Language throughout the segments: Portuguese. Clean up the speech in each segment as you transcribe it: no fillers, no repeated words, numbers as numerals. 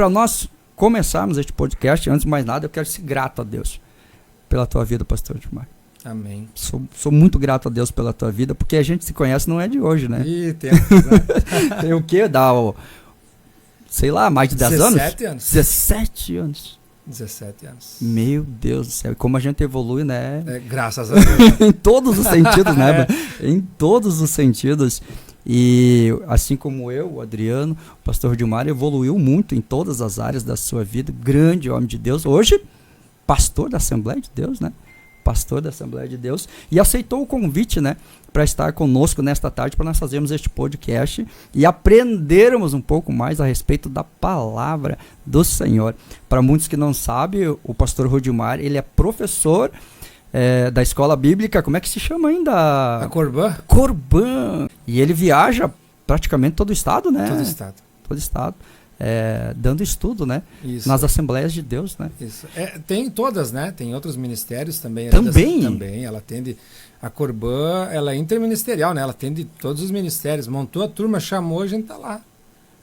para nós começarmos este podcast, antes de mais nada, eu quero ser grato a Deus pela tua vida, pastor Gilmar. Amém. Sou muito grato a Deus pela tua vida, porque a gente se conhece não é de hoje, né? Ih, tempos, né? Tem o quê? Sei lá, mais de 10 anos? 17 anos. 17 anos. 17 anos. Meu Deus do céu. E como a gente evolui, né? Graças a Deus. Em todos os sentidos, né? Em todos os sentidos. E assim como eu, o Adriano, o pastor Gilmar evoluiu muito em todas as áreas da sua vida. Grande homem de Deus. Hoje, pastor da Assembleia de Deus, né? Pastor da Assembleia de Deus, e aceitou o convite, né, para estar conosco nesta tarde, para nós fazermos este podcast e aprendermos um pouco mais a respeito da palavra do Senhor. Para muitos que não sabem, o pastor Rodimar, ele é professor da escola bíblica, como é que se chama ainda? A Corbã. Corbã. E ele viaja praticamente todo o estado, né? Todo o estado. Todo o estado. Dando estudo, né? Isso. Nas Assembleias de Deus, né? Isso. Tem todas, né? Tem outros ministérios também. Também? Também. Ela atende. A Corbã, ela é interministerial, né? Ela atende todos os ministérios. Montou a turma, chamou, a gente tá lá.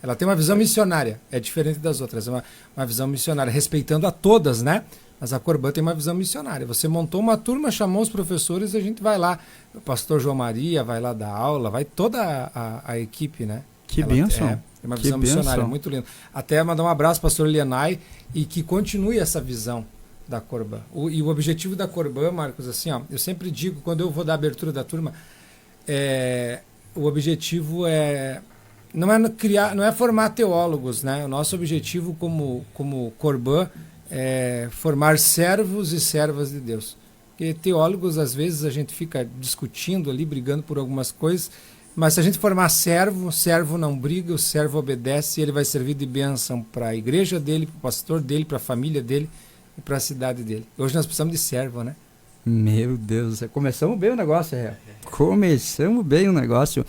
Ela tem uma visão missionária. É diferente das outras. É uma visão missionária, respeitando a todas, né? Mas a Corbã tem uma visão missionária. Você montou uma turma, chamou os professores, a gente vai lá. O pastor João Maria vai lá dar aula, vai toda a equipe, né? Que bênção. É uma visão missionária, muito linda. Até mandar um abraço para o pastor Lienay e que continue essa visão da Corbã. E o objetivo da Corbã, Marcos, assim, ó, eu sempre digo, quando eu vou dar a abertura da turma, o objetivo não é formar teólogos, né? O nosso objetivo como Corbã é formar servos e servas de Deus. Porque teólogos, às vezes, a gente fica discutindo ali, brigando por algumas coisas, mas se a gente formar servo, o servo não briga, o servo obedece e ele vai servir de bênção para a igreja dele, para o pastor dele, para a família dele e para a cidade dele. Hoje nós precisamos de servo, né? Meu Deus, começamos bem o negócio, Começamos bem o negócio.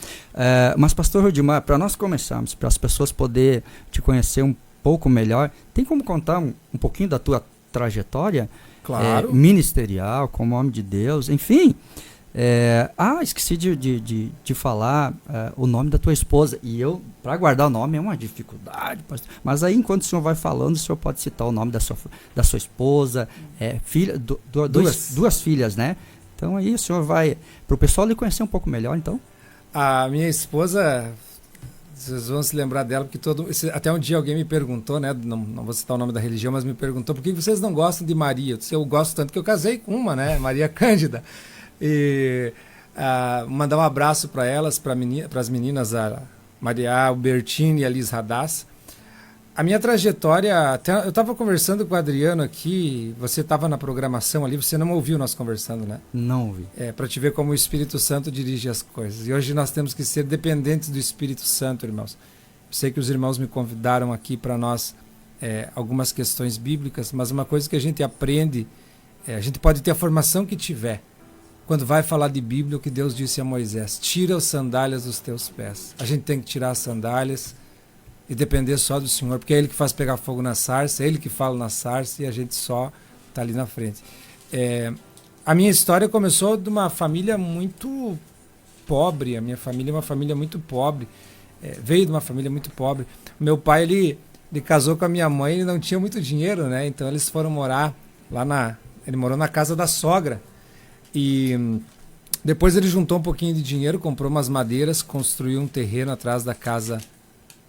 Mas, pastor Rodimar, para nós começarmos, para as pessoas poderem te conhecer um pouco melhor, tem como contar um pouquinho da tua trajetória? Claro. Ministerial, como homem de Deus, enfim... esqueci de falar o nome da tua esposa. E eu, para guardar o nome, é uma dificuldade. Mas aí, enquanto o senhor vai falando, o senhor pode citar o nome da sua esposa, filha, duas filhas, né? Então aí o senhor vai, para o pessoal lhe conhecer um pouco melhor, então. A minha esposa, vocês vão se lembrar dela, porque até um dia alguém me perguntou, né? Não vou citar o nome da religião, mas me perguntou por que vocês não gostam de Maria. Eu disse, eu gosto tanto que eu casei com uma, né? Maria Cândida. E mandar um abraço para elas, para as meninas, a Maria Albertine e a Liz Radaz. A minha trajetória, eu estava conversando com o Adriano aqui, você estava na programação ali, você não ouviu nós conversando, né? Não ouvi. Para te ver como o Espírito Santo dirige as coisas. E hoje nós temos que ser dependentes do Espírito Santo, irmãos. Eu sei que os irmãos me convidaram aqui para nós algumas questões bíblicas, mas uma coisa que a gente aprende, a gente pode ter a formação que tiver. Quando vai falar de Bíblia, o que Deus disse a Moisés, tira as sandálias dos teus pés. A gente tem que tirar as sandálias e depender só do Senhor, porque é Ele que faz pegar fogo na sarça, é Ele que fala na sarça e a gente só está ali na frente. A minha história começou de uma família muito pobre, a minha família é uma família muito pobre, veio de uma família muito pobre. Meu pai, ele casou com a minha mãe, ele não tinha muito dinheiro, né? Então eles foram morar ele morou na casa da sogra. E depois ele juntou um pouquinho de dinheiro, comprou umas madeiras, construiu um terreno atrás da casa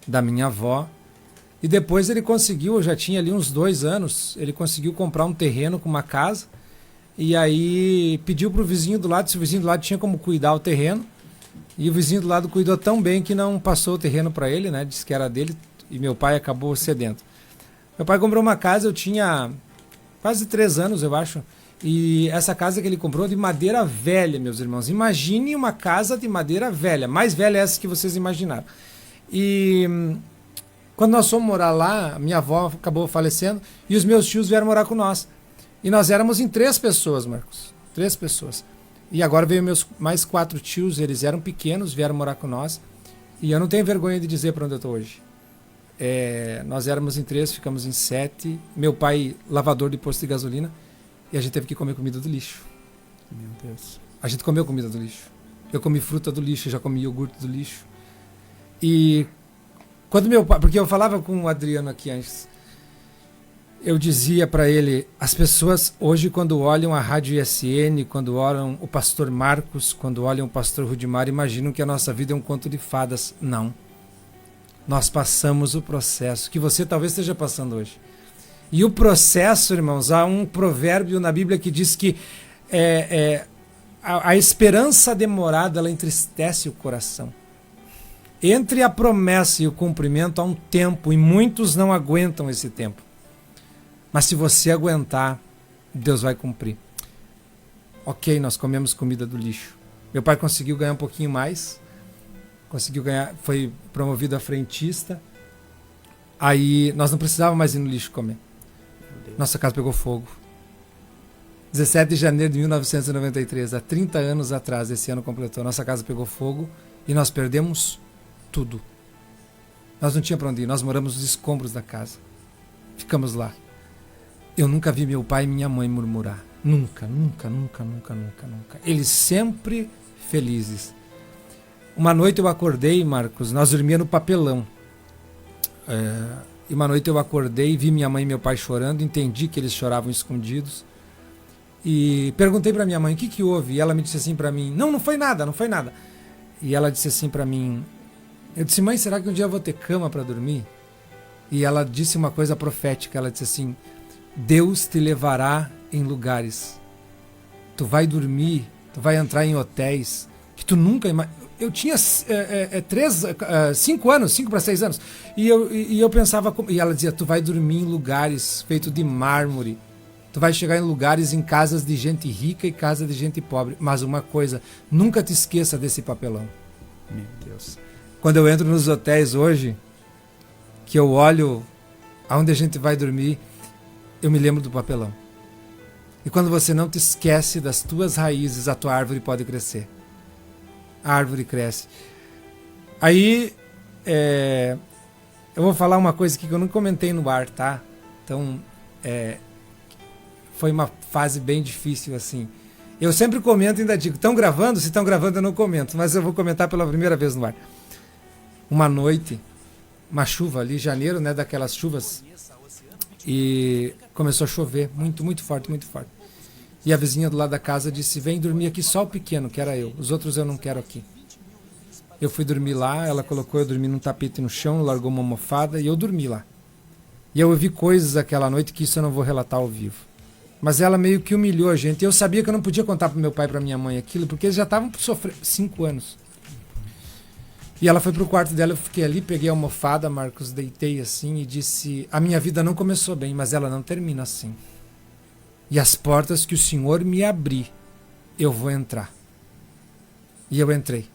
da minha avó. E depois ele conseguiu, eu já tinha ali uns 2 anos, ele conseguiu comprar um terreno com uma casa. E aí pediu para o vizinho do lado, se o vizinho do lado tinha como cuidar o terreno. E o vizinho do lado cuidou tão bem que não passou o terreno para ele, né? Disse que era dele e meu pai acabou cedendo. Meu pai comprou uma casa, eu tinha quase 3 anos, eu acho. E essa casa que ele comprou de madeira velha, meus irmãos. Imagine uma casa de madeira velha, mais velha essa que vocês imaginaram. E quando nós fomos morar lá, minha avó acabou falecendo e os meus tios vieram morar com nós. E nós éramos em 3 pessoas, Marcos. 3 pessoas. E agora veio meus mais 4 tios, eles eram pequenos, vieram morar com nós. E eu não tenho vergonha de dizer para onde eu estou hoje. Nós éramos em 3, ficamos em 7. Meu pai, lavador de posto de gasolina. E a gente teve que comer comida do lixo. Meu Deus. A gente comeu comida do lixo. Eu comi fruta do lixo, já comi iogurte do lixo. E Quando meu pai, porque eu falava com o Adriano aqui antes, eu dizia para ele, as pessoas hoje quando olham a Rádio ISN, quando olham o pastor Marcos, quando olham o pastor Rudimar, imaginam que a nossa vida é um conto de fadas. Não. Nós passamos o processo que você talvez esteja passando hoje. E o processo, irmãos, há um provérbio na Bíblia que diz que a esperança demorada, ela entristece o coração. Entre a promessa e o cumprimento há um tempo, e muitos não aguentam esse tempo. Mas se você aguentar, Deus vai cumprir. Ok, nós comemos comida do lixo. Meu pai conseguiu ganhar um pouquinho mais. Conseguiu ganhar, foi promovido a frentista. Aí nós não precisávamos mais ir no lixo comer. Nossa casa pegou fogo. 17 de janeiro de 1993, há 30 anos atrás, esse ano completou. Nossa casa pegou fogo e nós perdemos tudo. Nós não tínhamos para onde ir, nós moramos nos escombros da casa. Ficamos lá. Eu nunca vi meu pai e minha mãe murmurar. Nunca, nunca, nunca, nunca, nunca, nunca. Eles sempre felizes. Uma noite eu acordei, Marcos, nós dormíamos no papelão. E uma noite eu acordei, vi minha mãe e meu pai chorando, entendi que eles choravam escondidos. E perguntei para minha mãe, o que que houve? E ela me disse assim para mim, não foi nada, não foi nada. E ela disse assim para mim, eu disse, mãe, será que um dia eu vou ter cama para dormir? E ela disse uma coisa profética, ela disse assim, Deus te levará em lugares. Tu vai dormir, tu vai entrar em hotéis que tu nunca eu tinha 5 anos, 5 para 6 anos, e eu pensava, e ela dizia, tu vai dormir em lugares feitos de mármore, tu vai chegar em lugares, em casas de gente rica e casas de gente pobre, mas uma coisa, nunca te esqueça desse papelão. Meu Deus. Quando eu entro nos hotéis hoje, que eu olho aonde a gente vai dormir, eu me lembro do papelão. E quando você não te esquece das tuas raízes, a tua árvore pode crescer. A árvore cresce. Aí, eu vou falar uma coisa aqui que eu não comentei no ar, tá? Então, foi uma fase bem difícil, assim. Eu sempre comento e ainda digo, estão gravando? Se estão gravando eu não comento, mas eu vou comentar pela primeira vez no ar. Uma noite, uma chuva ali, janeiro, né, daquelas chuvas, e começou a chover, muito, muito forte, muito forte. E a vizinha do lado da casa disse, vem dormir aqui só o pequeno, que era eu, os outros eu não quero aqui. Eu fui dormir lá, ela colocou eu dormir num tapete no chão, largou uma almofada e eu dormi lá. E eu ouvi coisas aquela noite que isso eu não vou relatar ao vivo. Mas ela meio que humilhou a gente. Eu sabia que eu não podia contar para meu pai e para minha mãe aquilo, porque eles já estavam sofrendo 5 anos. E ela foi pro quarto dela, eu fiquei ali, peguei a almofada, Marcos, deitei assim e disse, a minha vida não começou bem, mas ela não termina assim. E as portas que o Senhor me abrir, eu vou entrar. E eu entrei.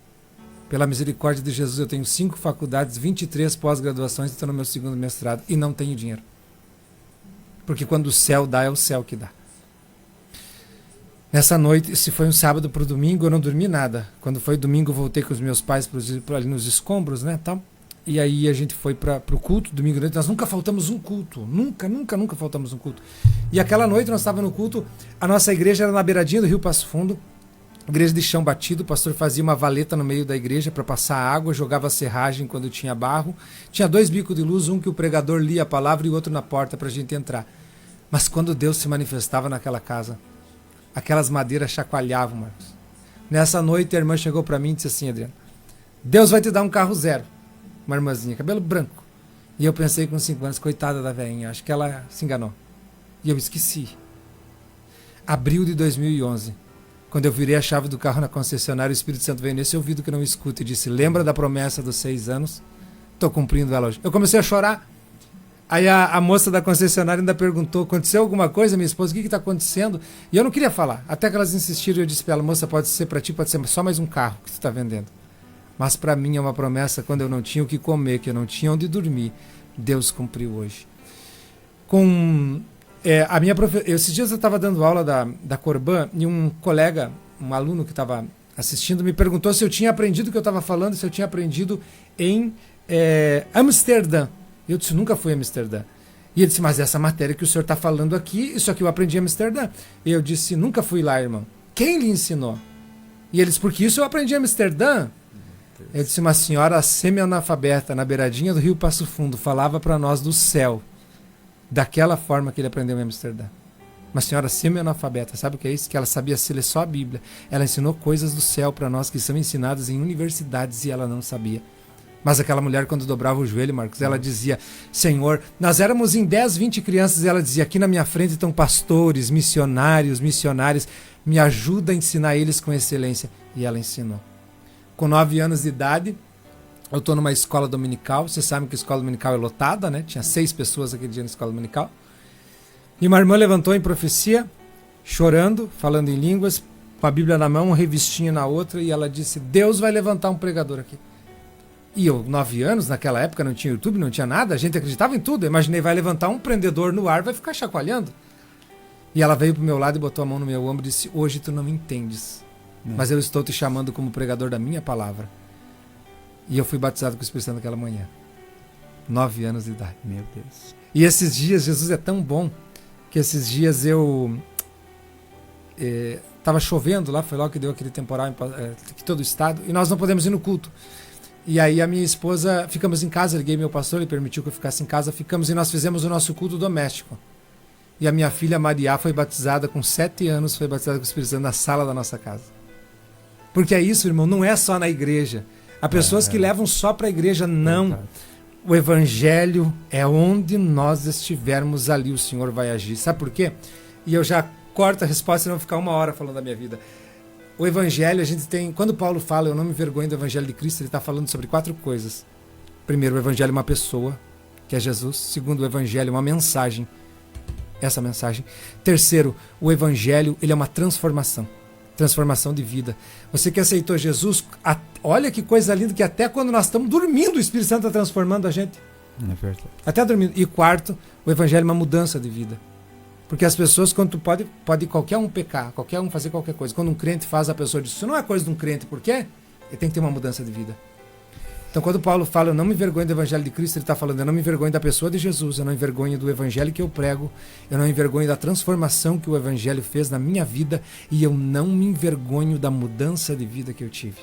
Pela misericórdia de Jesus, eu tenho 5 faculdades, 23 pós-graduações, estou no meu 2º mestrado e não tenho dinheiro. Porque quando o céu dá, é o céu que dá. Nessa noite, se foi um sábado para o domingo, eu não dormi nada. Quando foi domingo, eu voltei com os meus pais para ali nos escombros, né, tal. E aí a gente foi para o culto, domingo à noite. Nós nunca faltamos um culto. Nunca, nunca, nunca faltamos um culto. E aquela noite nós estávamos no culto. A nossa igreja era na beiradinha do Rio Passo Fundo. Igreja de chão batido. O pastor fazia uma valeta no meio da igreja para passar água. Jogava serragem quando tinha barro. Tinha 2 bicos de luz. Um que o pregador lia a palavra e o outro na porta para a gente entrar. Mas quando Deus se manifestava naquela casa, aquelas madeiras chacoalhavam, Marcos. Nessa noite a irmã chegou para mim e disse assim, Adriano, Deus vai te dar um carro zero. Uma irmãzinha, cabelo branco. E eu pensei com 5 anos, coitada da velhinha, acho que ela se enganou. E eu esqueci. Abril de 2011, quando eu virei a chave do carro na concessionária, o Espírito Santo veio nesse ouvido que eu não escuto e disse, lembra da promessa dos 6 anos? Estou cumprindo ela hoje. Eu comecei a chorar. Aí a moça da concessionária ainda perguntou, aconteceu alguma coisa, minha esposa, o que está acontecendo? E eu não queria falar. Até que elas insistiram e eu disse para ela, moça, pode ser para ti, pode ser só mais um carro que tu está vendendo. Mas para mim é uma promessa, quando eu não tinha o que comer, que eu não tinha onde dormir, Deus cumpriu hoje. Esses dias eu estava dando aula da Corban e um colega, um aluno que estava assistindo, me perguntou se eu tinha aprendido o que eu estava falando, se eu tinha aprendido em Amsterdã. Eu disse, nunca fui a Amsterdã. E ele disse, mas essa matéria que o senhor está falando aqui, isso aqui eu aprendi em Amsterdã. E eu disse, nunca fui lá, irmão. Quem lhe ensinou? E ele disse, porque isso eu aprendi em Amsterdã. Deus. Eu disse, uma senhora semi-analfabeta, na beiradinha do Rio Passo Fundo, falava para nós do céu, daquela forma que ele aprendeu em Amsterdã. Uma senhora semi-analfabeta, sabe o que é isso? Que ela sabia se ler só a Bíblia. Ela ensinou coisas do céu para nós que são ensinadas em universidades e ela não sabia. Mas aquela mulher, quando dobrava o joelho, Marcos, ela dizia, Senhor, nós éramos em 10, 20 crianças, e ela dizia, aqui na minha frente estão pastores, missionários, me ajuda a ensinar eles com excelência. E ela ensinou. Com 9 anos de idade, eu estou numa escola dominical. Vocês sabem que a escola dominical é lotada, né? Tinha 6 pessoas aquele dia na escola dominical. E uma irmã levantou em profecia, chorando, falando em línguas, com a Bíblia na mão, uma revistinha na outra, e ela disse, Deus vai levantar um pregador aqui. E eu, 9 anos, naquela época não tinha YouTube, não tinha nada, a gente acreditava em tudo. Eu imaginei, vai levantar um prendedor no ar, vai ficar chacoalhando. E ela veio pro meu lado e botou a mão no meu ombro e disse, hoje tu não me entendes, mas eu estou te chamando como pregador da minha palavra. E eu fui batizado com o Espírito Santo naquela manhã. 9 anos de idade. Meu Deus. E esses dias, Jesus é tão bom, que esses dias eu estava chovendo lá, foi logo que deu aquele temporal em todo o estado, e nós não podemos ir no culto. E aí a minha esposa, ficamos em casa, liguei meu pastor, ele permitiu que eu ficasse em casa, ficamos e nós fizemos o nosso culto doméstico. E a minha filha Maria foi batizada com 7 anos, foi batizada com o Espírito Santo na sala da nossa casa. Porque é isso, irmão, não é só na igreja. Há pessoas que levam só para a igreja, não. O evangelho é onde nós estivermos ali, o Senhor vai agir. Sabe por quê? E eu já corto a resposta, senão eu vou ficar 1 hora falando da minha vida. O evangelho, a gente tem... Quando Paulo fala, eu não me vergonho do evangelho de Cristo, ele está falando sobre 4 coisas. Primeiro, o evangelho é uma pessoa, que é Jesus. Segundo, o evangelho é uma mensagem. Essa mensagem. Terceiro, o evangelho, ele é uma transformação. Transformação de vida. Você que aceitou Jesus, olha que coisa linda, que até quando nós estamos dormindo, o Espírito Santo está transformando a gente. É verdade. Até dormindo. E quarto, o evangelho é uma mudança de vida. Porque as pessoas, quando pode qualquer um pecar, qualquer um fazer qualquer coisa. Quando um crente faz, a pessoa diz, isso não é coisa de um crente, por quê? Ele tem que ter uma mudança de vida. Então quando Paulo fala, eu não me envergonho do evangelho de Cristo, ele está falando, eu não me envergonho da pessoa de Jesus, eu não me envergonho do evangelho que eu prego, eu não me envergonho da transformação que o evangelho fez na minha vida, e eu não me envergonho da mudança de vida que eu tive.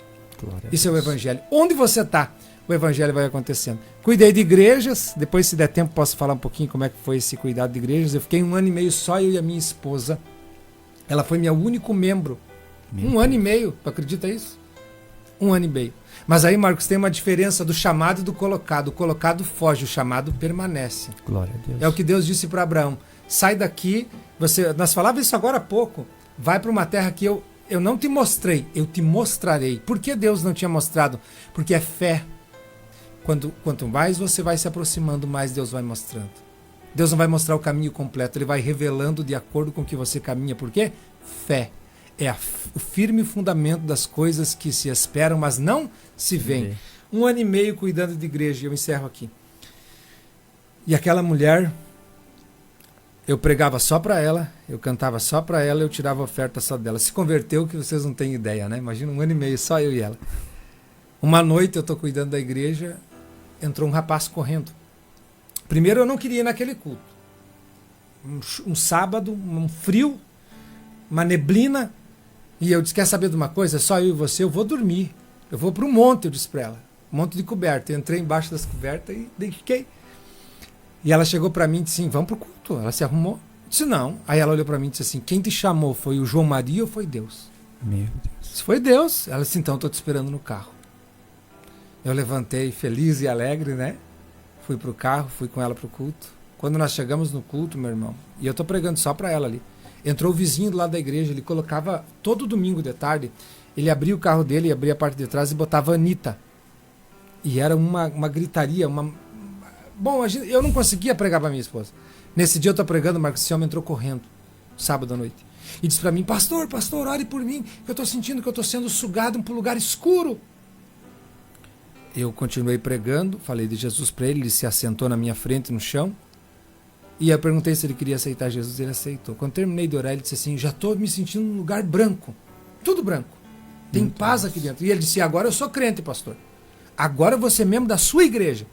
Isso é o evangelho. Onde você está, o evangelho vai acontecendo. Cuidei de igrejas, depois se der tempo posso falar um pouquinho como é que foi esse cuidado de igrejas. Eu fiquei 1 ano e meio só, eu e a minha esposa. Ela foi meu único membro. 1 ano e meio, tu acredita isso? 1 ano e meio. Mas aí, Marcos, tem uma diferença do chamado e do colocado. O colocado foge, o chamado permanece. Glória a Deus. É o que Deus disse para Abraão. Sai daqui, nós falávamos isso agora há pouco. Vai para uma terra que eu não te mostrei, eu te mostrarei. Por que Deus não tinha mostrado? Porque é fé. Quanto mais você vai se aproximando, mais Deus vai mostrando. Deus não vai mostrar o caminho completo, Ele vai revelando de acordo com o que você caminha. Por quê? Fé. É o firme fundamento das coisas que se esperam, mas não se veem. 1 ano e meio cuidando de igreja, e eu encerro aqui. E aquela mulher, eu pregava só para ela, eu cantava só para ela, eu tirava a oferta só dela. Se converteu, que vocês não têm ideia, né? Imagina 1 ano e meio, só eu e ela. Uma noite eu estou cuidando da igreja, entrou um rapaz correndo. Primeiro eu não queria ir naquele culto. Um sábado, um frio, uma neblina. E eu disse, quer saber de uma coisa? Só eu e você, eu vou dormir. Eu vou para o monte, eu disse para ela. Monte de coberta. Eu entrei embaixo das cobertas e fiquei. E ela chegou para mim e disse assim, vamos para o culto. Ela se arrumou. Eu disse, não. Aí ela olhou para mim e disse assim, quem te chamou? Foi o João Maria ou foi Deus? Meu Deus. Disse, foi Deus. Ela disse, então, estou te esperando no carro. Eu levantei feliz e alegre, né? Fui pro carro, fui com ela pro culto. Quando nós chegamos no culto, meu irmão, e eu tô pregando só para ela ali, entrou o vizinho do lado da igreja, ele colocava, todo domingo de tarde, ele abria o carro dele, abria a parte de trás e botava Anitta. E era uma gritaria, Bom, eu não conseguia pregar para minha esposa. Nesse dia eu tô pregando, Marcos, esse homem entrou correndo, sábado à noite. E disse para mim, pastor, ore por mim, que eu tô sentindo que eu tô sendo sugado para um lugar escuro. Eu continuei pregando, falei de Jesus para ele, ele se assentou na minha frente no chão, e eu perguntei se ele queria aceitar Jesus, ele aceitou. Quando terminei de orar, ele disse assim, já estou me sentindo num lugar branco, tudo branco, tem paz aqui dentro. E ele disse, agora eu sou crente, pastor, agora eu vou ser membro da sua igreja.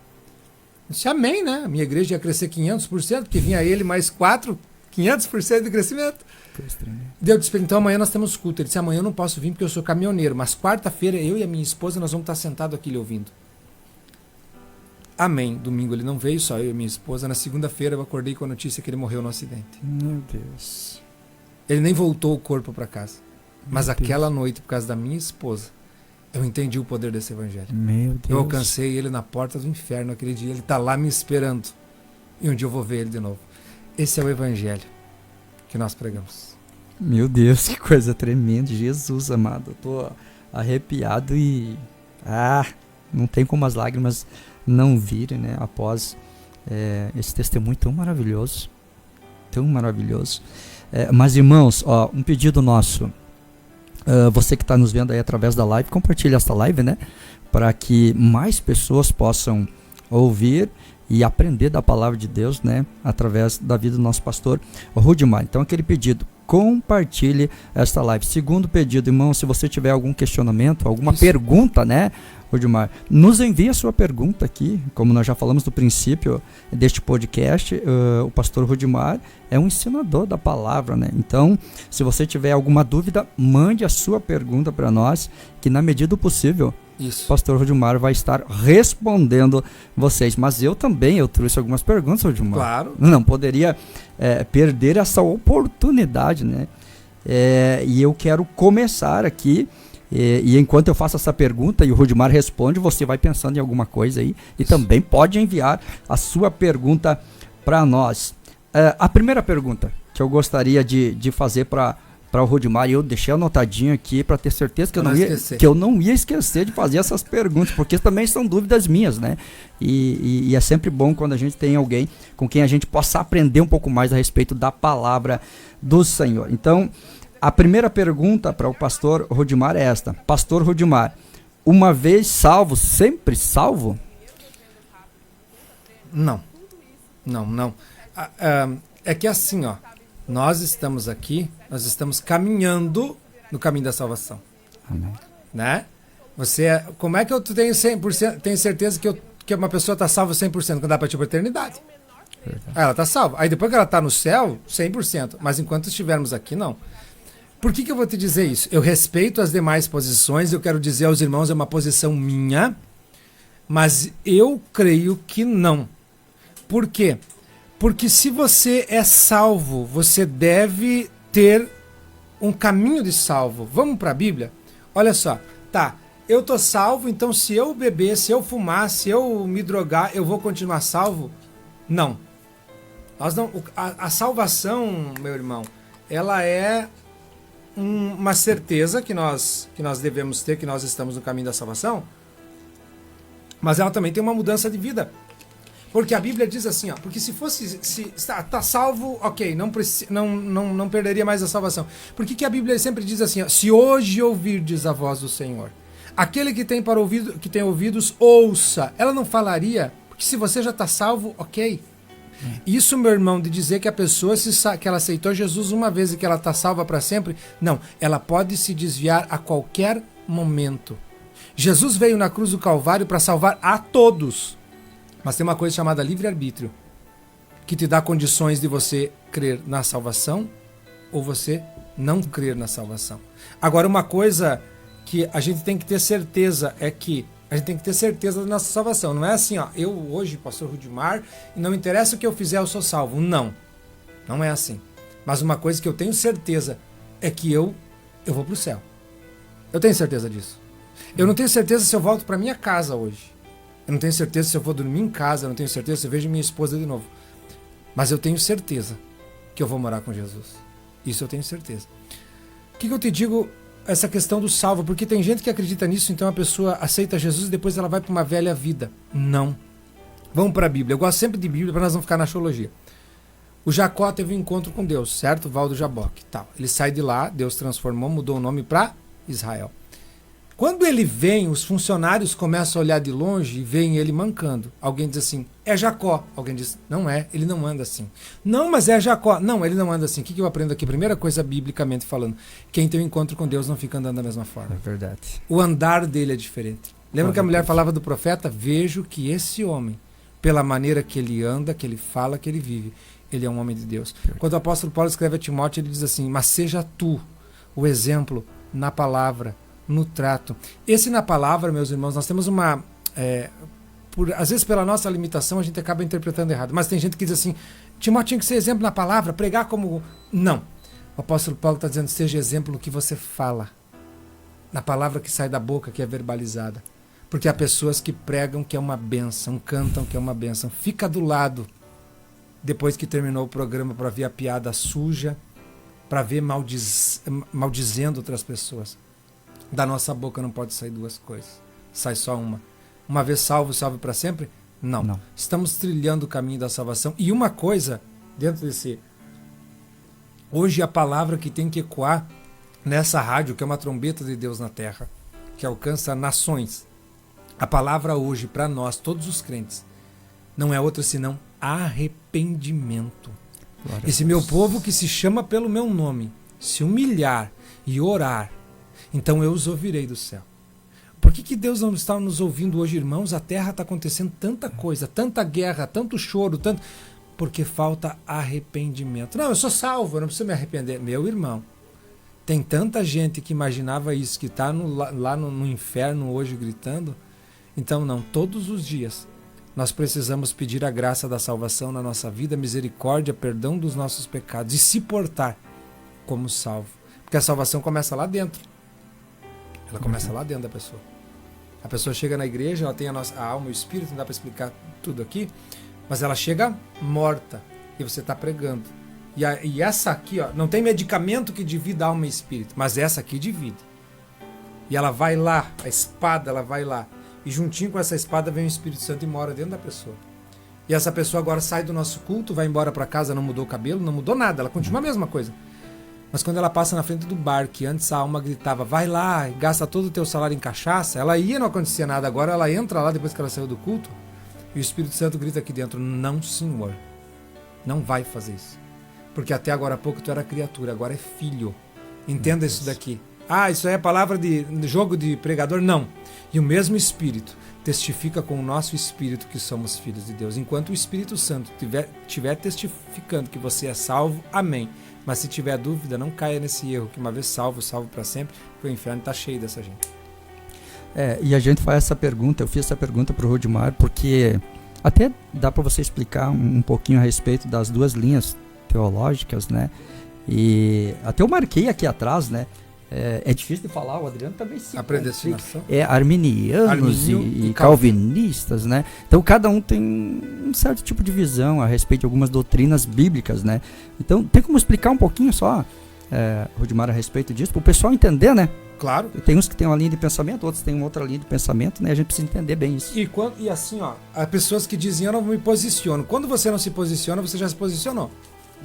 Eu disse, amém, né? A minha igreja ia crescer 500%, porque vinha ele mais 4, 500% de crescimento. Deu disse, então amanhã nós temos culto. Ele disse, amanhã eu não posso vir porque eu sou caminhoneiro, mas quarta-feira eu e a minha esposa nós vamos estar sentados aqui lhe ouvindo. Amém. Domingo ele não veio, só eu e a minha esposa. Na segunda-feira eu acordei com a notícia que ele morreu no acidente. Meu Deus. Ele nem voltou o corpo para casa. Mas Meu aquela Deus. noite, por causa da minha esposa, eu entendi o poder desse evangelho. Meu Deus. Eu alcancei ele na porta do inferno aquele dia. Ele está lá me esperando. E um dia eu vou ver ele de novo. Esse é o evangelho que nós pregamos. Meu Deus, que coisa tremenda. Jesus amado. Eu tô arrepiado e... não tem como as lágrimas não virem, né? Após esse testemunho tão maravilhoso. Tão maravilhoso. Mas, irmãos, ó, um pedido nosso. Você que está nos vendo aí através da live, compartilhe essa live, né? Para que mais pessoas possam ouvir e aprender da palavra de Deus, né? Através da vida do nosso pastor Rudimar. Então, aquele pedido, compartilhe esta live. Segundo pedido, irmão, se você tiver algum questionamento, alguma pergunta, né, Rudimar, nos envie a sua pergunta aqui, como nós já falamos no princípio deste podcast. O pastor Rudimar é um ensinador da palavra, né? Então, se você tiver alguma dúvida, mande a sua pergunta para nós, que na medida do possível, o pastor Rudimar vai estar respondendo vocês. Mas eu trouxe algumas perguntas, Rudimar. Claro. Não poderia perder essa oportunidade, né? E eu quero começar aqui. E enquanto eu faço essa pergunta e o Rudimar responde, você vai pensando em alguma coisa aí e também pode enviar a sua pergunta para nós. A primeira pergunta que eu gostaria de fazer para o Rudimar, e eu deixei anotadinho aqui para ter certeza que eu não ia esquecer de fazer essas perguntas, porque também são dúvidas minhas, né? E é sempre bom quando a gente tem alguém com quem a gente possa aprender um pouco mais a respeito da palavra do Senhor. Então, a primeira pergunta para o pastor Rudimar é esta. Pastor Rudimar, uma vez salvo, sempre salvo? Não. É que assim, ó, nós estamos aqui, nós estamos caminhando no caminho da salvação. Amém. Né? Como é que eu tenho 100%, tenho certeza que uma pessoa está salva 100% quando dá para ir para a eternidade? Ela está salva. Aí depois que ela está no céu, 100%. Mas enquanto estivermos aqui, não. Por que eu vou te dizer isso? Eu respeito as demais posições, eu quero dizer aos irmãos, é uma posição minha, mas eu creio que não. Por quê? Porque se você é salvo, você deve ter um caminho de salvo. Vamos para a Bíblia? Olha só, eu tô salvo, então se eu beber, se eu fumar, se eu me drogar, eu vou continuar salvo? Não. A salvação, meu irmão, ela é uma certeza que nós devemos ter, que nós estamos no caminho da salvação, mas ela também tem uma mudança de vida. Porque a Bíblia diz assim, ó, porque se tá salvo, ok, não perderia mais a salvação. Por que a Bíblia sempre diz assim, ó, se hoje ouvirdes a voz do Senhor, aquele que tem que tem ouvidos, ouça. Ela não falaria, porque se você já está salvo, ok. Isso, meu irmão, de dizer que a pessoa que ela aceitou Jesus uma vez e que ela está salva para sempre, não, ela pode se desviar a qualquer momento. Jesus veio na cruz do Calvário para salvar a todos, mas tem uma coisa chamada livre-arbítrio, que te dá condições de você crer na salvação ou você não crer na salvação. Agora, uma coisa que a gente tem que ter certeza é que a gente tem que ter certeza da nossa salvação. Não é assim, ó, eu hoje, pastor Rudimar, e não interessa o que eu fizer, eu sou salvo. Não é assim. Mas uma coisa que eu tenho certeza é que eu vou para o céu. Eu tenho certeza disso. Eu não tenho certeza se eu volto para minha casa hoje. Eu não tenho certeza se eu vou dormir em casa. Eu não tenho certeza se eu vejo minha esposa de novo. Mas eu tenho certeza que eu vou morar com Jesus. Isso eu tenho certeza. O que eu te digo... essa questão do salvo, porque tem gente que acredita nisso, então a pessoa aceita Jesus e depois ela vai para uma velha vida. Não. Vamos para a Bíblia. Eu gosto sempre de Bíblia para nós não ficar na teologia. O Jacó teve um encontro com Deus, certo? Val do Jaboque. Tal. Ele sai de lá, Deus transformou, mudou o nome para Israel. Quando ele vem, os funcionários começam a olhar de longe e veem ele mancando. Alguém diz assim, é Jacó. Alguém diz, não é, ele não anda assim. Não, mas é Jacó. Não, ele não anda assim. O que eu aprendo aqui? Primeira coisa, biblicamente falando, quem tem um encontro com Deus não fica andando da mesma forma. É verdade. O andar dele é diferente. Lembra que a mulher falava do profeta? Vejo que esse homem, pela maneira que ele anda, que ele fala, que ele vive, ele é um homem de Deus. Quando o apóstolo Paulo escreve a Timóteo, ele diz assim, mas seja tu o exemplo na palavra, no trato. Esse na palavra, meus irmãos, nós temos uma... às vezes pela nossa limitação a gente acaba interpretando errado, mas tem gente que diz assim, Timóteo tinha que ser exemplo na palavra, pregar como... Não. O apóstolo Paulo está dizendo, seja exemplo no que você fala, na palavra que sai da boca, que é verbalizada. Porque há pessoas que pregam que é uma bênção, cantam que é uma bênção. Fica do lado, depois que terminou o programa, para ver a piada suja, para ver maldizendo outras pessoas. Da nossa boca não pode sair duas coisas, sai só uma. Uma vez salvo, salvo para sempre? Não. Estamos trilhando o caminho da salvação. E uma coisa, dentro desse... Hoje a palavra que tem que ecoar nessa rádio, que é uma trombeta de Deus na terra, que alcança nações. A palavra hoje, para nós, todos os crentes, não é outra senão arrependimento. Esse meu povo que se chama pelo meu nome, se humilhar e orar, então eu os ouvirei do céu. Por que Deus não está nos ouvindo hoje, irmãos? A terra está acontecendo tanta coisa, tanta guerra, tanto choro, tanto... Porque falta arrependimento. Não, eu sou salvo, eu não preciso me arrepender. Meu irmão, tem tanta gente que imaginava isso, que está lá no inferno hoje gritando. Então não, todos os dias nós precisamos pedir a graça da salvação na nossa vida, misericórdia, perdão dos nossos pecados e se portar como salvo. Porque a salvação começa lá dentro. Ela começa lá dentro da pessoa. A pessoa chega na igreja, ela tem a alma e o espírito, não dá para explicar tudo aqui, mas ela chega morta e você está pregando. E essa aqui, ó, não tem medicamento que divida alma e espírito, mas essa aqui divide. E ela vai lá, a espada, ela vai lá. E juntinho com essa espada vem o Espírito Santo e mora dentro da pessoa. E essa pessoa agora sai do nosso culto, vai embora para casa, não mudou o cabelo, não mudou nada, ela continua a mesma coisa. Mas quando ela passa na frente do bar, que antes a alma gritava, vai lá, gasta todo o teu salário em cachaça, ela ia, não acontecia nada. Agora ela entra lá depois que ela saiu do culto, e o Espírito Santo grita aqui dentro, não senhor, não vai fazer isso. Porque até agora há pouco tu era criatura, agora é filho. Entenda isso daqui. Ah, isso aí é palavra de jogo de pregador? Não. E o mesmo Espírito testifica com o nosso Espírito que somos filhos de Deus. Enquanto o Espírito Santo estiver testificando que você é salvo, amém. Mas se tiver dúvida, não caia nesse erro, que uma vez salvo, salvo para sempre, porque o inferno está cheio dessa gente. E a gente faz essa pergunta, eu fiz essa pergunta para o Rudimar, porque até dá para você explicar um pouquinho a respeito das duas linhas teológicas, né? E até eu marquei aqui atrás, né? É difícil de falar, o Adriano também se a predestinação. Arminianos e calvinistas, né? Então cada um tem um certo tipo de visão a respeito de algumas doutrinas bíblicas, né? Então tem como explicar um pouquinho só, Rudimar, a respeito disso, para o pessoal entender, né? Claro. Tem uns que têm uma linha de pensamento, outros têm outra linha de pensamento, né? A gente precisa entender bem isso. E assim, ó, há pessoas que dizem, eu não me posiciono. Quando você não se posiciona, você já se posicionou.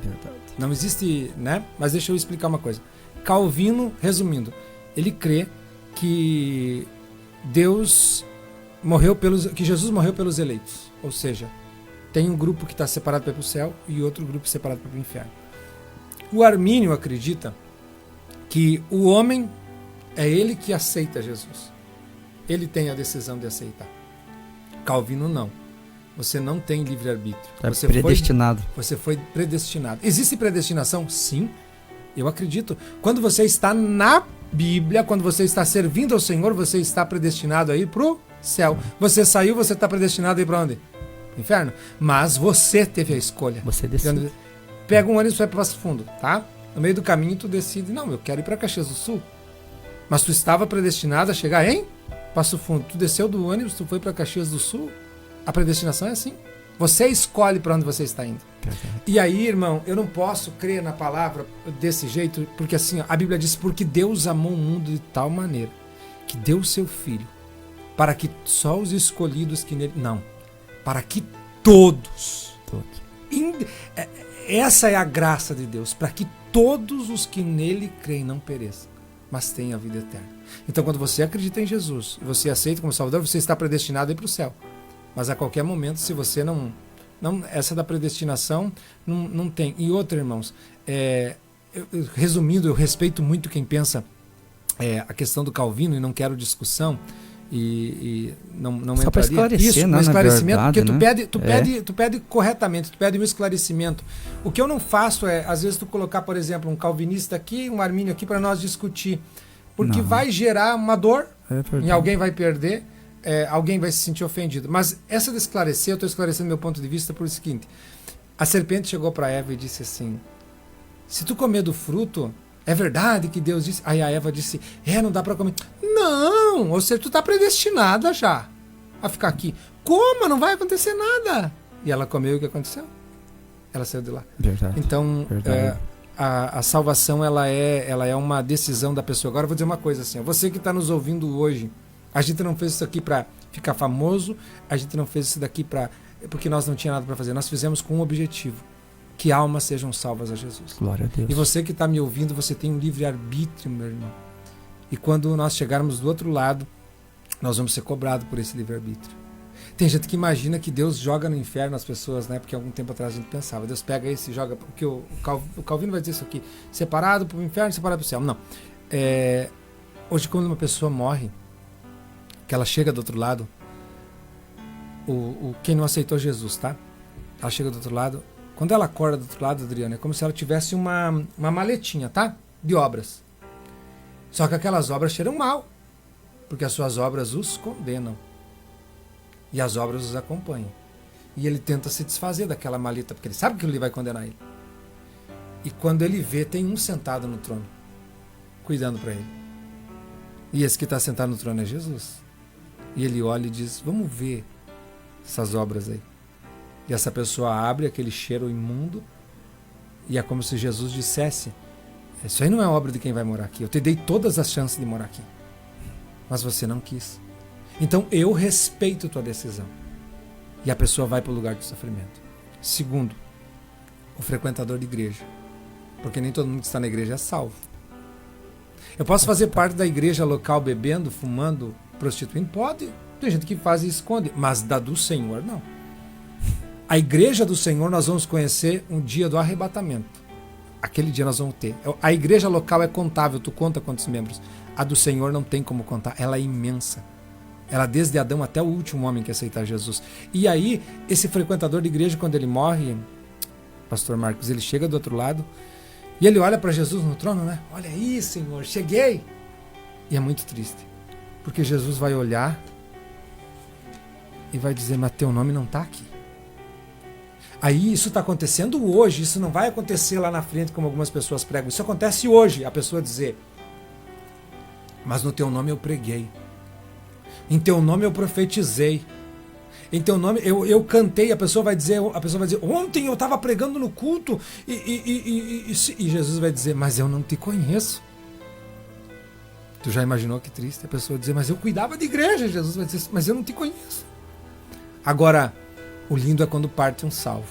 Verdade. Não existe, né? Mas deixa eu explicar uma coisa. Calvino, resumindo, ele crê que que Jesus morreu pelos eleitos. Ou seja, tem um grupo que está separado para ir para o céu e outro grupo separado para ir para o inferno. O Armínio acredita que o homem é ele que aceita Jesus. Ele tem a decisão de aceitar. Calvino não. Você não tem livre-arbítrio. Você predestinado. Você foi predestinado. Existe predestinação? Sim. Eu acredito. Quando você está na Bíblia, quando você está servindo ao Senhor, você está predestinado a ir para o céu. Você saiu, você está predestinado a ir para onde? Inferno. Mas você teve a escolha. Você decide. Pega um ônibus e vai para Passo Fundo, tá? No meio do caminho tu decide, não, eu quero ir para Caxias do Sul. Mas tu estava predestinado a chegar em Passo Fundo. Tu desceu do ônibus, tu foi para Caxias do Sul. A predestinação é assim. Você escolhe para onde você está indo. E aí, irmão, eu não posso crer na palavra desse jeito, porque assim, a Bíblia diz, porque Deus amou o mundo de tal maneira que deu o seu Filho, para que só os escolhidos que nele... Não, para que todos. Essa é a graça de Deus, para que todos os que nele creem não pereçam, mas tenham a vida eterna. Então, quando você acredita em Jesus, e você aceita como Salvador, você está predestinado a ir para o céu. Mas a qualquer momento, se você não essa da predestinação não tem. E outra, irmãos, resumindo, eu respeito muito quem pensa a questão do Calvino e não quero discussão. e não só para esclarecer, isso, né, um esclarecimento, verdade, porque tu pede corretamente, tu pede um esclarecimento. O que eu não faço é, às vezes, tu colocar, por exemplo, um calvinista aqui, um armínio aqui para nós discutir, porque vai gerar uma dor e alguém vai perder, alguém vai se sentir ofendido. Mas essa de esclarecer, eu estou esclarecendo meu ponto de vista por o seguinte: a serpente chegou para Eva e disse assim: se tu comer do fruto, é verdade que Deus disse? Aí a Eva disse: não dá para comer. Não, ou seja, tu está predestinada já a ficar aqui. Como? Não vai acontecer nada. E ela comeu, e o que aconteceu? Ela saiu de lá. Verdade. Então, a salvação ela é uma decisão da pessoa. Agora eu vou dizer uma coisa assim: você que está nos ouvindo hoje, a gente não fez isso aqui para ficar famoso, a gente não fez isso daqui porque nós não tínhamos nada para fazer. Nós fizemos com um objetivo: que almas sejam salvas a Jesus. Glória a Deus. E você que está me ouvindo, você tem um livre-arbítrio, meu irmão. E quando nós chegarmos do outro lado, nós vamos ser cobrados por esse livre-arbítrio. Tem gente que imagina que Deus joga no inferno as pessoas, né? Porque algum tempo atrás a gente pensava, Deus pega esse e joga, porque o Calvino vai dizer isso aqui: separado para o inferno, separado para o céu. Não. Hoje, quando uma pessoa morre, que ela chega do outro lado, quem não aceitou Jesus, tá? Ela chega do outro lado. Quando ela acorda do outro lado, Adriana, é como se ela tivesse uma maletinha, tá? De obras. Só que aquelas obras cheiram mal, porque as suas obras os condenam. E as obras os acompanham. E ele tenta se desfazer daquela maleta, porque ele sabe que ele vai condenar ele. E quando ele vê, tem um sentado no trono, cuidando para ele. E esse que está sentado no trono é Jesus. E ele olha e diz: vamos ver essas obras aí. E essa pessoa abre aquele cheiro imundo, e é como se Jesus dissesse: isso aí não é obra de quem vai morar aqui. Eu te dei todas as chances de morar aqui, mas você não quis. Então eu respeito tua decisão. E a pessoa vai para o lugar do sofrimento. Segundo, o frequentador de igreja. Porque nem todo mundo que está na igreja é salvo. Eu posso fazer parte da igreja local bebendo, fumando, prostituindo? Pode. Tem gente que faz e esconde. Mas da do Senhor, não. A igreja do Senhor nós vamos conhecer um dia do arrebatamento. Aquele dia nós vamos ter. A igreja local é contável, tu conta quantos membros. A do Senhor não tem como contar, ela é imensa. Ela desde Adão até o último homem que aceitar Jesus. E aí, esse frequentador de igreja, quando ele morre, pastor Marcos, ele chega do outro lado e ele olha para Jesus no trono, né? Olha aí, Senhor, cheguei. E é muito triste, porque Jesus vai olhar e vai dizer: mas teu nome não está aqui. Aí isso está acontecendo hoje, isso não vai acontecer lá na frente como algumas pessoas pregam. Isso acontece hoje, a pessoa dizer: mas no teu nome eu preguei, em teu nome eu profetizei, em teu nome eu cantei. A pessoa vai dizer: ontem eu estava pregando no culto e Jesus vai dizer: mas eu não te conheço. Tu já imaginou que triste a pessoa dizer: mas eu cuidava de igreja. Jesus vai dizer: mas eu não te conheço. Agora, o lindo é quando parte um salvo.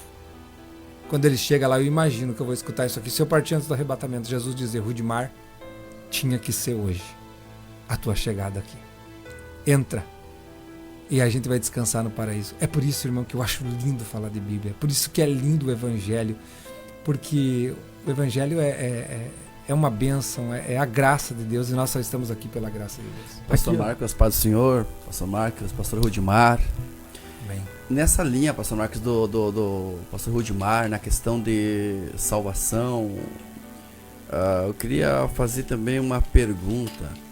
Quando ele chega lá, eu imagino que eu vou escutar isso aqui. Se eu partir antes do arrebatamento, Jesus dizer: Rudimar, tinha que ser hoje a tua chegada aqui. Entra. E a gente vai descansar no paraíso. É por isso, irmão, que eu acho lindo falar de Bíblia. Por isso que é lindo o Evangelho. Porque o Evangelho é uma bênção, é a graça de Deus. E nós só estamos aqui pela graça de Deus. Pastor Marcos, Paz do Senhor. Pastor Marcos, Pastor Rudimar. Bem. Nessa linha, Pastor Marcos, do Pastor Rudimar, na questão de salvação, eu queria fazer também uma pergunta.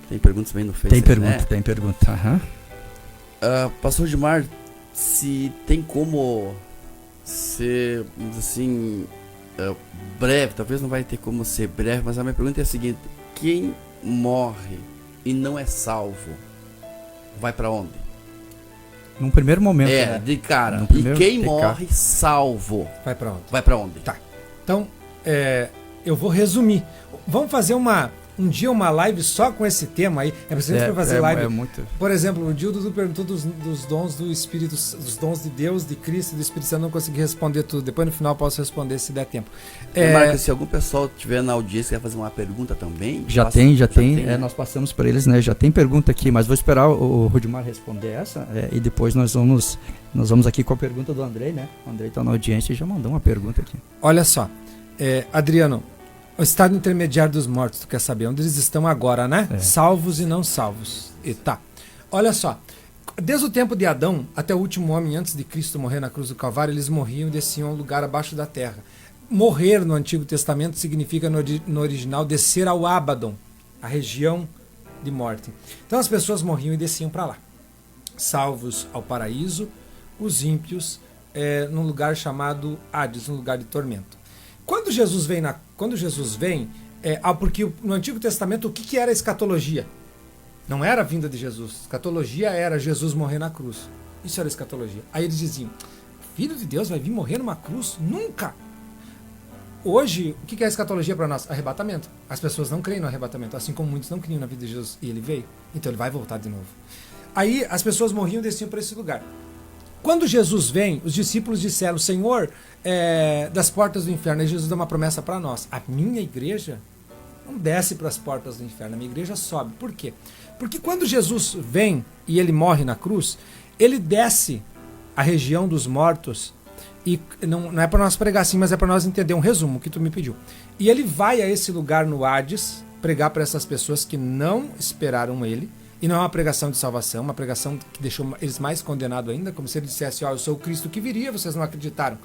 Tem perguntas bem no Facebook, Tem pergunta. Uhum. Pastor Rudimar, se tem como ser, vamos dizer assim, breve, talvez não vai ter como ser breve, mas a minha pergunta é a seguinte: quem morre e não é salvo, vai para onde? Num primeiro momento. Né? De cara. E quem morre salvo, vai para onde? Vai para onde? Tá. Então, eu vou resumir. Vamos fazer um dia uma live só com esse tema aí. É preciso fazer live. Muito... Por exemplo, um dia o Dudu perguntou dos dons do Espírito, dos dons de Deus, de Cristo e do Espírito Santo. Não consegui responder tudo. Depois no final eu posso responder se der tempo. Marcos, se algum pessoal tiver na audiência e quer fazer uma pergunta também. Já tem. Nós passamos para eles, né? Já tem pergunta aqui, mas vou esperar o Rudimar responder essa e depois nós vamos aqui com a pergunta do Andrei, né? O Andrei está na audiência e já mandou uma pergunta aqui. Olha só, Adriano, o estado intermediário dos mortos, tu quer saber onde eles estão agora, né? Salvos e não salvos. E tá. Olha só, desde o tempo de Adão até o último homem antes de Cristo morrer na cruz do Calvário, eles morriam e desciam a um lugar abaixo da terra. Morrer no Antigo Testamento significa no original descer ao Abaddon, a região de morte. Então as pessoas morriam e desciam para lá, salvos ao paraíso, os ímpios num lugar chamado Hades, num lugar de tormento. Quando Jesus vem, porque no Antigo Testamento o que era a escatologia? Não era a vinda de Jesus. Escatologia era Jesus morrer na cruz. Isso era escatologia. Aí eles diziam, Filho de Deus vai vir morrer numa cruz? Nunca! Hoje, o que é a escatologia para nós? Arrebatamento. As pessoas não creem no arrebatamento, assim como muitos não criam na vida de Jesus. E ele veio, então ele vai voltar de novo. Aí as pessoas morriam e desciam para esse lugar. Quando Jesus vem, os discípulos disseram, Senhor, das portas do inferno. Aí Jesus dá uma promessa para nós. A minha igreja não desce para as portas do inferno, a minha igreja sobe. Por quê? Porque quando Jesus vem e ele morre na cruz, ele desce a região dos mortos. E não é para nós pregar assim, mas é para nós entender um resumo que tu me pediu. E ele vai a esse lugar no Hades pregar para essas pessoas que não esperaram ele. E não é uma pregação de salvação, uma pregação que deixou eles mais condenados ainda, como se ele dissesse, eu sou o Cristo que viria, vocês não acreditaram.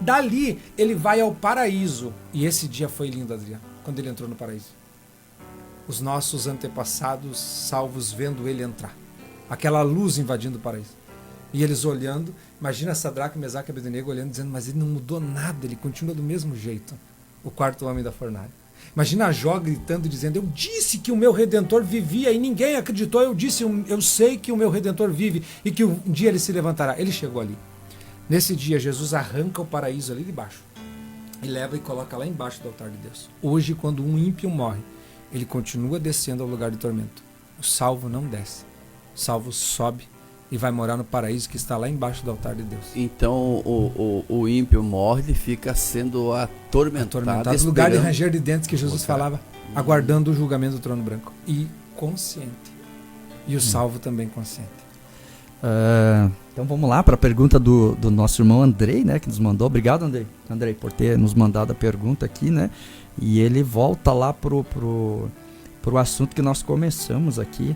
Dali, ele vai ao paraíso. E esse dia foi lindo, Adriano, quando ele entrou no paraíso. Os nossos antepassados salvos vendo ele entrar. Aquela luz invadindo o paraíso. E eles olhando, imagina Sadraque, Mesaque e Abednego olhando, dizendo, mas ele não mudou nada, ele continua do mesmo jeito. O quarto homem da fornalha. Imagina Jó gritando e dizendo, eu disse que o meu Redentor vivia e ninguém acreditou, eu sei que o meu Redentor vive e que um dia ele se levantará. Ele chegou ali. Nesse dia, Jesus arranca o paraíso ali de baixo e leva e coloca lá embaixo do altar de Deus. Hoje, quando um ímpio morre, ele continua descendo ao lugar de tormento. O salvo não desce. O salvo sobe e vai morar no paraíso que está lá embaixo do altar de Deus. Então o ímpio morre e fica sendo atormentado no lugar de ranger de dentes que Jesus falava, aguardando o julgamento do trono branco. E consciente. E o salvo também consciente. Então vamos lá para a pergunta do nosso irmão Andrei, né, que nos mandou. Obrigado, Andrei, por ter nos mandado a pergunta aqui, né? E ele volta lá pro assunto que nós começamos aqui,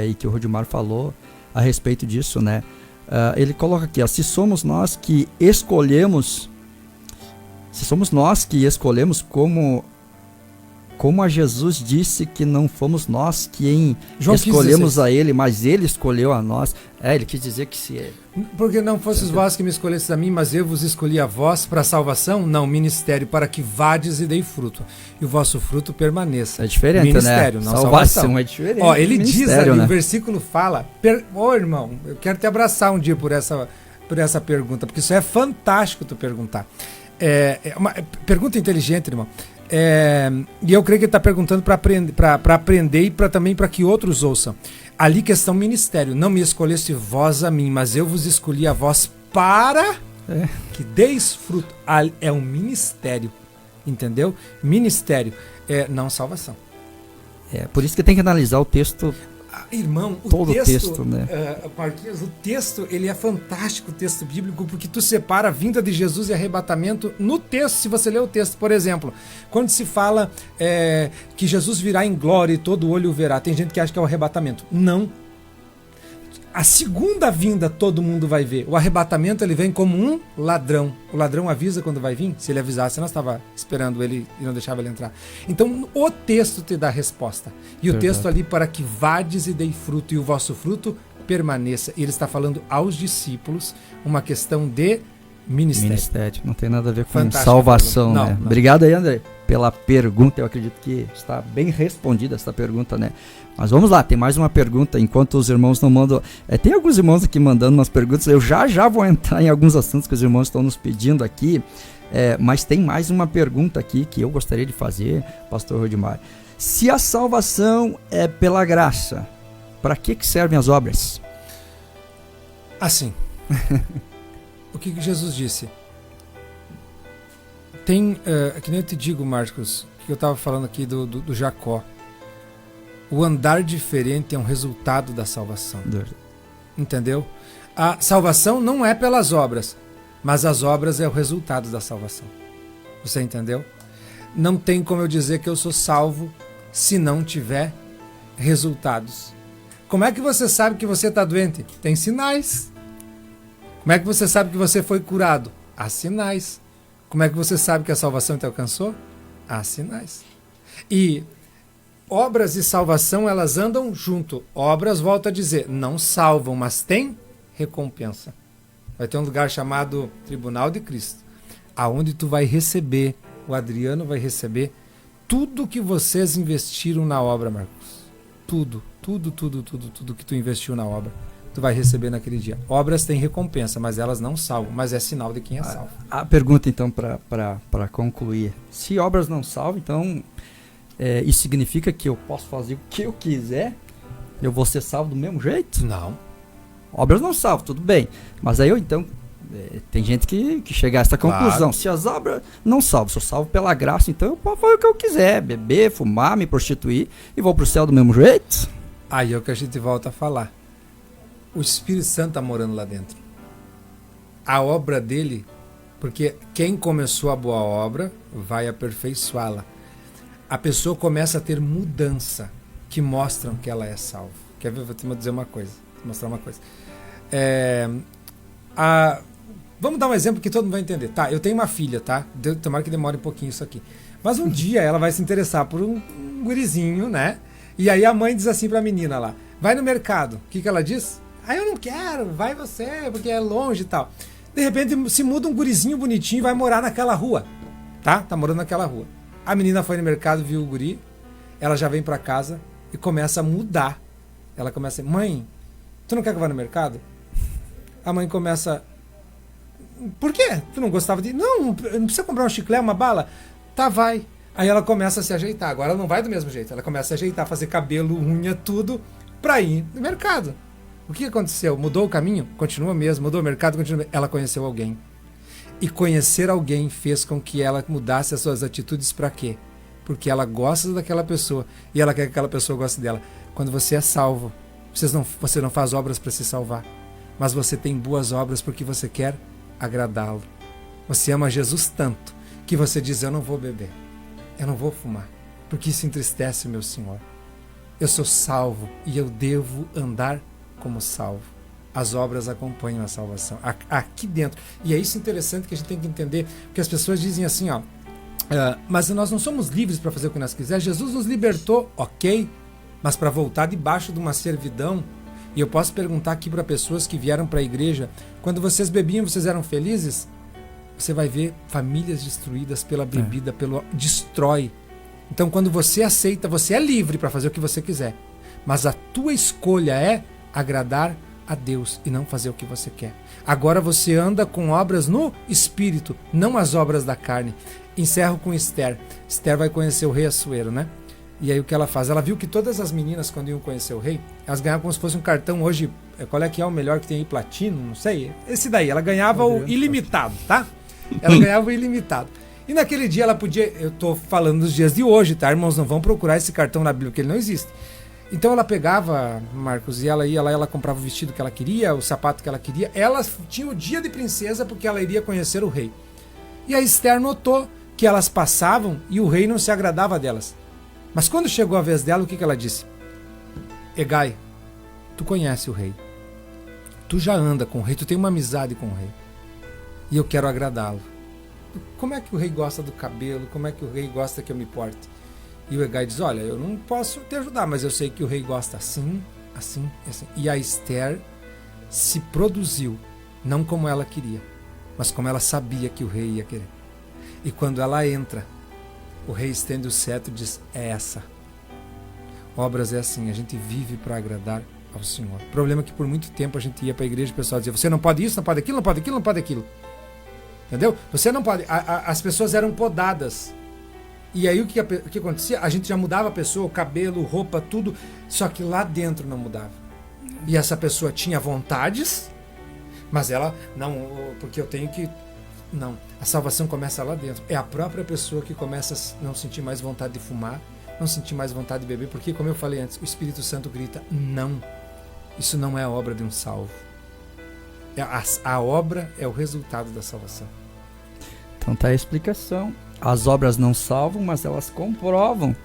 e que o Rodimar falou a respeito disso, né? Ele coloca aqui, se somos nós que escolhemos como a Jesus disse que não fomos nós que escolhemos a ele, mas ele escolheu a nós. Ele quis dizer que se... Porque não fosses vós que me escolhestes a mim, mas eu vos escolhi a vós para a salvação? Não, ministério, para que vades e dei fruto, e o vosso fruto permaneça. É diferente, ministério, né? Não salvação. É diferente. Ele diz ali, né? O versículo fala... irmão, eu quero te abraçar um dia por essa pergunta, porque isso é fantástico tu perguntar. É uma pergunta inteligente, irmão. E eu creio que ele está perguntando para aprender e também para que outros ouçam. Ali questão ministério. Não me escolheste vós a mim, mas eu vos escolhi a vós para que deis fruto. É um ministério. Entendeu? Ministério. Não salvação. Por isso que tem que analisar o texto. Irmão, todo o texto, né? Marquinhos, o texto, ele é fantástico, o texto bíblico, porque tu separa a vinda de Jesus e arrebatamento no texto, se você ler o texto. Por exemplo, quando se fala que Jesus virá em glória e todo olho o verá, tem gente que acha que é o arrebatamento. Não. A segunda vinda todo mundo vai ver. O arrebatamento ele vem como um ladrão. O ladrão avisa quando vai vir. Se ele avisasse, nós estava esperando ele e não deixava ele entrar. Então o texto te dá a resposta. E o texto ali para que vades e dei fruto e o vosso fruto permaneça. E ele está falando aos discípulos uma questão de ministério. Não tem nada a ver com salvação, né? Não. Obrigado aí, André, pela pergunta. Eu acredito que está bem respondida essa pergunta, né? Mas vamos lá, tem mais uma pergunta. Enquanto os irmãos não mandam... tem alguns irmãos aqui mandando umas perguntas. Eu já vou entrar em alguns assuntos que os irmãos estão nos pedindo aqui. Mas tem mais uma pergunta aqui que eu gostaria de fazer, pastor Rodimar. Se a salvação é pela graça, para que servem as obras? Assim... O que Jesus disse? Tem, que nem eu te digo, Marcos, que eu estava falando aqui do Jacó. O andar diferente é um resultado da salvação. Entendeu? A salvação não é pelas obras, mas as obras é o resultado da salvação. Você entendeu? Não tem como eu dizer que eu sou salvo se não tiver resultados. Como é que você sabe que você está doente? Tem sinais. Como é que você sabe que você foi curado? Há sinais. Como é que você sabe que a salvação te alcançou? Há sinais. E obras e salvação, elas andam junto. Obras, volto a dizer, não salvam, mas tem recompensa. Vai ter um lugar chamado Tribunal de Cristo, aonde tu vai receber, o Adriano vai receber tudo que vocês investiram na obra, Marcos. Tudo que tu investiu na obra, tu vai receber naquele dia. Obras têm recompensa, mas elas não salvam, mas é sinal de quem é salvo. A pergunta, então, para concluir. Se obras não salvam, então isso significa que eu posso fazer o que eu quiser? Eu vou ser salvo do mesmo jeito? Não. Obras não salvam, tudo bem. Mas aí então, tem gente que chega a essa conclusão. Claro. Se as obras não salvam, sou salvo pela graça, então eu posso fazer o que eu quiser. Beber, fumar, me prostituir e vou pro céu do mesmo jeito? Aí é o que a gente volta a falar. O Espírito Santo está morando lá dentro. A obra dele, porque quem começou a boa obra vai aperfeiçoá-la. A pessoa começa a ter mudança que mostram que ela é salva. Quer ver? Vou te dizer uma coisa. Vou mostrar uma coisa. Vamos dar um exemplo que todo mundo vai entender. Tá, eu tenho uma filha, tá? Tomara que demore um pouquinho isso aqui. Mas um dia ela vai se interessar por um gurizinho, né? E aí a mãe diz assim pra menina lá, vai no mercado. O que ela diz? Eu não quero, vai você, porque é longe e tal. De repente se muda um gurizinho bonitinho e vai morar naquela rua. Tá morando naquela rua. A menina foi no mercado, viu o guri, ela já vem pra casa e começa a mudar. Ela começa a dizer, mãe, tu não quer que eu vá no mercado? A mãe começa, por quê? Tu não gostava de... Não precisa comprar um chiclete, uma bala? Tá, vai. Aí ela começa a se ajeitar. Agora ela não vai do mesmo jeito. Ela começa a se ajeitar, fazer cabelo, unha, tudo, pra ir no mercado. O que aconteceu? Mudou o caminho? Continua mesmo. Mudou o mercado? Continua mesmo. Ela conheceu alguém. E conhecer alguém fez com que ela mudasse as suas atitudes pra quê? Porque ela gosta daquela pessoa e ela quer que aquela pessoa goste dela. Quando você é salvo, você não faz obras para se salvar, mas você tem boas obras porque você quer agradá-lo. Você ama Jesus tanto que você diz, eu não vou beber, eu não vou fumar, porque isso entristece o meu Senhor. Eu sou salvo e eu devo andar como salvo. As obras acompanham a salvação, aqui dentro. E é isso interessante que a gente tem que entender, porque as pessoas dizem assim, mas nós não somos livres para fazer o que nós quisermos. Jesus nos libertou, ok, mas para voltar debaixo de uma servidão. E eu posso perguntar aqui para pessoas que vieram para a igreja, quando vocês bebiam, vocês eram felizes? Você vai ver famílias destruídas pela bebida, destrói. Então quando você aceita, você é livre para fazer o que você quiser, mas a tua escolha é agradar a Deus e não fazer o que você quer. Agora você anda com obras no Espírito, não as obras da carne. Encerro com Esther. Esther vai conhecer o rei Assuero, né? E aí o que ela faz? Ela viu que todas as meninas, quando iam conhecer o rei, elas ganhavam como se fosse um cartão hoje. Qual é que é o melhor que tem aí? Platino? Não sei. Esse daí. Ela ganhava o ilimitado, tá? Ela ganhava o ilimitado. E naquele dia ela podia... Eu tô falando dos dias de hoje, tá? Irmãos, não vão procurar esse cartão na Bíblia, porque ele não existe. Então ela pegava, Marcos, e ela ia lá, ela comprava o vestido que ela queria, o sapato que ela queria. Ela tinha o dia de princesa porque ela iria conhecer o rei. E a Esther notou que elas passavam e o rei não se agradava delas. Mas quando chegou a vez dela, o que ela disse? Hegai, tu conhece o rei. Tu já anda com o rei, tu tem uma amizade com o rei. E eu quero agradá-lo. Como é que o rei gosta do cabelo? Como é que o rei gosta que eu me porte? E o Hegai diz, olha, eu não posso te ajudar, mas eu sei que o rei gosta assim, assim, assim. E a Esther se produziu, não como ela queria, mas como ela sabia que o rei ia querer. E quando ela entra, o rei estende o cetro e diz, é essa. Obras é assim, a gente vive para agradar ao Senhor. O problema é que por muito tempo a gente ia para a igreja e o pessoal dizia, você não pode isso, não pode aquilo, não pode aquilo, não pode aquilo. Entendeu? Você não pode. As pessoas eram podadas. E aí o que acontecia? A gente já mudava a pessoa, o cabelo, roupa, tudo, só que lá dentro não mudava. E essa pessoa tinha vontades, mas ela, não, porque eu tenho que... Não, a salvação começa lá dentro. É a própria pessoa que começa a não sentir mais vontade de fumar, não sentir mais vontade de beber, porque, como eu falei antes, o Espírito Santo grita, não, isso não é a obra de um salvo. A obra é o resultado da salvação. Então tá a explicação. As obras não salvam, mas elas comprovam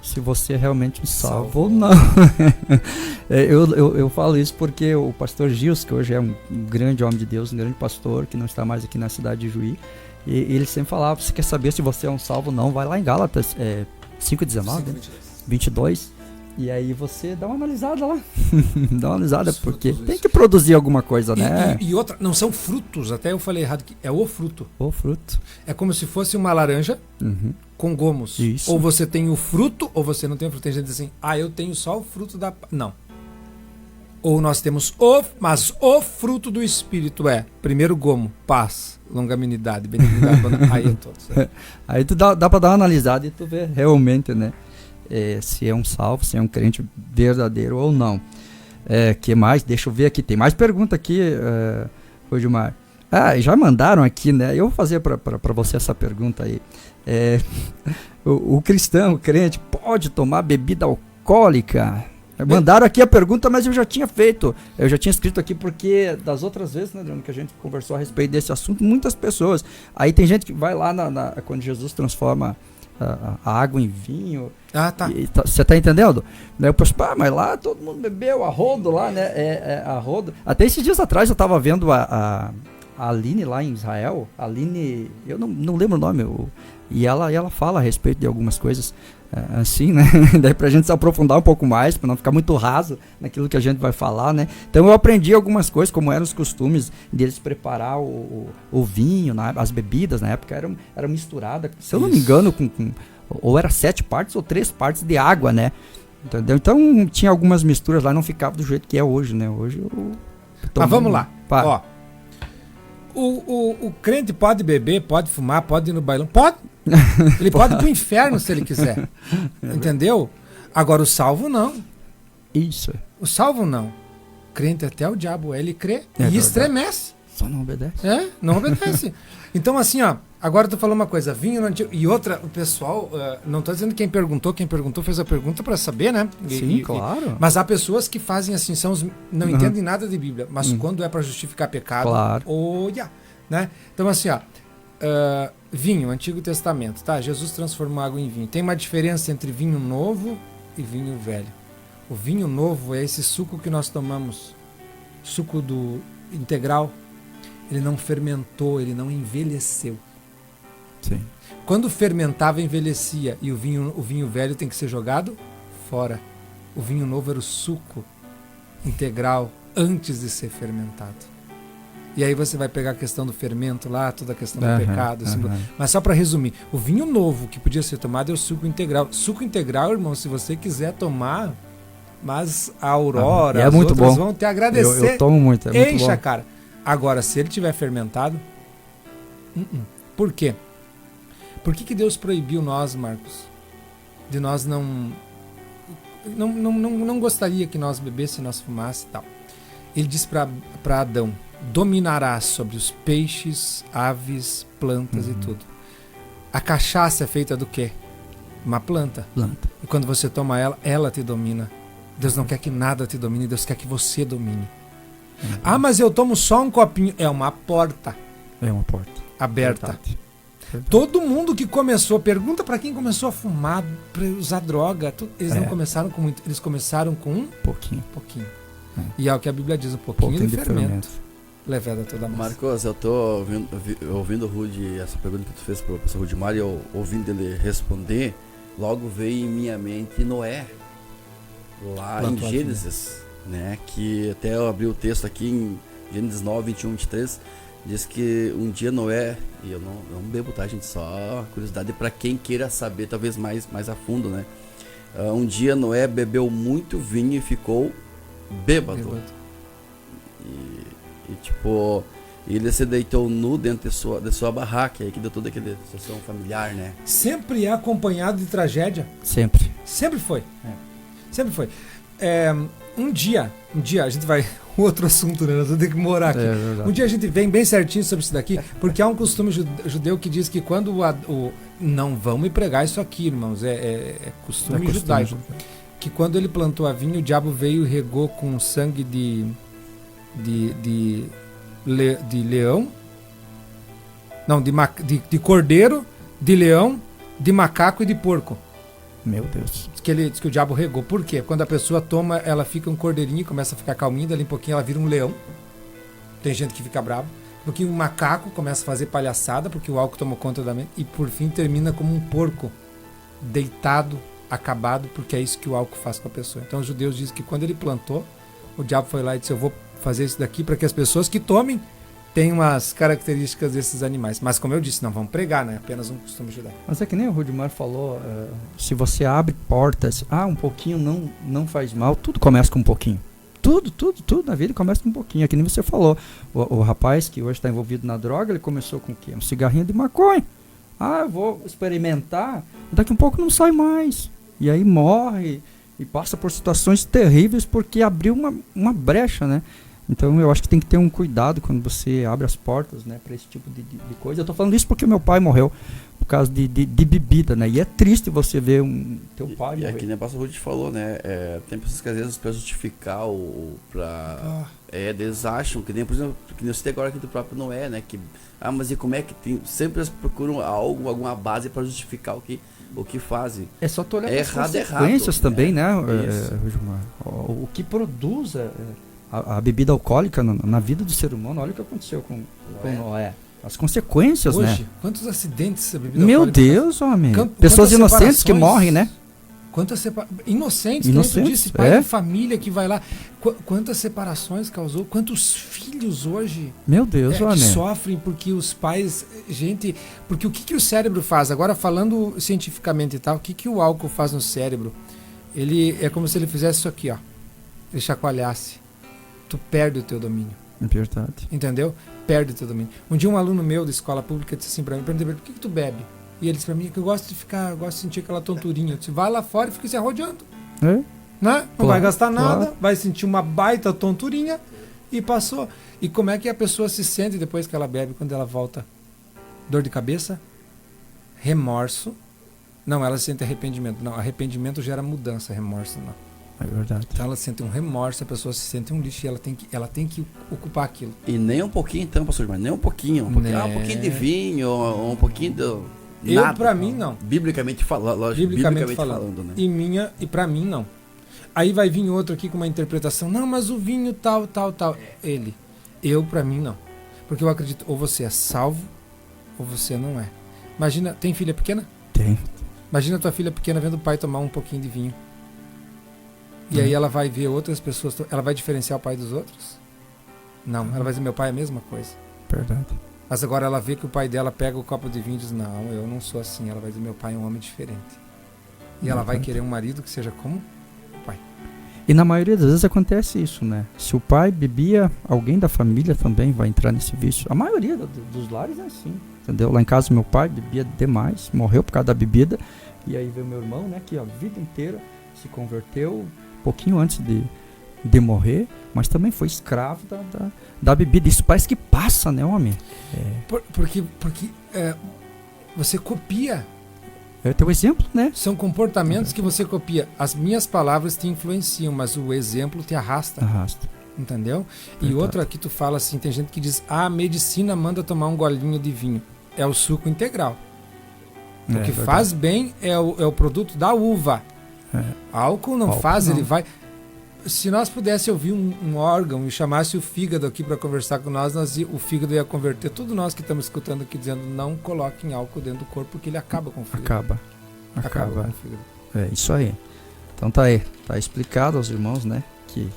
se você é realmente um salvo Salvo. ou não. Eu falo isso porque o pastor Gils, que hoje é um grande homem de Deus, um grande pastor, que não está mais aqui na cidade de Juí, e ele sempre falava, você quer saber se você é um salvo ou não, vai lá em Gálatas 5:19, 22, e aí você dá uma analisada lá. Dá uma analisada, Os porque frutos, tem isso. que produzir alguma coisa, né? E outra, não são frutos, até eu falei errado, que é o fruto. O fruto. É como se fosse uma laranja Uhum. com gomos. Isso. Ou você tem o fruto, ou você não tem o fruto. Tem gente que diz assim, eu tenho só o fruto da... Não. Ou nós temos mas o fruto do Espírito é, primeiro gomo, paz, longanimidade, benignidade, aí é todos. Aí tu dá pra dar uma analisada e tu vê realmente, né? Se é um salvo, se é um crente verdadeiro ou não. Que mais? Deixa eu ver aqui. Tem mais pergunta aqui, Rodimar. Já mandaram aqui, né? Eu vou fazer pra você essa pergunta aí. O cristão, o crente, pode tomar bebida alcoólica? Mandaram aqui a pergunta, mas eu já tinha feito. Eu já tinha escrito aqui porque das outras vezes, né, Adriano, que a gente conversou a respeito desse assunto, muitas pessoas. Aí tem gente que vai lá quando Jesus transforma a água em vinho. Tá. Você tá entendendo? Daí eu penso, mas lá todo mundo bebeu a rodo lá, né? A rodo. Até esses dias atrás eu tava vendo a Aline lá em Israel. A Aline, eu não lembro o nome. E ela fala a respeito de algumas coisas assim, né? Daí pra gente se aprofundar um pouco mais, pra não ficar muito raso naquilo que a gente vai falar, né? Então eu aprendi algumas coisas, como eram os costumes deles preparar o vinho, as bebidas na época eram misturadas, se eu não me engano, ou era 7 partes ou 3 partes de água, né? Entendeu? Então tinha algumas misturas lá, não ficava do jeito que é hoje, né? Hoje eu Mas vamos lá. Pá. Ó, o crente pode beber, pode fumar, pode ir no bailão. Pode. Ele pode ir pro inferno se ele quiser. Entendeu? Agora o salvo não. Isso. O salvo não. Crente até o diabo ele crê e verdade. estremece. Só não obedece. Não obedece. Então assim, ó, agora tu falou uma coisa, vinho no antigo, e outra, o pessoal, não tô dizendo quem perguntou fez a pergunta para saber, né? Sim, claro. Mas há pessoas que fazem assim, não entendem nada de Bíblia, mas quando é para justificar pecado, Claro. né? Então assim, ó, vinho, Antigo Testamento, tá? Jesus transformou água em vinho. Tem uma diferença entre vinho novo e vinho velho. O vinho novo é esse suco que nós tomamos, suco do integral. Ele não fermentou, ele não envelheceu. Sim. Quando fermentava, envelhecia. E o vinho velho tem que ser jogado fora. O vinho novo era o suco integral antes de ser fermentado. E aí você vai pegar a questão do fermento lá, toda a questão do pecado. Mas só para resumir, o vinho novo que podia ser tomado é o suco integral. Suco integral, irmão, se você quiser tomar, mas a Aurora, as muito outras bom. vão te agradecer. Eu tomo muito, é muito Encha, bom. cara. Agora, se ele tiver fermentado, por quê? Por que Deus proibiu nós, Marcos, de nós não gostaria que nós bebêssemos, nós fumássemos e tal? Ele diz para Adão, dominarás sobre os peixes, aves, plantas e tudo. A cachaça é feita do quê? Uma planta. E quando você toma ela te domina. Deus não quer que nada te domine, Deus quer que você domine. Mas eu tomo só um copinho. É uma porta. É uma porta. Aberta. Verdade. Todo mundo que começou, pergunta pra quem começou a fumar, pra usar droga, eles não começaram com muito, eles começaram com um pouquinho. E é o que a Bíblia diz, um pouquinho de fermento. Leveda toda a massa. Marcos, eu tô ouvindo o Rudy, essa pergunta que tu fez pro professor Rudimar, e eu ouvindo ele responder, logo veio em minha mente Noé, lá em Gênesis, né? Que até eu abri o texto aqui em Gênesis 9, 21, 23, diz que um dia Noé, e eu não bebo, tá, gente? Só curiosidade para quem queira saber, talvez mais a fundo, né? Um dia Noé bebeu muito vinho e ficou bêbado. E tipo, ele se deitou nu dentro de sua barraca, aí que deu toda aquela situação familiar, né? Sempre é acompanhado de tragédia. Sempre. Sempre foi. Sempre foi. Um dia a gente vai... Outro assunto, né? Nós vamos ter que morar aqui. Um dia a gente vem bem certinho sobre isso daqui, porque há um costume judeu que diz que quando não vão me pregar isso aqui, irmãos, é costume judaico. Que quando ele plantou a vinha, o diabo veio e regou com sangue de leão, não, de cordeiro, de leão, de macaco e de porco. Meu Deus. Diz que o diabo regou. Por quê? Quando a pessoa toma, ela fica um cordeirinho, começa a ficar calminha, dali um pouquinho ela vira um leão. Tem gente que fica bravo. Um pouquinho um macaco, começa a fazer palhaçada, porque o álcool tomou conta da mente. E por fim termina como um porco, deitado, acabado, porque é isso que o álcool faz com a pessoa. Então os judeus dizem que quando ele plantou, o diabo foi lá e disse: eu vou fazer isso daqui para que as pessoas que tomem tenham as características desses animais. Mas como eu disse, não vamos pregar, né? Apenas um costume judaico. Mas é que nem o Rudimar falou, se você abre portas, um pouquinho não faz mal, tudo começa com um pouquinho. Tudo na vida começa com um pouquinho. É que nem você falou, o rapaz que hoje está envolvido na droga, ele começou com o quê? Um cigarrinho de maconha. Eu vou experimentar, daqui a um pouco não sai mais. E aí morre e passa por situações terríveis porque abriu uma brecha, né? Então eu acho que tem que ter um cuidado quando você abre as portas, né, para esse tipo de coisa. Eu tô falando isso porque meu pai morreu por causa de bebida, né? E é triste você ver teu pai morrer. É que nem a pastor Ruth falou, né? Tem pessoas que às vezes para justificar eles acham que nem, por exemplo, que nem eu citei agora aqui do próprio Noé, né? Que, mas e como é que tem? Sempre eles procuram alguma base para justificar o que fazem. É só tu olhar para as consequências também, né? O que produz a bebida alcoólica na vida do ser humano. Olha o que aconteceu com Noé. As consequências, hoje, né? Quantos acidentes a bebida Meu alcoólica Deus, homem. Pessoas inocentes que morrem, né? Quantas inocentes, como tu disse, pai de família que vai lá. Quantas separações causou? Quantos filhos hoje Meu Deus, que sofrem porque os pais... Gente, porque o que o cérebro faz? Agora, falando cientificamente e tal, o que o álcool faz no cérebro? Ele é como se ele fizesse isso aqui, ó. Ele chacoalhasse. Tu perde o teu domínio. É verdade. Entendeu? Perde o teu domínio. Um dia um aluno meu da escola pública disse assim pra mim, perguntei pra ele, por que tu bebe? E ele disse pra mim que eu gosto de sentir aquela tonturinha. Eu disse, vai lá fora e fica se arrodeando. Né? Não vai gastar nada, vai sentir uma baita tonturinha e passou. E como é que a pessoa se sente depois que ela bebe, quando ela volta? Dor de cabeça? Remorso? Não, ela sente arrependimento. Não, arrependimento gera mudança, remorso não. É verdade. Então ela sente um remorso, a pessoa se sente um lixo e ela tem que ocupar aquilo. E nem um pouquinho então, pastor, mas nem um pouquinho. Um pouquinho de vinho, um pouquinho de... Nada, pra mim não. Biblicamente falando, lógico. Biblicamente falando, né? E pra mim não. Aí vai vir outro aqui com uma interpretação. Não, mas o vinho tal. Pra mim não. Porque eu acredito, ou você é salvo, ou você não é. Imagina, tem filha pequena? Tem. Imagina tua filha pequena vendo o pai tomar um pouquinho de vinho. E aí ela vai ver outras pessoas, ela vai diferenciar o pai dos outros? Não, ela vai dizer, meu pai é a mesma coisa. Verdade. Mas agora ela vê que o pai dela pega o copo de vinho e diz, não, eu não sou assim. Ela vai dizer, meu pai é um homem diferente. E ela vai querer um marido que seja como o pai. E na maioria das vezes acontece isso, né? Se o pai bebia, alguém da família também vai entrar nesse vício. A maioria dos lares é assim, entendeu? Lá em casa meu pai bebia demais, morreu por causa da bebida. E aí veio meu irmão, né, que a vida inteira se converteu pouquinho antes de morrer, mas também foi escravo da bebida. Isso parece que passa, né, homem? Porque você copia. É teu exemplo, né? São comportamentos que você copia. As minhas palavras te influenciam, mas o exemplo te arrasta. Entendeu? E outro aqui tu fala assim, tem gente que diz, a medicina manda tomar um golinho de vinho. É o suco integral. O que faz bem é o produto da uva. Álcool não faz, ele vai... Se nós pudéssemos ouvir um órgão e chamasse o fígado aqui para conversar com nós, o fígado ia converter tudo nós que estamos escutando aqui dizendo não coloquem álcool dentro do corpo porque ele acaba com o fígado. Acaba com o fígado. É isso aí. Então tá aí. Tá explicado aos irmãos, né? Que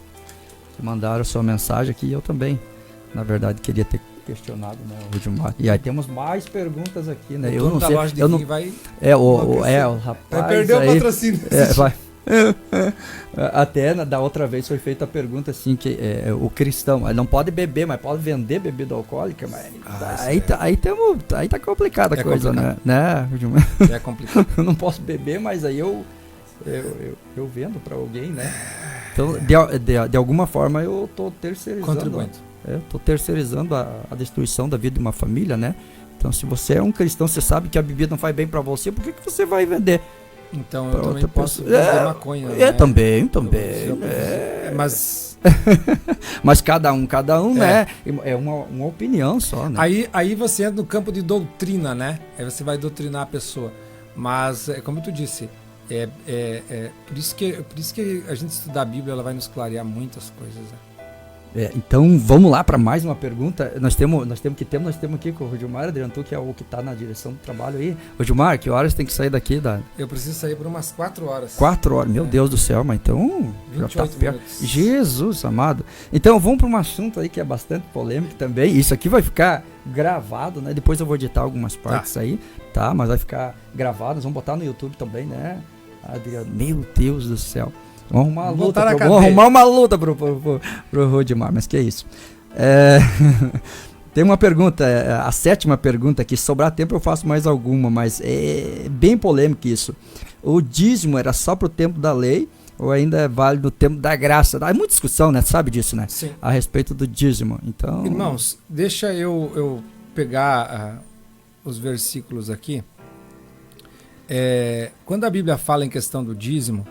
mandaram a sua mensagem aqui. E eu também, na verdade, queria ter questionado, né, o Rudimar. E aí temos mais perguntas aqui, né? Eu não sei. Eu não... vai... o rapaz. Vai perder o patrocínio. Vai. Até da outra vez foi feita a pergunta assim que o cristão não pode beber, mas pode vender bebida alcoólica, mas aí tá complicada a coisa, complicado. né? É complicado. Eu não posso beber, mas aí eu vendo para alguém, né? Então de alguma forma eu tô terceirizando. Contribuindo. Tô terceirizando a destruição da vida de uma família, né? Então se você é um cristão, você sabe que a bebida não faz bem para você, por que você vai vender? Então eu também posso vender maconha. Né? Também. Mas mas cada um, né? É uma opinião só, né? Aí você entra no campo de doutrina, né? Aí você vai doutrinar a pessoa. Mas, como tu disse, Por isso que a gente estudar a Bíblia, ela vai nos clarear muitas coisas. Né? Então vamos lá para mais uma pergunta. Nós temos aqui com o Rodilmar, Adriano, tu que é o que está na direção do trabalho aí. Rodilmar, que horas tem que sair daqui? Eu preciso sair por umas 4 horas. 4 horas, meu Deus do céu, mas então já tá perto. Minutos. Jesus amado. Então vamos para um assunto aí que é bastante polêmico também. Isso aqui vai ficar gravado, né? Depois eu vou editar algumas partes aí, tá? Mas vai ficar gravado, nós vamos botar no YouTube também, né? Adriano, meu Deus do céu. Vamos arrumar uma luta pro Rodilmar, mas que é isso. Tem uma pergunta, a 7ª pergunta aqui, se sobrar tempo eu faço mais alguma, mas é bem polêmico isso. O dízimo era só pro tempo da lei ou ainda é válido no tempo da graça? Há muita discussão, né? Sabe disso, né? Sim. A respeito do dízimo. Então, irmãos, deixa eu pegar os versículos aqui. Quando a Bíblia fala em questão do dízimo,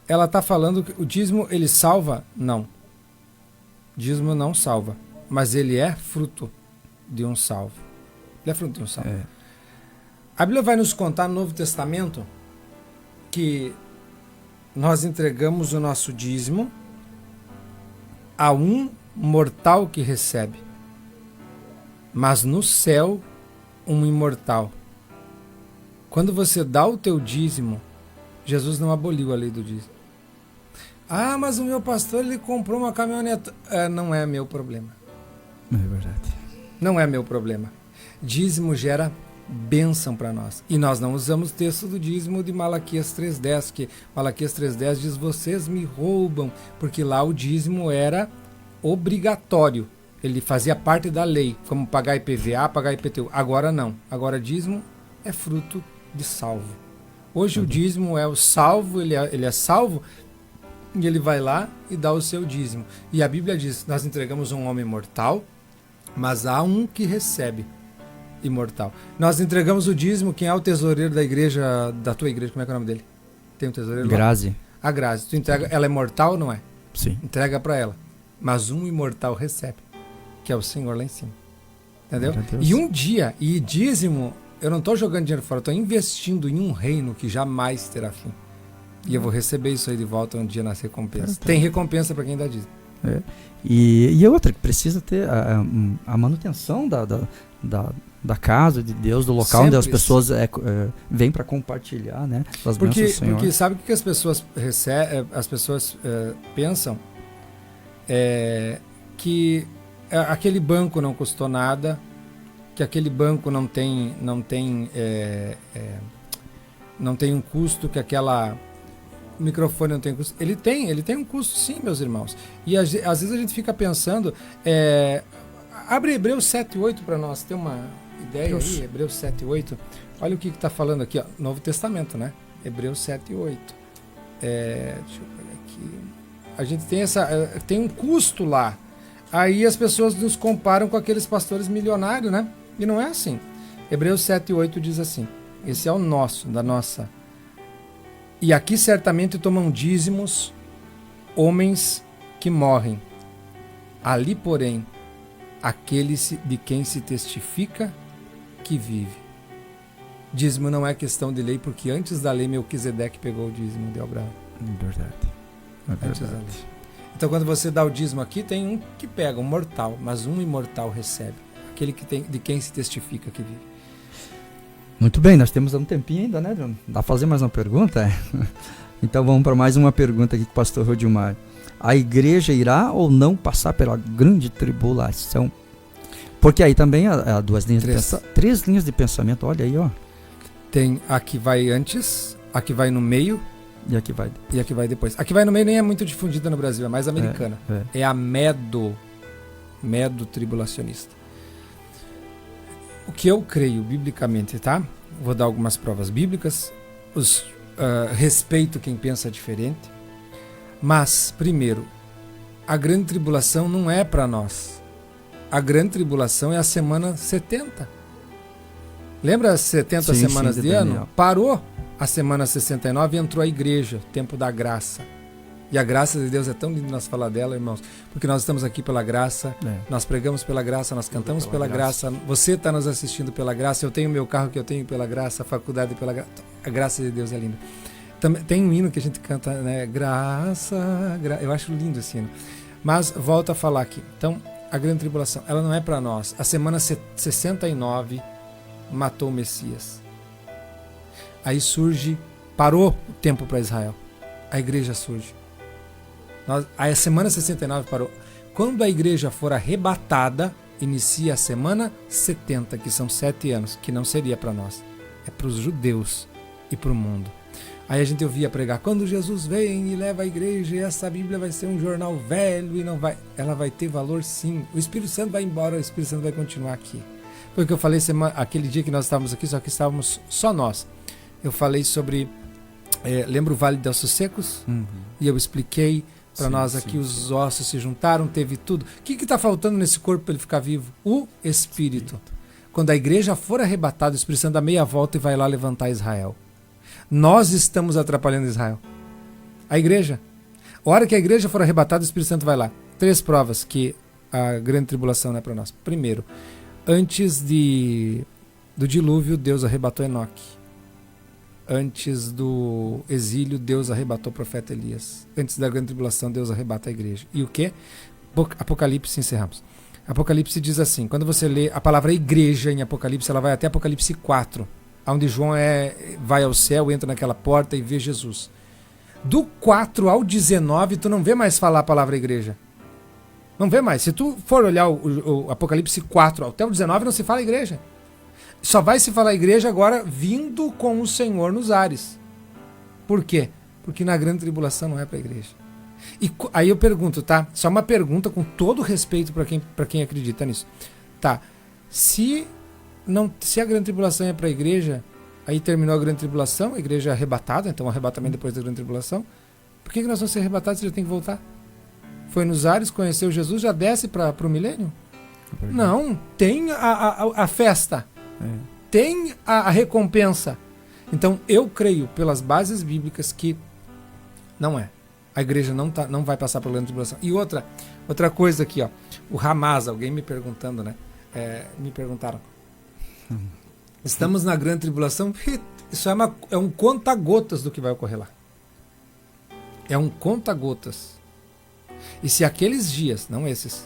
ela está falando que o dízimo, ele salva? Não. O dízimo não salva. Mas ele é fruto de um salvo. Ele é fruto de um salvo. A Bíblia vai nos contar no Novo Testamento que nós entregamos o nosso dízimo a um mortal que recebe. Mas no céu, um imortal. Quando você dá o teu dízimo, Jesus não aboliu a lei do dízimo. Ah, mas o meu pastor, ele comprou uma caminhonete. Não é meu problema. É verdade. Não é meu problema. Dízimo gera bênção para nós. E nós não usamos o texto do dízimo de Malaquias 3,10, que Malaquias 3,10 diz, vocês me roubam, porque lá o dízimo era obrigatório. Ele fazia parte da lei, como pagar IPVA, pagar IPTU. Agora não. Agora dízimo é fruto de salvo. Hoje o dízimo é o salvo, ele é salvo, e ele vai lá e dá o seu dízimo. E a Bíblia diz, nós entregamos um homem mortal, mas há um que recebe imortal. Nós entregamos o dízimo, quem é o tesoureiro da igreja, da tua igreja, como é que é o nome dele? Tem um tesoureiro lá? Grazi. A Grazi. Tu entrega, ela é mortal ou não é? Sim. Entrega para ela. Mas um imortal recebe, que é o Senhor lá em cima. Entendeu? E um dia, e dízimo, eu não estou jogando dinheiro fora, eu estou investindo em um reino que jamais terá fim. E eu vou receber isso aí de volta um dia nas recompensas. Tem recompensa para quem dá dízimo. E outra, que precisa ter a manutenção da casa de Deus, do local onde as pessoas vêm para compartilhar, né? As bênçãos do Senhor. Porque sabe o que as pessoas pensam? Que aquele banco não custou nada, que aquele banco não tem um custo, que o microfone não tem custo. Ele tem um custo sim, meus irmãos. E às vezes a gente fica pensando, abre Hebreus 7:8 para nós ter uma ideia aí, Hebreus 7:8. Olha o que está falando aqui, ó, Novo Testamento, né? Hebreus 7:8. Deixa eu pegar aqui. A gente tem um custo lá. Aí as pessoas nos comparam com aqueles pastores milionários, né? E não é assim. Hebreus 7:8 diz assim, esse é o da nossa. E aqui certamente tomam dízimos homens que morrem. Ali, porém, aqueles de quem se testifica que vive. Dízimo não é questão de lei, porque antes da lei Melquisedeque pegou o dízimo de Abraão. Verdade. Antes da lei. Então quando você dá o dízimo aqui, tem um que pega, um mortal, mas um imortal recebe. Aquele de quem se testifica que vive. Muito bem, nós temos um tempinho ainda, né, Bruno? Dá pra fazer mais uma pergunta? Então vamos para mais uma pergunta aqui com o pastor Rodilmar. A igreja irá ou não passar pela grande tribulação? Porque aí também há duas linhas três linhas de pensamento, olha aí, ó. Tem a que vai antes, a que vai no meio e a que vai depois. A que vai no meio nem é muito difundida no Brasil, é mais americana. É a medo tribulacionista. O que eu creio biblicamente, tá? Vou dar algumas provas bíblicas. Respeito quem pensa diferente. Mas, primeiro, a grande tribulação não é para nós. A grande tribulação é a semana 70. Lembra as 70 semanas de ano? Parou a semana 69 e entrou a igreja, tempo da graça. E a graça de Deus é tão lindo nós falar dela, irmãos, porque nós estamos aqui pela graça, nós pregamos pela graça, nós cantamos pela graça, você está nos assistindo pela graça, eu tenho meu carro que eu tenho pela graça, a faculdade pela graça, a graça de Deus é linda. Também, tem um hino que a gente canta, né? Eu acho lindo esse hino. Mas volto a falar aqui. Então, a grande tribulação, ela não é para nós. A semana 69 matou o Messias. Aí parou o tempo para Israel. A igreja surge. Aí a semana 69 parou. Quando a igreja for arrebatada, inicia a semana 70, que são 7 anos, que não seria para nós. É para os judeus e para o mundo. Aí a gente ouvia pregar, quando Jesus vem e leva a igreja, e essa Bíblia vai ser um jornal velho e não vai... Ela vai ter valor sim. O Espírito Santo vai embora, o Espírito Santo vai continuar aqui. Foi o que eu falei aquele dia que nós estávamos aqui, só que estávamos só nós. Eu falei sobre... lembra o Vale de Ossos Secos? E eu expliquei para nós aqui, os ossos se juntaram, teve tudo. O que está faltando nesse corpo para ele ficar vivo? O Espírito. Quando a igreja for arrebatada, o Espírito Santo dá meia volta e vai lá levantar Israel. Nós estamos atrapalhando Israel. A igreja. A hora que a igreja for arrebatada, o Espírito Santo vai lá. 3 provas que a grande tribulação não é para nós. Primeiro, antes do dilúvio, Deus arrebatou Enoque. Antes do exílio, Deus arrebatou o profeta Elias. Antes da grande tribulação, Deus arrebata a igreja. E o quê? Apocalipse, encerramos. Apocalipse diz assim, quando você lê a palavra igreja em Apocalipse, ela vai até Apocalipse 4. Onde João vai ao céu, entra naquela porta e vê Jesus. Do 4 ao 19, tu não vê mais falar a palavra igreja. Não vê mais. Se tu for olhar o Apocalipse 4 até o 19, não se fala igreja. Só vai se falar igreja agora vindo com o Senhor nos ares. Por quê? Porque na grande tribulação não é para a igreja. E aí eu pergunto, tá? Só uma pergunta com todo respeito para quem acredita nisso. Tá, se a grande tribulação é para a igreja, aí terminou a grande tribulação, a igreja é arrebatada, então o arrebatamento depois da grande tribulação, por que nós vamos ser arrebatados se já tem que voltar? Foi nos ares, conheceu Jesus, já desce para o milênio? Não, tem a festa, tem a recompensa. Então eu creio pelas bases bíblicas que não é. A igreja não vai passar pela grande tribulação. E outra coisa aqui, ó, o Hamas, alguém me perguntando, né? Me perguntaram. Estamos na grande tribulação. Isso é um conta-gotas do que vai ocorrer lá. É um conta-gotas. E se aqueles dias, não esses,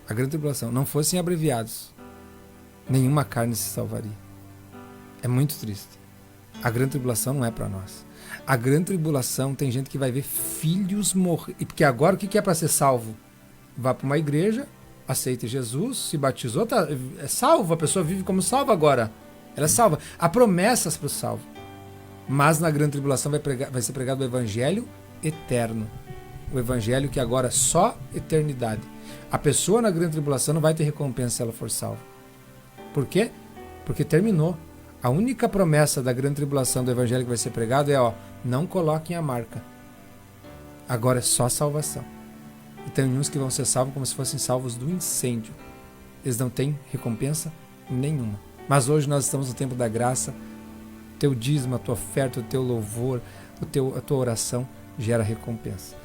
a grande tribulação, não fossem abreviados, nenhuma carne se salvaria. É muito triste. A grande tribulação não é para nós. A grande tribulação tem gente que vai ver filhos morrer. Porque agora o que é para ser salvo? Vá para uma igreja, aceita Jesus, se batizou, é salvo, a pessoa vive como salva agora. Ela é salva. Há promessas para o salvo. Mas na grande tribulação vai ser pregado o evangelho eterno. O evangelho que agora é só eternidade. A pessoa na grande tribulação não vai ter recompensa se ela for salva. Por quê? Porque terminou. A única promessa da grande tribulação do evangelho que vai ser pregado é, não coloquem a marca. Agora é só salvação. E tem uns que vão ser salvos como se fossem salvos do incêndio. Eles não têm recompensa nenhuma. Mas hoje nós estamos no tempo da graça. Teu dízimo, a tua oferta, o teu louvor, a tua oração gera recompensa.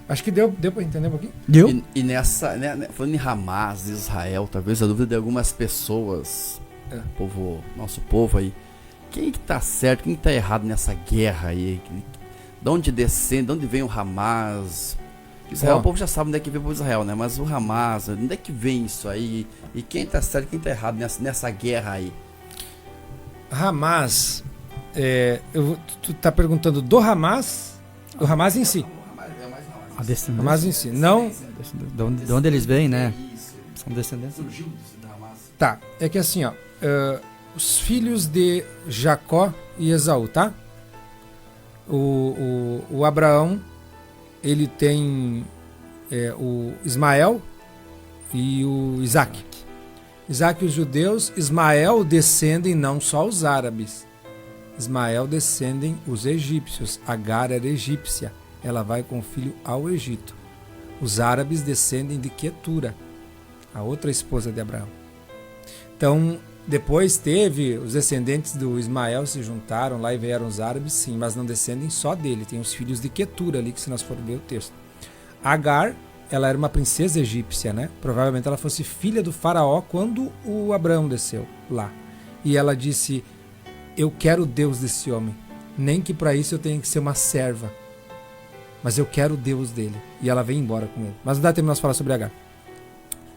Acho que deu para entender um pouquinho? Deu. E nessa, né, falando em Hamas, Israel, talvez a dúvida de algumas pessoas, nosso povo aí, quem que tá certo, quem que tá errado nessa guerra aí? De onde descende, de onde vem o Hamas? Israel, o povo já sabe onde é que vem o Israel, né? Mas o Hamas, onde é que vem isso aí? E quem tá certo, quem tá errado nessa guerra aí? Hamas, tu tá perguntando do Hamas? Do Hamas em si? A descendência. Hamas em si, não... De onde eles vêm, né? São descendentes. Surgiu da Hamas. Tá, é que assim, os filhos de Jacó e Esaú, tá? O Abraão, ele tem o Ismael e o Isaac. Isaac e os judeus, Ismael descendem não só os árabes, Ismael descendem os egípcios. Agar era egípcia, ela vai com o filho ao Egito. Os árabes descendem de Quetura, a outra esposa de Abraão. Então, Depois teve, os descendentes do Ismael se juntaram lá e vieram os árabes, sim, mas não descendem só dele. Tem os filhos de Quetura ali, que se nós formos ver o texto. Agar, ela era uma princesa egípcia, né? Provavelmente ela fosse filha do faraó quando o Abraão desceu lá. E ela disse, eu quero o Deus desse homem. Nem que para isso eu tenha que ser uma serva. Mas eu quero o Deus dele. E ela vem embora com ele. Mas não dá tempo de nós falar sobre Agar.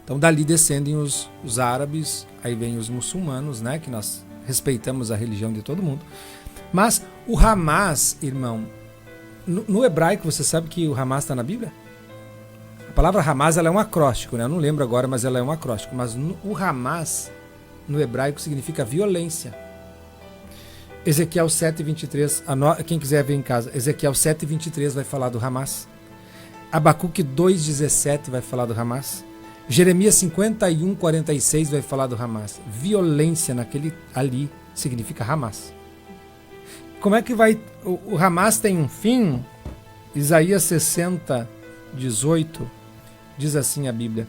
Então dali descendem os árabes, aí vem os muçulmanos, né, que nós respeitamos a religião de todo mundo. Mas o Hamas, irmão, no hebraico você sabe que o Hamas está na Bíblia? A palavra Hamas ela é um acróstico, né? Eu não lembro agora, mas ela é um acróstico. Mas o Hamas no hebraico significa violência. Ezequiel 7:23, quem quiser ver em casa, Ezequiel 7:23 vai falar do Hamas. Abacuque 2:17 vai falar do Hamas. Jeremias 51:46 vai falar do Hamas. Violência naquele ali significa Hamas. Como é que vai... O Hamas tem um fim? Isaías 60:18 diz assim a Bíblia.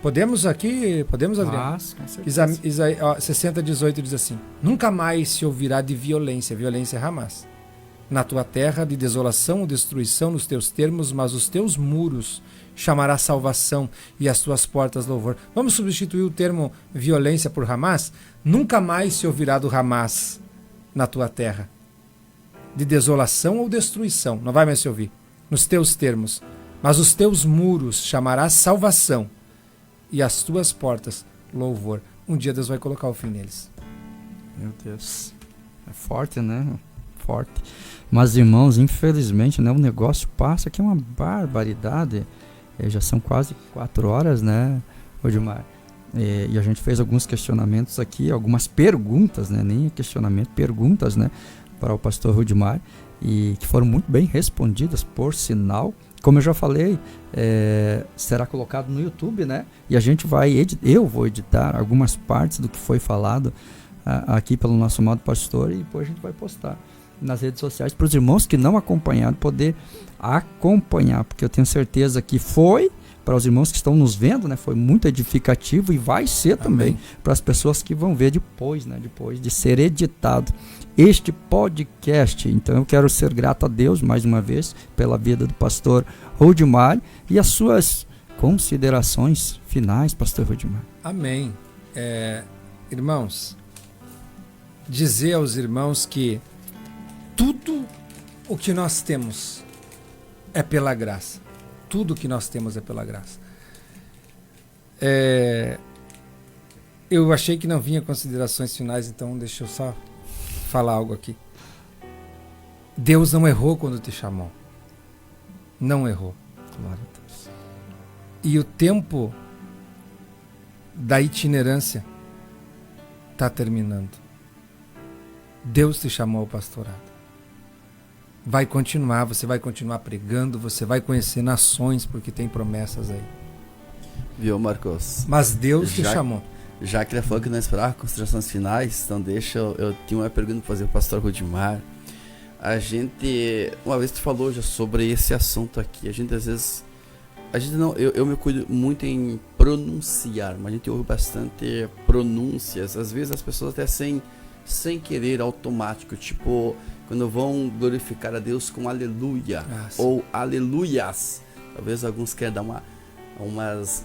Podemos, Adriano? Isaías 60:18 diz assim: nunca mais se ouvirá de violência é Hamas. Na tua terra de desolação ou destruição nos teus termos, mas os teus muros chamará salvação e as tuas portas louvor. Vamos substituir o termo violência por Hamas? Nunca mais se ouvirá do Hamas na tua terra. De desolação ou destruição, não vai mais se ouvir. Nos teus termos. Mas os teus muros chamará salvação e as tuas portas louvor. Um dia Deus vai colocar o fim neles. Meu Deus. É forte, né? Forte. Mas, irmãos, infelizmente, né, o negócio passa que é uma barbaridade. Já são quase 4 horas, né, Odimar? E a gente fez alguns questionamentos aqui, algumas perguntas, né, nem questionamento, perguntas, né, para o pastor Rudimar, e que foram muito bem respondidas, por sinal. Como eu já falei, será colocado no YouTube, né? E a gente eu vou editar algumas partes do que foi falado aqui pelo nosso amado pastor, e depois a gente vai postar nas redes sociais para os irmãos que não acompanharam poder acompanhar, porque eu tenho certeza que foi para os irmãos que estão nos vendo, né? Foi muito edificativo e vai ser também para as pessoas que vão ver depois, né? Depois de ser editado este podcast. Então eu quero ser grato a Deus mais uma vez pela vida do pastor Rudimar e as suas considerações finais, pastor Rudimar. Amém. Irmãos, dizer aos irmãos que tudo o que nós temos é pela graça. Tudo o que nós temos é pela graça. Eu achei que não vinha considerações finais, então deixa eu só falar algo aqui. Deus não errou quando te chamou. Não errou. Glória a Deus. E o tempo da itinerância está terminando. Deus te chamou ao pastorado. Vai continuar, você vai continuar pregando, você vai conhecer nações, porque tem promessas aí. Viu, Marcos? Mas Deus te chamou. Já que ele falou que não esperava considerações finais, então deixa eu tinha uma pergunta para fazer para o pastor Rudimar. A gente, uma vez tu falou já sobre esse assunto aqui, a gente às vezes, eu me cuido muito em pronunciar, mas a gente ouve bastante pronúncias, às vezes as pessoas até sem querer, automático, tipo, quando vão glorificar a Deus com aleluia, ou aleluias, talvez alguns querem dar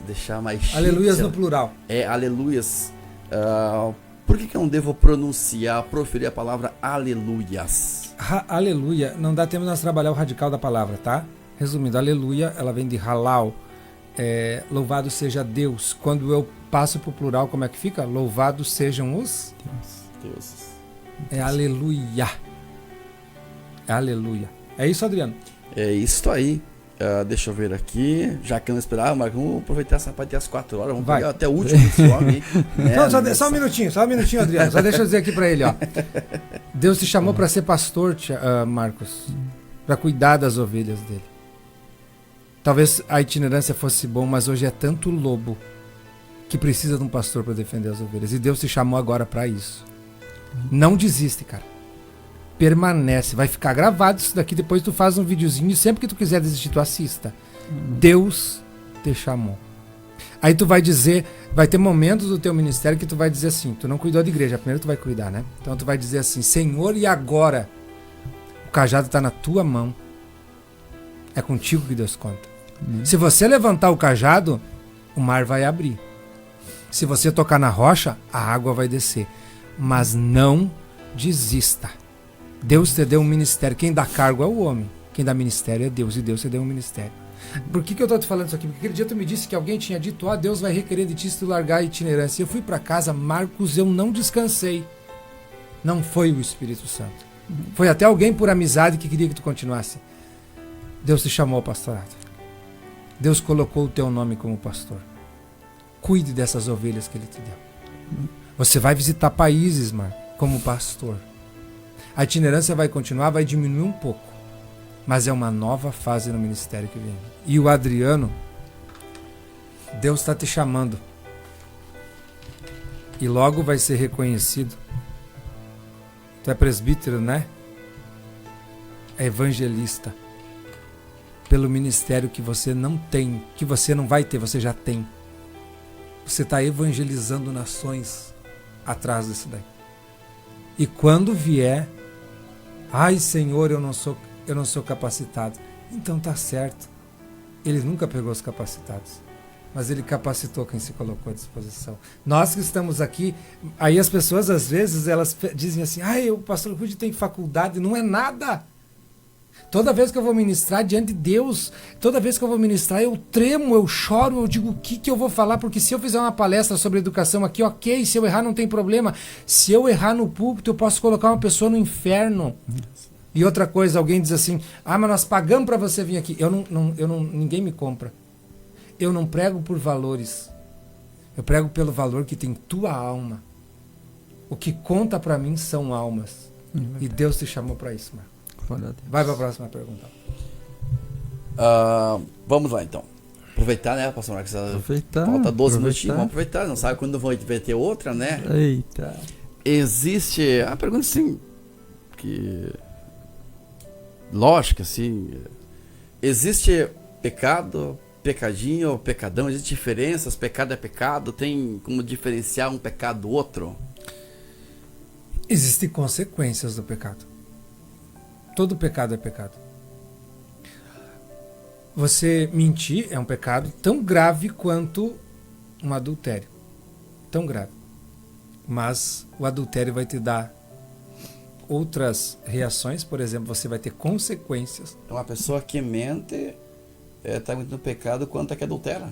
deixar mais chique. Aleluias no plural. Aleluias. Por que eu não devo proferir a palavra aleluias? Aleluia, não dá tempo de nós trabalhar o radical da palavra, tá? Resumindo, aleluia, ela vem de halal, louvado seja Deus. Quando eu passo para o plural, como é que fica? Louvado sejam os deuses. Aleluia. Aleluia. É isso, Adriano? É isso aí. Deixa eu ver aqui. Já que eu não esperava, mas vamos aproveitar essa parte às 4 horas. Vamos pegar até o último desse homem. Então, só um minutinho, Adriano. Só deixa eu dizer aqui para ele, ó. Deus te chamou para ser pastor, Marcos, para cuidar das ovelhas dele. Talvez a itinerância fosse bom, mas hoje é tanto lobo que precisa de um pastor para defender as ovelhas. E Deus te chamou agora para isso. Não desiste, cara. Permanece. Vai ficar gravado isso daqui. Depois tu faz um videozinho e sempre que tu quiser desistir, tu assista. Deus te chamou. Aí tu vai dizer, vai ter momentos do teu ministério que tu vai dizer assim, tu não cuidou da igreja, primeiro tu vai cuidar, né? Então tu vai dizer assim, Senhor, e agora? O cajado está na tua mão. É contigo que Deus conta. Se você levantar o cajado, o mar vai abrir. Se você tocar na rocha, a água vai descer. Mas não desista. Deus te deu um ministério. Quem dá cargo é o homem. Quem dá ministério é Deus. E Deus te deu um ministério. Por que eu estou te falando isso aqui? Porque aquele dia tu me disse que alguém tinha dito, Deus vai requerer de ti se tu largar a itinerância. Eu fui para casa, Marcos, eu não descansei. Não foi o Espírito Santo. Foi até alguém por amizade que queria que tu continuasse. Deus te chamou ao pastorado. Deus colocou o teu nome como pastor. Cuide dessas ovelhas que Ele te deu. Você vai visitar países, mano, como pastor. A itinerância vai continuar, vai diminuir um pouco. Mas é uma nova fase no ministério que vem. E o Adriano, Deus está te chamando. E logo vai ser reconhecido. Tu é presbítero, né? É evangelista. Pelo ministério que você não tem, que você não vai ter, você já tem. Você está evangelizando nações atrás disso daí. E quando vier, ai Senhor, eu não sou capacitado. Então tá certo. Ele nunca pegou os capacitados, mas Ele capacitou quem se colocou à disposição. Nós que estamos aqui, aí as pessoas às vezes elas dizem assim, o pastor Rudy tem faculdade, não é nada. Toda vez que eu vou ministrar diante de Deus, toda vez que eu vou ministrar, eu tremo, eu choro, eu digo o que eu vou falar, porque se eu fizer uma palestra sobre educação aqui, ok, se eu errar não tem problema. Se eu errar no púlpito, eu posso colocar uma pessoa no inferno. E outra coisa, alguém diz assim, mas nós pagamos para você vir aqui. Ninguém me compra. Eu não prego por valores. Eu prego pelo valor que tem tua alma. O que conta para mim são almas. E Deus te chamou para isso, Marco. Vai para a próxima pergunta. Vamos lá, então. Aproveitar, né, pastor Marcos? Falta 12 minutinhos. Vamos aproveitar. Não sabe quando vai ter outra, né? Eita. Existe... A pergunta, assim, que... Lógica, assim... Existe pecado, pecadinho, pecadão? Existem diferenças? Pecado é pecado? Tem como diferenciar um pecado do outro? Existem consequências do pecado. Todo pecado é pecado. Você mentir é um pecado tão grave quanto um adultério. Tão grave. Mas o adultério vai te dar outras reações. Por exemplo, você vai ter consequências. Então, a pessoa que mente está cometendo pecado quanto a que adultera.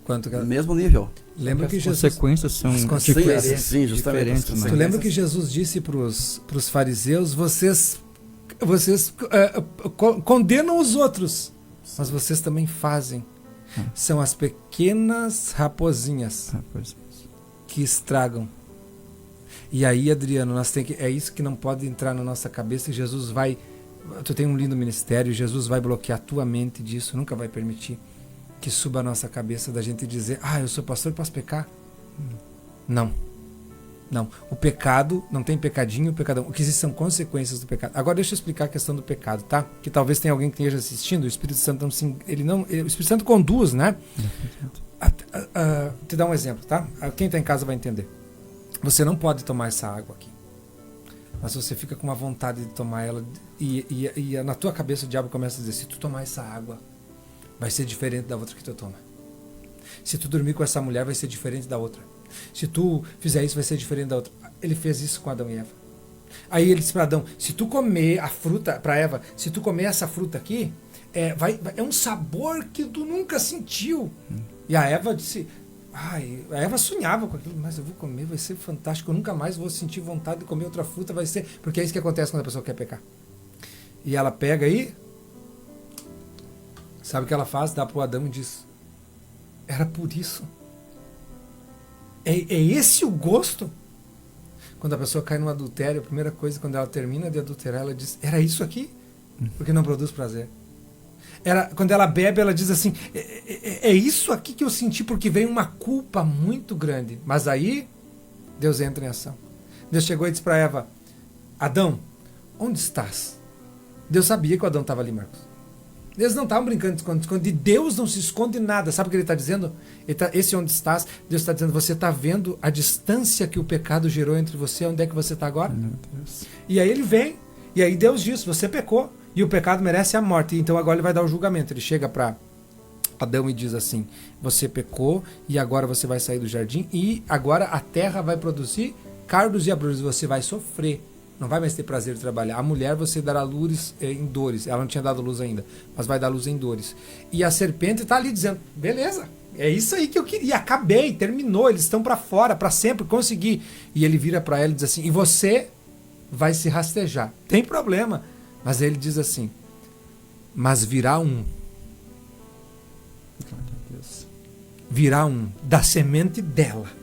No mesmo nível. Lembra que as consequências são diferentes. Sim, justamente. Diferentes, tu lembra que Jesus disse para os fariseus, vocês condenam os outros, mas vocês também fazem. São as pequenas raposinhas que estragam. E aí, Adriano, é isso que não pode entrar na nossa cabeça. E Jesus vai... Tu tem um lindo ministério, Jesus vai bloquear a tua mente disso, nunca vai permitir que suba a nossa cabeça da gente dizer, eu sou pastor, posso pecar? Não. O pecado, não tem pecadinho, pecadão. O que existem são consequências do pecado. Agora deixa eu explicar a questão do pecado, tá? Que talvez tenha alguém que esteja assistindo, o Espírito Santo o Espírito Santo conduz, né? Te dar um exemplo, tá? Quem está em casa vai entender. Você não pode tomar essa água aqui. Mas você fica com uma vontade de tomar ela e na tua cabeça o diabo começa a dizer, se tu tomar essa água, vai ser diferente da outra que tu toma. Se tu dormir com essa mulher, vai ser diferente da outra. Se tu fizer isso, vai ser diferente da outra. Ele fez isso com Adão e Eva. Aí ele disse para Adão, se tu comer a fruta, para Eva, se tu comer essa fruta aqui, é um sabor que tu nunca sentiu. E a Eva disse, a Eva sonhava com aquilo, mas eu vou comer, vai ser fantástico, eu nunca mais vou sentir vontade de comer outra fruta, vai ser... Porque é isso que acontece quando a pessoa quer pecar. E ela pega aí, sabe o que ela faz? Dá para o Adão e diz, era por isso. É esse o gosto? Quando a pessoa cai no adultério, a primeira coisa, quando ela termina de adulterar, ela diz, era isso aqui? Porque não produz prazer. Quando ela bebe, ela diz assim, é isso aqui que eu senti, porque veio uma culpa muito grande. Mas aí, Deus entra em ação. Deus chegou e disse para Eva, Adão, onde estás? Deus sabia que o Adão estava ali, Marcos. Eles não estavam brincando de esconde-esconde. De Deus não se esconde nada. Sabe o que ele está dizendo? Esse onde estás, Deus está dizendo, você está vendo a distância que o pecado gerou entre você, onde é que você está agora? Meu Deus. E aí ele vem, e aí Deus diz, você pecou, e o pecado merece a morte. Então agora ele vai dar o julgamento. Ele chega para Adão e diz assim, você pecou, e agora você vai sair do jardim, e agora a terra vai produzir cardos e abrolhos, você vai sofrer. Não vai mais ter prazer de trabalhar. A mulher você dará luz em dores. Ela não tinha dado luz ainda, mas vai dar luz em dores. E a serpente está ali dizendo, beleza, é isso aí que eu queria. Acabei, terminou, eles estão para fora, para sempre, consegui. E ele vira para ela e diz assim, e você vai se rastejar. Tem problema. Mas ele diz assim, mas virá um. Virá um da semente dela.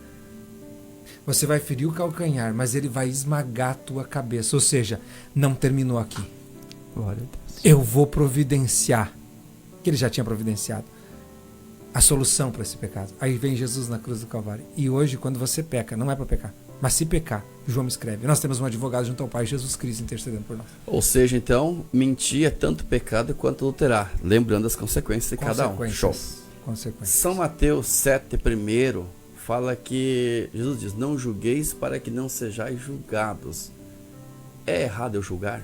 Você vai ferir o calcanhar, mas ele vai esmagar a tua cabeça. Ou seja, não terminou aqui. Glória a Deus. Eu vou providenciar, que ele já tinha providenciado, a solução para esse pecado. Aí vem Jesus na cruz do Calvário. E hoje, quando você peca, não é para pecar, mas se pecar, João me escreve. Nós temos um advogado junto ao Pai, Jesus Cristo, intercedendo por nós. Ou seja, então, mentir é tanto pecado quanto adulterar, lembrando as consequências de cada um. Show. Consequências. São Mateus 7:1 fala que Jesus diz, não julgueis para que não sejais julgados. É errado eu julgar?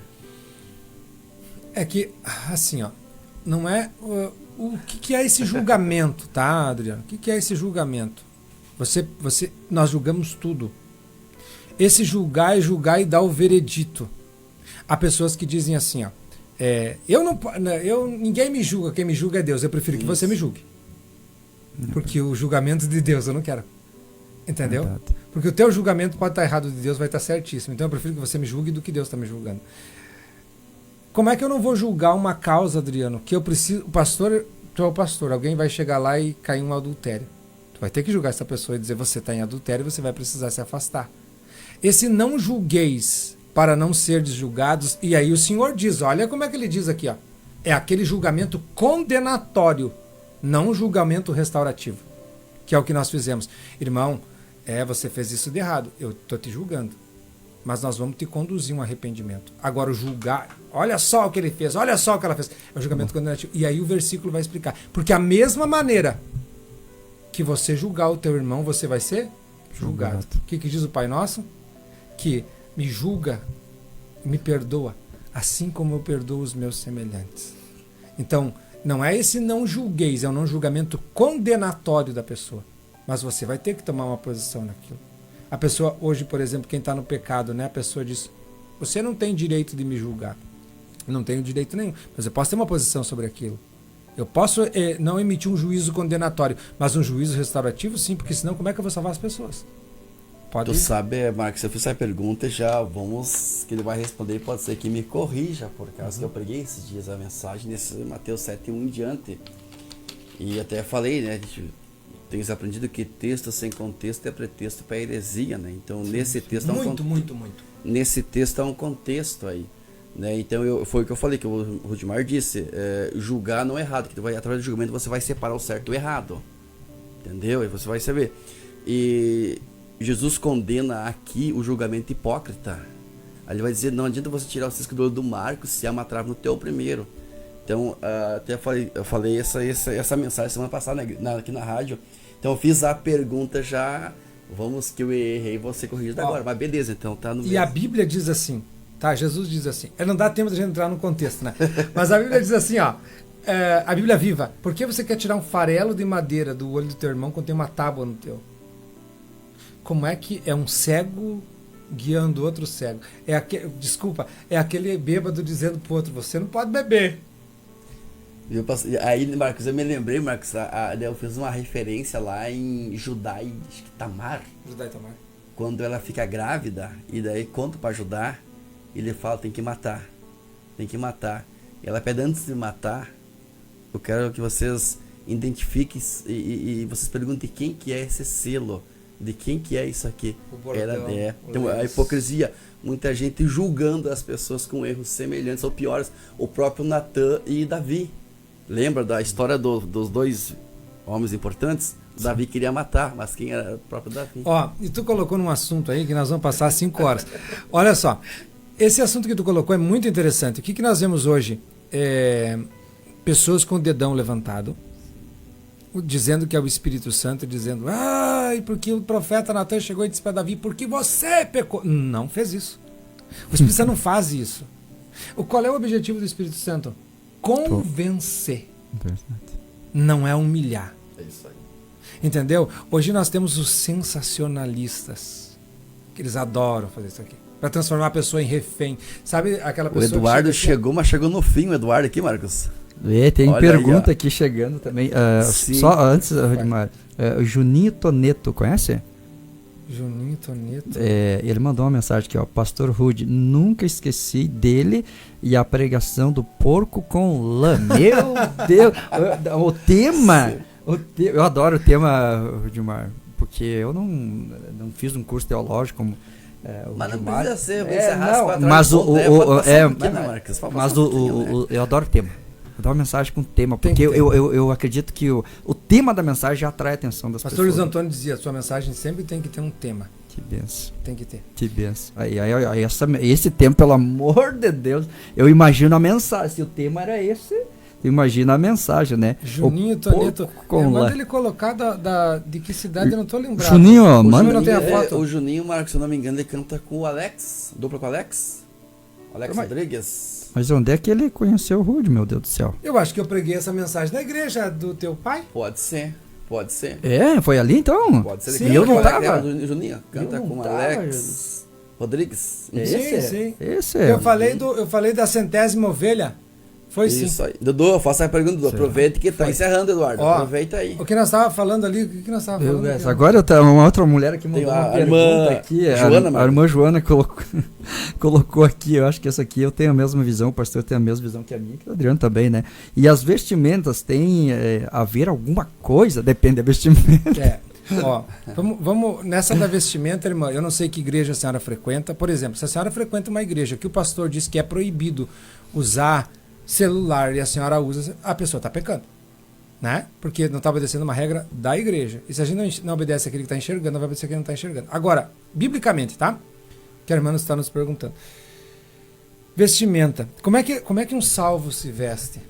É que, assim, ó, não é... O que é esse julgamento, tá, Adriano? O que é esse julgamento? Nós julgamos tudo. Esse julgar é julgar e dar o veredito. Há pessoas que dizem assim, ó, ninguém me julga, quem me julga é Deus. Eu prefiro que você me julgue. Porque o julgamento de Deus eu não quero. Entendeu? Verdade. Porque o teu julgamento pode estar errado, de Deus vai estar certíssimo. Então eu prefiro que você me julgue do que Deus está me julgando. Como é que eu não vou julgar uma causa, Adriano? Que eu preciso. O pastor, tu é o pastor, alguém vai chegar lá e cair em um adultério. Tu vai ter que julgar essa pessoa e dizer você está em adultério e você vai precisar se afastar. Esse não julgueis para não ser julgados. E aí o Senhor diz, olha como é que ele diz aqui, ó. É aquele julgamento condenatório, não um julgamento restaurativo, que é o que nós fizemos. Irmão, você fez isso de errado, eu estou te julgando, mas nós vamos te conduzir um arrependimento. Agora o julgar, olha só o que ele fez, olha só o que ela fez, é o julgamento condenativo. E aí o versículo vai explicar, porque a mesma maneira que você julgar o teu irmão, você vai ser julgado. O que diz o Pai Nosso? Que me julga, me perdoa, assim como eu perdoo os meus semelhantes. Então, não é esse não julgueis, é um não julgamento condenatório da pessoa. Mas você vai ter que tomar uma posição naquilo. A pessoa, hoje, por exemplo, quem está no pecado, né? A pessoa diz, você não tem direito de me julgar. Eu não tenho direito nenhum, mas eu posso ter uma posição sobre aquilo. Eu posso não emitir um juízo condenatório, mas um juízo restaurativo, sim, porque senão como é que eu vou salvar as pessoas? Pode Tu sabe, Marcos, se eu fizer a pergunta, já vamos, que ele vai responder, pode ser que me corrija, por causa que eu preguei esses dias a mensagem nesse Mateus 7:1 em diante. E até falei, né, tens aprendido que texto sem contexto é pretexto para heresia, né? Então, sim, nesse texto muito. Nesse texto há um contexto aí, né? Então, foi o que eu falei, que o Rudimar disse, julgar não é errado, que através do julgamento você vai separar o certo do errado. Entendeu? E você vai saber. E Jesus condena aqui o julgamento hipócrita. Ele vai dizer, não adianta você tirar o cisco do olho do Marcos se há uma trave no teu primeiro. Então, até eu falei essa mensagem semana passada aqui na rádio. Então, eu fiz a pergunta já. Vamos que eu errei, você corrigido agora. Mas beleza, então tá no mesmo. E a Bíblia diz assim, tá? Jesus diz assim. Não dá tempo de a gente entrar no contexto, né? Mas a Bíblia diz assim, ó. A Bíblia viva. Por que você quer tirar um farelo de madeira do olho do teu irmão quando tem uma tábua no teu? Como é que é um cego guiando outro cego? Desculpa, é aquele bêbado dizendo pro outro, você não pode beber. Aí, Marcos, eu me lembrei, Marcos, eu fiz uma referência lá em Judá e Tamar. Judá e Tamar. Quando ela fica grávida, e daí conta para Judá, ele fala, tem que matar. E ela pede, antes de matar, eu quero que vocês identifiquem e vocês perguntem quem que é esse selo, de quem que é isso aqui. Então, a hipocrisia, muita gente julgando as pessoas com erros semelhantes ou piores, o próprio Natan e Davi. Lembra da história dos dois homens importantes? Sim. Davi queria matar, mas quem era o próprio Davi? E tu colocou num assunto aí que nós vamos passar 5 horas. Olha só, esse assunto que tu colocou é muito interessante. O que nós vemos hoje? pessoas com o dedão levantado, dizendo que é o Espírito Santo, dizendo, ai, porque o profeta Natan chegou e disse para Davi, porque você pecou. Não fez isso. O Espírito Santo não faz isso. Qual é o objetivo do Espírito Santo? Convencer. Não é humilhar. É isso aí. Entendeu? Hoje nós temos os sensacionalistas, que eles adoram fazer isso aqui, para transformar a pessoa em refém. Sabe aquela pessoa. O Eduardo que chega chegou, mas chegou no fim, o Eduardo aqui, Marcos. Tem Olha pergunta aí, aqui chegando também. Sim. Só antes, Rodimar, o Juninho Toneto, conhece? Juninho Toneto. Ele mandou uma mensagem aqui, ó. Pastor Rude, nunca esqueci dele e a pregação do porco com lã. Meu Deus! O tema... eu adoro o tema, Rodimar, porque eu não fiz um curso teológico como o Mas não Rodimar. precisa ser, mas eu adoro o tema. Eu dou uma mensagem com tema, porque eu acredito que o tema da mensagem já atrai a atenção das Pastor pessoas. Luiz Antônio dizia, sua mensagem sempre tem que ter um tema. Que benção. Tem que ter. Que benção. Aí, esse tema, pelo amor de Deus, eu imagino a mensagem. Se o tema era esse, tu imagina a mensagem, né? Juninho Toneto. Manda ele colocar de que cidade, eu não tô lembrado. Juninho, manda. Não tem a foto. O Juninho, Marcos, se eu não me engano, ele canta com o Alex, dupla com o Alex. Alex Rodrigues. Mas onde é que ele conheceu o Rude, meu Deus do céu? Eu acho que eu preguei essa mensagem na igreja do teu pai. Pode ser. Foi ali então? Pode ser. Sim, eu não tava. Juninho, canta com o Alex Rodrigues. Sim. Esse eu falei da 100ª ovelha. Foi sim. Isso aí. Dudu, faça a pergunta, Dudu. Aproveita que tá encerrando, Eduardo. Ó, aproveita aí. O que nós estávamos falando ali, o que nós estávamos falando ali? Agora uma outra mulher aqui mandou uma pergunta aqui. Joana, a irmã Joana colocou aqui, eu acho que essa aqui eu tenho a mesma visão, o pastor tem a mesma visão que a minha, que o Adriano também, né? E as vestimentas têm a ver alguma coisa? Depende da vestimenta. Vamos nessa da vestimenta, irmã. Eu não sei que igreja a senhora frequenta. Por exemplo, se a senhora frequenta uma igreja que o pastor diz que é proibido usar celular e a senhora usa, a pessoa está pecando, né? Porque não está obedecendo uma regra da igreja. E se a gente não obedece aquele que está enxergando, não vai obedecer aquele que não está enxergando. Agora, biblicamente, tá? Que a irmã está nos perguntando. Vestimenta. Como é que um salvo se veste?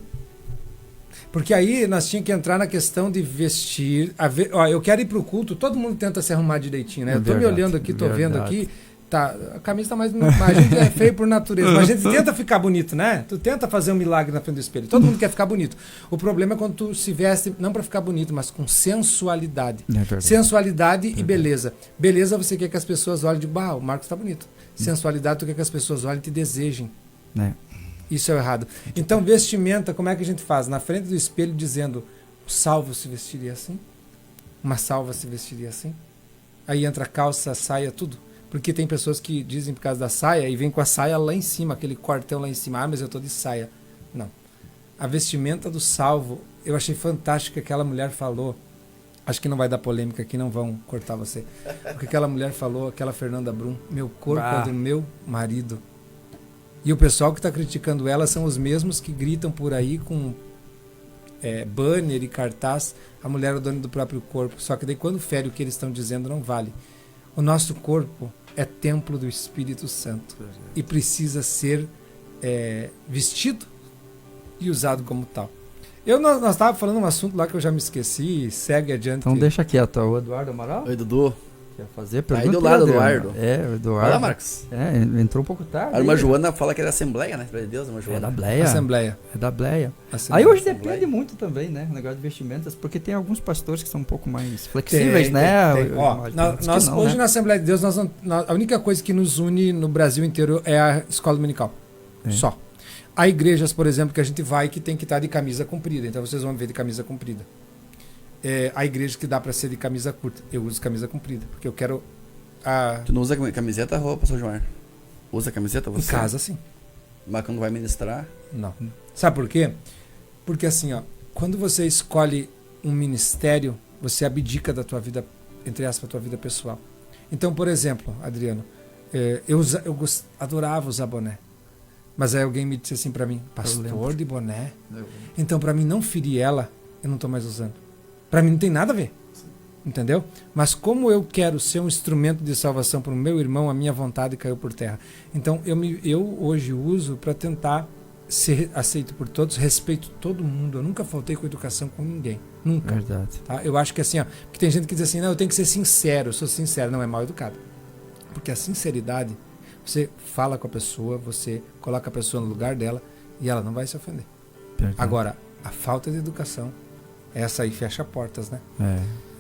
Porque aí nós tínhamos que entrar na questão de vestir. Eu quero ir para o culto, todo mundo tenta se arrumar direitinho, né? Eu estou me olhando aqui, estou vendo aqui. Tá, a camisa tá mais. A gente é feio por natureza, mas a gente tenta ficar bonito, né? Tu tenta fazer um milagre na frente do espelho. Todo mundo quer ficar bonito. O problema é quando tu se veste, não para ficar bonito, mas com sensualidade. Sensualidade e beleza. Beleza, você quer que as pessoas olhem de o Marcos tá bonito. Sensualidade, tu quer que as pessoas olhem e te desejem. Isso é o errado. Então, vestimenta, como é que a gente faz? Na frente do espelho dizendo, o salvo se vestiria assim? Uma salva se vestiria assim? Aí entra calça, saia, tudo. Porque tem pessoas que dizem por causa da saia e vem com a saia lá em cima, aquele quartão lá em cima. Mas eu tô de saia. Não. A vestimenta do salvo, eu achei fantástico que aquela mulher falou. Acho que não vai dar polêmica aqui, não vão cortar você. O que aquela mulher falou, aquela Fernanda Brum, meu corpo é do meu marido. E o pessoal que está criticando ela são os mesmos que gritam por aí com banner e cartaz, a mulher é o dono do próprio corpo. Só que daí quando fere o que eles estão dizendo não vale. O nosso corpo é templo do Espírito Santo e precisa ser vestido e usado como tal. Nós estávamos falando um assunto lá que eu já me esqueci, segue adiante. Então deixa quieto, o Eduardo Amaral. Oi, Dudu. Quer fazer pergunta? Aí do lado, Eduardo. O Eduardo. Olha, Marcos. Entrou um pouco tarde. A irmã Joana fala que é da Assembleia, né? Meu Deus, irmã Joana. É da Bleia. Assembleia. É da Bleia. Assembleia. Aí hoje depende muito também, né? O negócio de vestimentas, porque tem alguns pastores que são um pouco mais flexíveis, né? Hoje na Assembleia de Deus, a única coisa que nos une no Brasil inteiro é a escola dominical. Só. Há igrejas, por exemplo, que a gente vai que tem que estar de camisa comprida. Então vocês vão ver de camisa comprida. Há igrejas que dá para ser de camisa curta. Eu uso camisa comprida, porque eu quero... Tu não usa camiseta, pastor João? Usa camiseta você? Em casa, sim. Mas quando vai ministrar? Não. Sabe por quê? Porque assim, quando você escolhe um ministério, você abdica da tua vida, entre aspas, tua vida pessoal. Então, por exemplo, Adriano, eu adorava usar boné. Mas aí alguém me disse assim para mim, pastor de boné? Então, para mim não ferir ela, eu não tô mais usando. Para mim não tem nada a ver. Entendeu? Mas como eu quero ser um instrumento de salvação para o meu irmão, a minha vontade caiu por terra. Então eu hoje uso para tentar ser aceito por todos, respeito todo mundo. Eu nunca faltei com educação com ninguém. Nunca. Verdade. Tá? Eu acho que assim, ó, porque tem gente que diz assim, não, eu tenho que ser sincero, eu sou sincero. Não, é mal educado. Porque a sinceridade, você fala com a pessoa, você coloca a pessoa no lugar dela e ela não vai se ofender. Verdade. Agora, a falta de educação, essa aí fecha portas, né?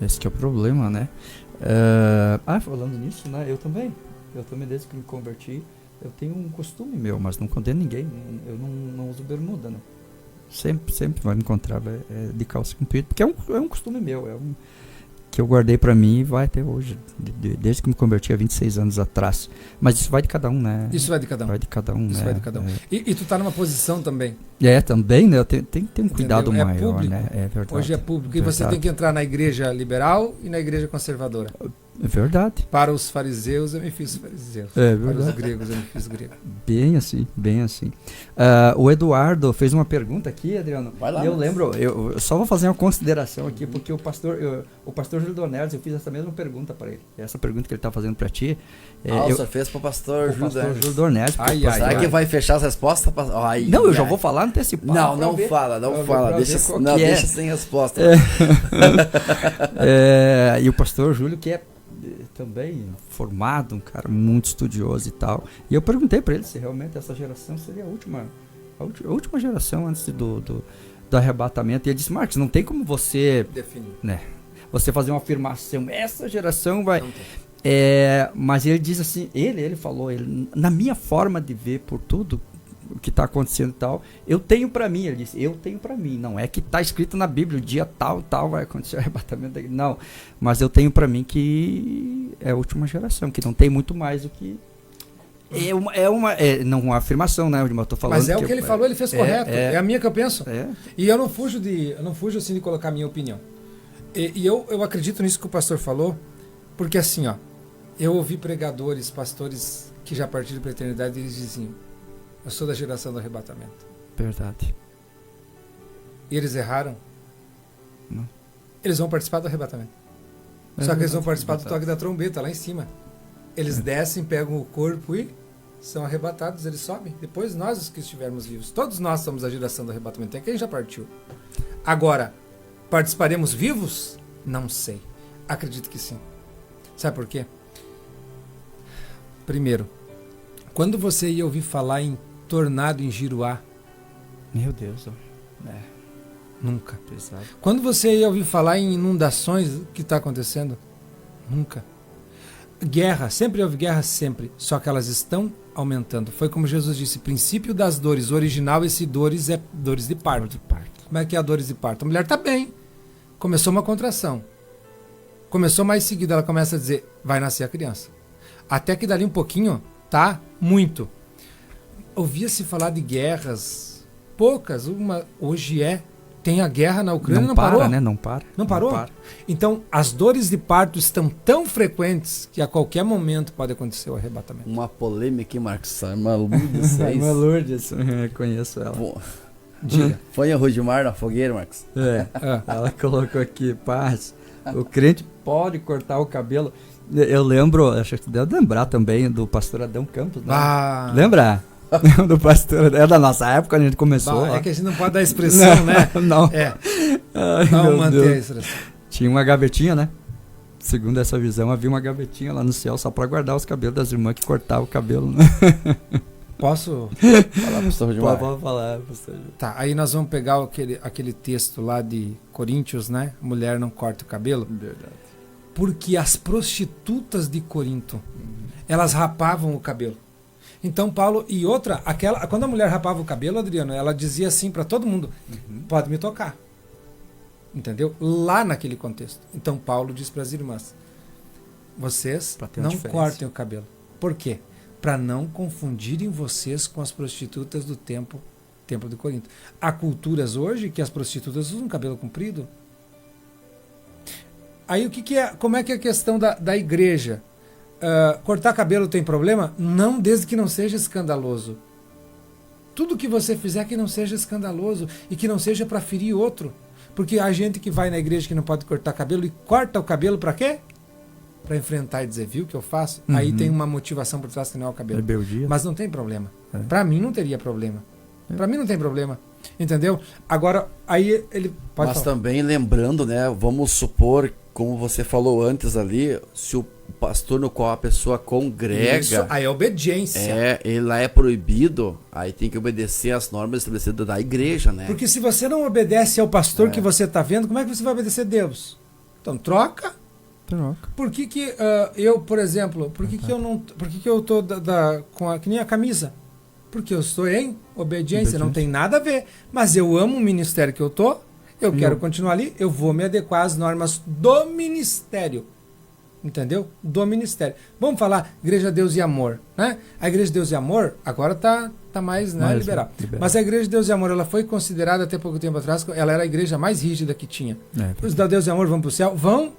Esse que é o problema, né? Falando nisso, né? Eu também desde que me converti, eu tenho um costume meu, mas não condeno ninguém. Eu não uso bermuda, né? Sempre vai me encontrar de calça comprida, porque é um costume meu, que eu guardei pra mim e vai até hoje, desde que me converti há 26 anos atrás. Mas isso vai de cada um, né? Isso vai de cada um. Vai de cada um, isso né? vai de cada um. E tu tá numa posição também. Também, né? Tem que ter um cuidado É maior, público. né? É verdade. Hoje é público. E Verdade. você tem que entrar na igreja liberal e na igreja conservadora. É verdade. Para os fariseus, eu me fiz fariseu. É Para verdade. os gregos, eu me fiz grego. Bem assim, bem assim. O Eduardo fez uma pergunta aqui, Adriano. Vai lá, e eu mas... lembro, eu só vou fazer uma consideração aqui, porque o pastor Júlio Donelis, eu fiz essa mesma pergunta para ele. Essa pergunta que ele está fazendo para ti. Você fez para o pastor Júlio Donelis. Será que vai fechar as respostas? Não, eu já vou falar antecipado. Não fala. Deixa sem resposta. E o pastor Júlio, que é também formado, um cara muito estudioso e tal. E eu perguntei para ele se realmente essa geração seria a última geração antes do arrebatamento. E ele disse, Marcos, não tem como você definir, né, você fazer uma afirmação, essa geração vai... Não tem. Mas ele diz assim, ele falou, na minha forma de ver por tudo o que está acontecendo e tal, eu tenho para mim, ele disse, eu tenho para mim, não é que está escrito na Bíblia, o dia tal vai acontecer o arrebatamento, não, mas eu tenho para mim que é a última geração, que não tem muito mais do que não uma afirmação, né, eu tô falando. Mas o que ele falou, ele fez correto, é a minha que eu penso, e eu não fujo assim de colocar a minha opinião, e eu acredito nisso que o pastor falou, porque assim, ó, eu ouvi pregadores, pastores que já partiram para a eternidade, e eles diziam, eu sou da geração do arrebatamento. Verdade. E eles erraram? Não. Eles vão participar do arrebatamento. Só que eles vão participar do toque da trombeta, lá em cima. Eles descem, pegam o corpo e são arrebatados, eles sobem. Depois nós, os que estivermos vivos. Todos nós somos a geração do arrebatamento. Tem quem já partiu. Agora, participaremos vivos? Não sei. Acredito que sim. Sabe por quê? Primeiro, quando você ia ouvir falar em tornado em Giruá? Meu Deus. Nunca. Pesado. Quando você ia ouvir falar em inundações, o que está acontecendo? Nunca. Guerra, sempre houve guerra, sempre. Só que elas estão aumentando. Foi como Jesus disse, princípio das dores. O original, esse dores é dores de parto. Como é que é a dores de parto? A mulher está bem. Começou uma contração. Começou mais seguida, ela começa a dizer, vai nascer a criança. Até que dali um pouquinho, tá? Muito. Ouvia-se falar de guerras, poucas, hoje tem a guerra na Ucrânia, não parou? Né? Não para. Não parou? Então, as dores de parto estão tão frequentes que a qualquer momento pode acontecer o arrebatamento. Uma polêmica, hein, Marcos? Irmã Lourdes. Irmã Lourdes, conheço ela. Bom, diga. Põe a Rudimar na fogueira, Marcos. Ela colocou aqui, paz, o crente pode cortar o cabelo. Eu lembro, acho que deve lembrar também do pastor Adão Campos, né? Lembra? Do pastor, é da nossa época, a gente começou. É que a gente não pode dar expressão, né? Não. Não manter a expressão. Tinha uma gavetinha, né? Segundo essa visão, havia uma gavetinha lá no céu só para guardar os cabelos das irmãs que cortavam o cabelo, né? Posso falar, pastor Rudimar? Pode falar, pastor. Tá, aí nós vamos pegar aquele texto lá de Coríntios, né? Mulher não corta o cabelo. Verdade. Porque as prostitutas de Corinto, elas rapavam o cabelo. Então Paulo, e outra, quando a mulher rapava o cabelo, Adriano, ela dizia assim para todo mundo, pode me tocar. Entendeu? Lá naquele contexto. Então Paulo diz para as irmãs, vocês não cortem o cabelo. Por quê? Para não confundirem vocês com as prostitutas do templo de Corinto. Há culturas hoje que as prostitutas usam cabelo comprido. Aí como é que é a questão da igreja? Cortar cabelo tem problema? Não, desde que não seja escandaloso. Tudo que você fizer que não seja escandaloso e que não seja para ferir outro. Porque há gente que vai na igreja que não pode cortar cabelo e corta o cabelo para quê? Para enfrentar e dizer, viu o que eu faço? Aí tem uma motivação por trás que não é o cabelo. Rebeldia. Mas não tem problema. Para mim não teria problema. Para mim não tem problema. Entendeu? Agora, aí ele pode Mas falar. também lembrando, né? Vamos supor, como você falou antes ali, se o pastor no qual a pessoa congrega, Isso, aí é obediência. ele lá é proibido, aí tem que obedecer às normas estabelecidas da igreja, né? Porque se você não obedece ao pastor que você está vendo, como é que você vai obedecer a Deus? Então, troca. Por que que eu, por exemplo, por que que eu tô que nem a camisa? Porque eu estou em obediência, não tem nada a ver. Mas eu amo o ministério que eu tô, eu quero continuar ali, eu vou me adequar às normas do ministério. Entendeu? Do ministério. Vamos falar Igreja Deus e Amor, né? A Igreja Deus e Amor agora tá mais, né, liberal. Mas a Igreja Deus e Amor, ela foi considerada até pouco tempo atrás, ela era a igreja mais rígida que tinha. Os da Deus e Amor vão pro céu? Vão?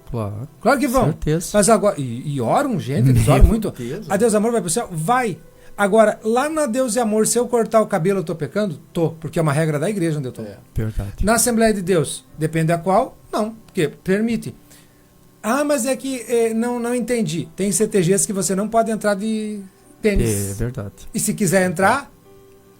Claro que vão. Certeza. Mas agora, e oram, gente, eles oram muito. A Deus e Amor vai pro céu? Vai. Agora, lá na Deus e Amor, se eu cortar o cabelo, eu tô pecando? Tô, porque é uma regra da igreja onde eu tô. Verdade. Na Assembleia de Deus, depende da qual? Não, porque permite. Ah, mas é que não entendi. Tem CTGs que você não pode entrar de tênis. É verdade. E se quiser entrar,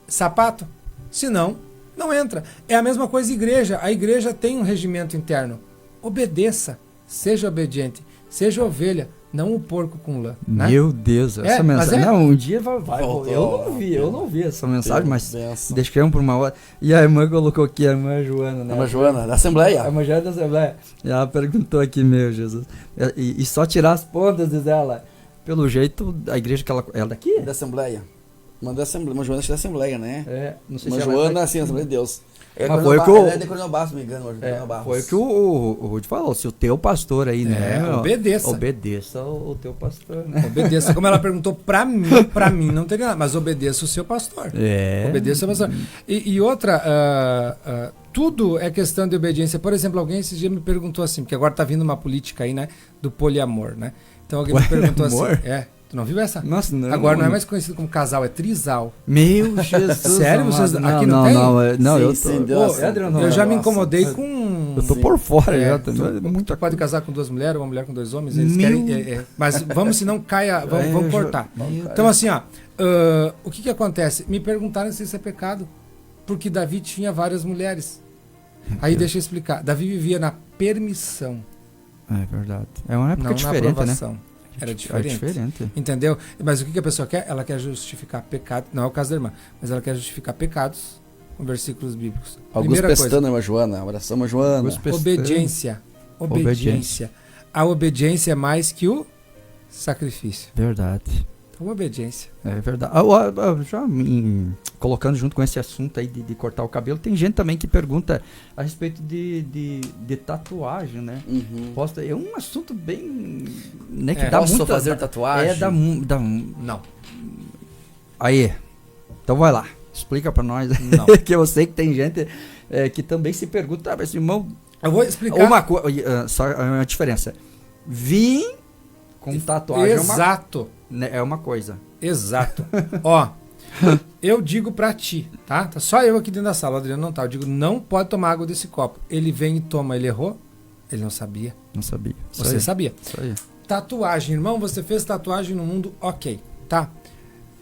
sapato. Se não, não entra. É a mesma coisa igreja. A igreja tem um regimento interno. Obedeça. Seja obediente. Seja ovelha. Não o porco com lã. Né? Meu Deus, essa mensagem. Mas Não, um dia vai. Eu não vi essa mensagem, mas deixamos por uma hora. E a irmã colocou aqui, a irmã Joana, né? A irmã Joana, da Assembleia. A irmã Joana da Assembleia. E ela perguntou aqui, meu Jesus. E só tirar as pontas, diz ela. Pelo jeito, a igreja que ela é daqui? Da Assembleia. Uma Joana acho que da Assembleia, né? Não sei uma se Joana, assim, Assembleia de Deus. Foi o que é de Coronel Bastos, me engano. Foi o que o Rudy falou. Se o teu pastor aí, né? Obedeça. Obedeça o teu pastor, né? Obedeça. Como ela perguntou pra mim não teria nada. Mas obedeça o seu pastor. Obedeça o pastor. E outra, tudo é questão de obediência. Por exemplo, alguém esse dia me perguntou assim, porque agora tá vindo uma política aí, né? Do poliamor, né? Então alguém me perguntou assim. Tu não viu essa? Nossa, não. Agora não é mais conhecido como casal, é trisal. Meu Jesus. Sério? Vocês aqui não tem? Não, eu já me incomodei com... Eu tô por fora já. Tu pode casar com 2 mulheres, uma mulher com 2 homens. Eles querem... Mas vamos, se não caia... Vamos cortar. Então assim, o que acontece? Me perguntaram se isso é pecado. Porque Davi tinha várias mulheres. Aí deixa eu explicar. Davi vivia na permissão. É verdade. É uma época diferente, né? Era diferente. Entendeu? Mas o que a pessoa quer? Ela quer justificar pecado. Não é o caso da irmã, mas ela quer justificar pecados com versículos bíblicos. Augusto Pestana, irmã Joana. Abração, irmã Joana. Obediência. A obediência é mais que o sacrifício. Verdade. Então, obediência. É verdade. Já colocando junto com esse assunto aí de cortar o cabelo, tem gente também que pergunta a respeito de tatuagem, né? É um assunto bem... Né, que dá posso muita, fazer tatuagem? Não. Aí, então vai lá. Explica pra nós. Não. Que eu sei que tem gente que também se pergunta, mas irmão... Eu vou explicar. Só uma diferença. Vim com tatuagem. Exato. É uma coisa. Exato. Ó, eu digo pra ti, tá? Tá só eu aqui dentro da sala, o Adriano não tá. Eu digo, não pode tomar água desse copo. Ele vem e toma, ele errou? Ele não sabia. Não sabia. Você sabia. Isso aí. Tatuagem, irmão, você fez tatuagem no mundo, ok, tá?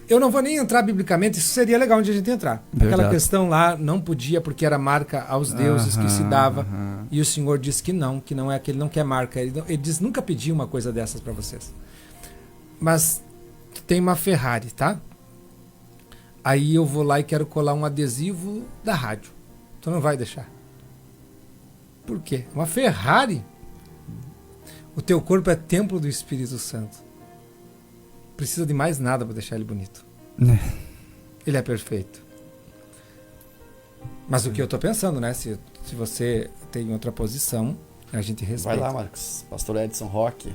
Eu não vou nem entrar biblicamente, isso seria legal onde a gente entrar. Verdade. Aquela questão lá, não podia porque era marca aos deuses que se dava. E o Senhor disse que não é que ele não quer marca. Ele diz, nunca pedi uma coisa dessas pra vocês. Mas tem uma Ferrari, tá? Aí eu vou lá e quero colar um adesivo da rádio. Tu não vai deixar. Por quê? Uma Ferrari. O teu corpo é templo do Espírito Santo. Precisa de mais nada para deixar ele bonito. Ele é perfeito. Mas o que eu tô pensando, né? Se você tem outra posição, a gente respeita. Vai lá, Marcos. Pastor Edson Roque.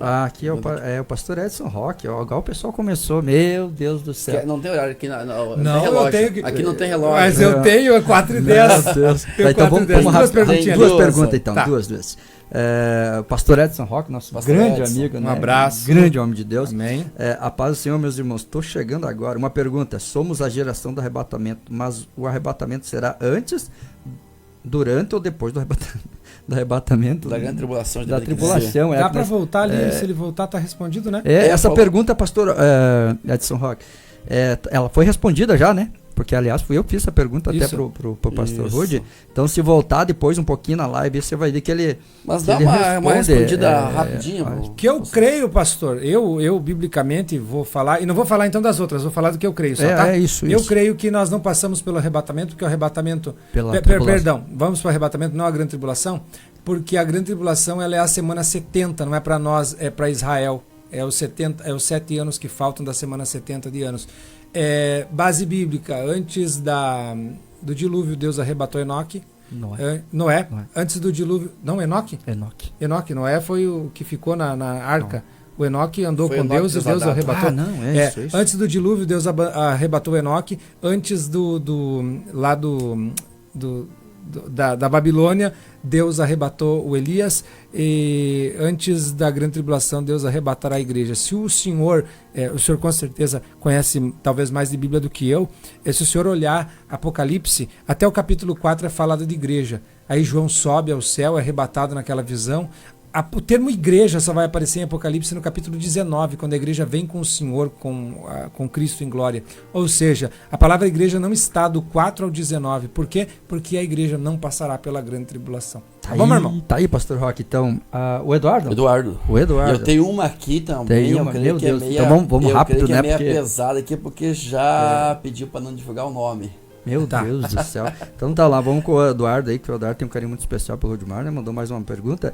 Aqui é o pastor Edson Roque. Agora o pessoal começou. Meu Deus do céu. Não tem horário aqui. Não, relógio. eu tenho. Aqui não tem relógio. Mas eu tenho 4h10. Então vamos duas perguntinhas. Duas perguntas então. Tá. Duas. Pastor Edson Roque, nosso pastor grande Edson, amigo. Um né? abraço. Grande homem de Deus. Amém. A paz do Senhor, meus irmãos. Estou chegando agora. Uma pergunta. Somos a geração do arrebatamento, mas o arrebatamento será antes, durante ou depois do arrebatamento? Da grande tribulação. Da tribulação. Dá para voltar ali, se ele voltar tá respondido, né? Essa pergunta, pastor Edson Roque, ela foi respondida já, né? porque aliás eu fiz essa pergunta até Isso. pro pastor Isso. Rudy. Então se voltar depois um pouquinho na live, você vai ver que ele... Mas que dá ele uma responde, respondida rapidinho. Que eu creio, pastor, eu biblicamente vou falar, e não vou falar então das outras, vou falar do que eu creio só, tá? É isso. Eu creio que nós não passamos pelo arrebatamento, porque o arrebatamento... Pela tribulação. Perdão, vamos para o arrebatamento, não a grande tribulação, porque a grande tribulação ela é a semana 70, não é para nós, é para Israel. É os 7 anos que faltam da semana 70 de anos. Base bíblica, antes do dilúvio, Deus arrebatou Enoque. Noé. Antes do dilúvio... Não, Enoque? Enoque. Noé foi o que ficou na arca. O Enoque andou Foi com Enoque Deus e Deus o arrebatou. Isso. Antes do dilúvio, Deus arrebatou Enoque. Antes da Babilônia, Deus arrebatou o Elias, e antes da grande tribulação, Deus arrebatará a igreja. Se o senhor com certeza conhece talvez mais de Bíblia do que eu, se o senhor olhar Apocalipse, até o capítulo 4 é falado de igreja. Aí João sobe ao céu, é arrebatado naquela visão. O termo igreja só vai aparecer em Apocalipse no capítulo 19, quando a igreja vem com o Senhor, com Cristo em glória. Ou seja, a palavra igreja não está do 4 ao 19. Por quê? Porque a igreja não passará pela grande tribulação. Tá bom, meu irmão? Tá aí, pastor Roque. Então, o Eduardo? O Eduardo. Eu tenho uma aqui também. Tem uma, meu Deus. Então vamos rápido, né? É meio pesada aqui, porque já pediu para não divulgar o nome. Meu Deus do céu. Então tá lá, vamos com o Eduardo aí, que o Eduardo tem um carinho muito especial pelo Rudimar, né? Mandou mais uma pergunta.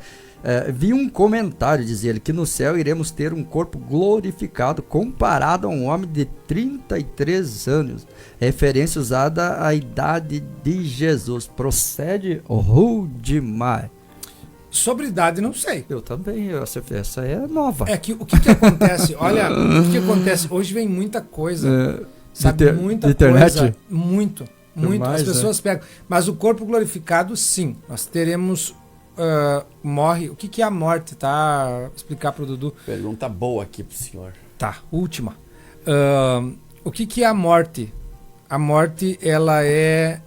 Vi um comentário, dizia ele, que no céu iremos ter um corpo glorificado comparado a um homem de 33 anos. Referência usada à idade de Jesus. Procede o Rudimar? Sobre idade, não sei. Eu também, essa é nova. É que o que acontece? Olha, o que acontece? Hoje vem muita coisa. Sabe, muita coisa, muito. Mais, as pessoas pegam. Mas o corpo glorificado, sim. Nós teremos. Morre. O que é a morte, tá? Explicar pro Dudu. Pergunta boa aqui pro senhor. Tá, última. O que é a morte? A morte, ela é.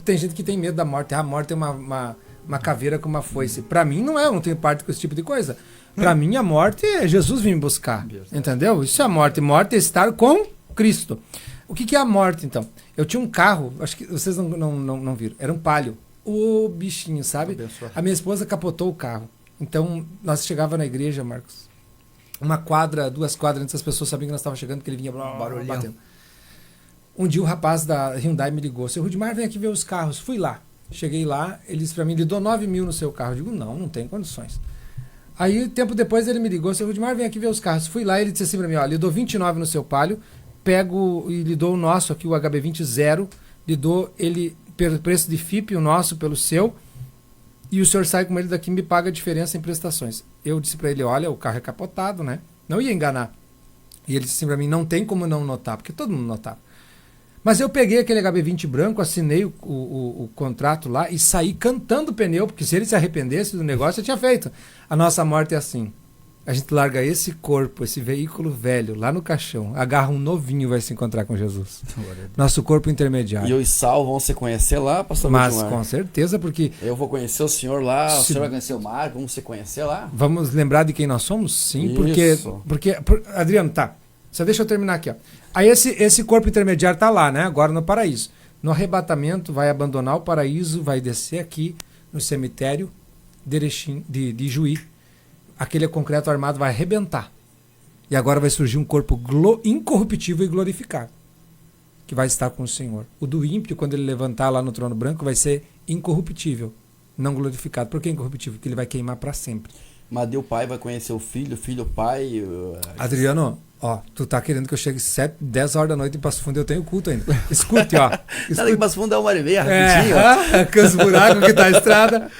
Tem gente que tem medo da morte. A morte é uma caveira com uma foice. Pra mim, não é. Eu não tenho parte com esse tipo de coisa. Pra mim, a morte é Jesus vir me buscar. Entendeu? Isso é a morte. Morte é estar com Cristo. O que é a morte, então? Eu tinha um carro, acho que vocês não viram, era um Palio. O bichinho, sabe? Abençoa. A minha esposa capotou o carro. Então, nós chegava na igreja, Marcos, 2 quadras antes, as pessoas sabiam que nós estávamos chegando, que ele vinha Barulhão. batendo. Um dia o rapaz da Hyundai me ligou, seu Rudimar, vem aqui ver os carros. Fui lá. Cheguei lá, ele disse pra mim, ele deu 9 mil no seu carro. Eu digo, não tem condições. Aí, tempo depois, ele me ligou, seu Rudimar, vem aqui ver os carros. Fui lá, ele disse assim pra mim, ó, ele deu 29 no seu Palio, pego e lhe dou o nosso aqui, o HB20 0, lhe dou ele pelo preço de FIP, o nosso pelo seu, e o senhor sai com ele daqui e me paga a diferença em prestações. Eu disse para ele, olha, o carro é capotado, né? Não ia enganar. E ele disse assim para mim, não tem como não notar, porque todo mundo notava. Mas eu peguei aquele HB20 branco, assinei o contrato lá e saí cantando o pneu, porque se ele se arrependesse do negócio, eu tinha feito. A nossa morte é assim. A gente larga esse corpo, esse veículo velho, lá no caixão, agarra um novinho e vai se encontrar com Jesus. Nosso corpo intermediário. E os salvos vão se conhecer lá, pastor Mas Rudimar? com certeza, porque... Eu vou conhecer o senhor lá, o senhor vai conhecer o Marco, vamos se conhecer lá? Vamos lembrar de quem nós somos? Sim, Isso. porque... Adriano, tá. Só deixa eu terminar aqui, ó. Aí esse corpo intermediário tá lá, né? Agora no paraíso. No arrebatamento, vai abandonar o paraíso, vai descer aqui no cemitério de Erechim, de Juí. Aquele concreto armado vai arrebentar. E agora vai surgir um corpo incorruptível e glorificado, que vai estar com o Senhor. O do ímpio, quando ele levantar lá no trono branco, vai ser incorruptível, não glorificado. Por que incorruptível? Porque ele vai queimar para sempre. Mas o pai vai conhecer o filho o pai... Adriano, ó, tu tá querendo que eu chegue 10 horas da noite em Passo Fundo, eu tenho culto ainda. Escute, ó. Nada que Passo Fundo é 1h30, rapidinho. Com os buracos que tá a estrada.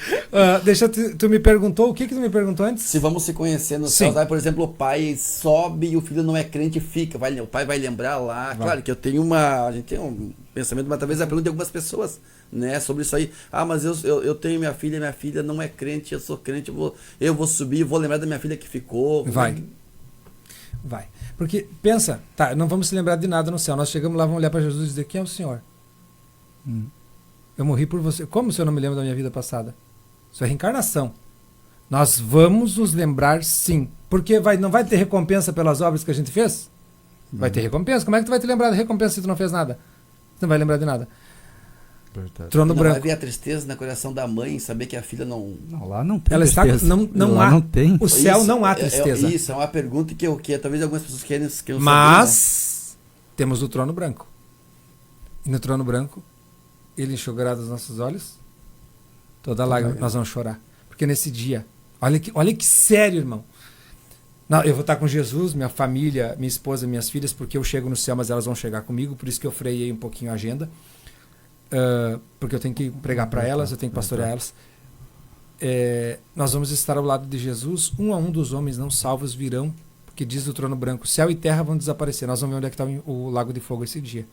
Tu me perguntou, o que tu me perguntou antes? Se vamos se conhecer no Sim. céu, aí, por exemplo, o pai sobe e o filho não é crente e fica. O pai vai lembrar lá. Vai. Claro que a gente tem um pensamento, mas talvez a pergunta de algumas pessoas, né, sobre isso aí. Mas eu tenho minha filha não é crente, eu sou crente, eu vou subir, vou lembrar da minha filha que ficou. Vai. Porque, pensa, tá, não vamos se lembrar de nada no céu. Nós chegamos lá, vamos olhar para Jesus e dizer, quem é o Senhor? Eu morri por você. Como o Senhor não me lembra da minha vida passada? Isso é reencarnação. Nós vamos nos lembrar, sim. Porque não vai ter recompensa pelas obras que a gente fez? Vai ter recompensa. Como é que tu vai te lembrar da recompensa se tu não fez nada? Você não vai lembrar de nada. Verdade. Trono Não vai branco. ver a tristeza na coração da mãe, saber que a filha não... Não, lá não tem Ela está, tristeza. não Lá há. não tem. O céu Isso, não há tristeza. Isso, é uma pergunta que talvez algumas pessoas queiram saber, né? Mas temos o trono branco. E no trono branco, ele enxugará dos nossos olhos toda lágrima. Nós vamos chorar. Porque nesse dia, olha que sério, irmão. Não, eu vou estar com Jesus, minha família, minha esposa, minhas filhas, porque eu chego no céu, mas elas vão chegar comigo, por isso que eu freiei um pouquinho a agenda. Porque eu tenho que pregar para elas, eu tenho que pastorear elas. Nós vamos estar ao lado de Jesus, um a um dos homens não salvos virão, porque diz o trono branco, céu e terra vão desaparecer. Nós vamos ver onde é que está o lago de fogo esse dia.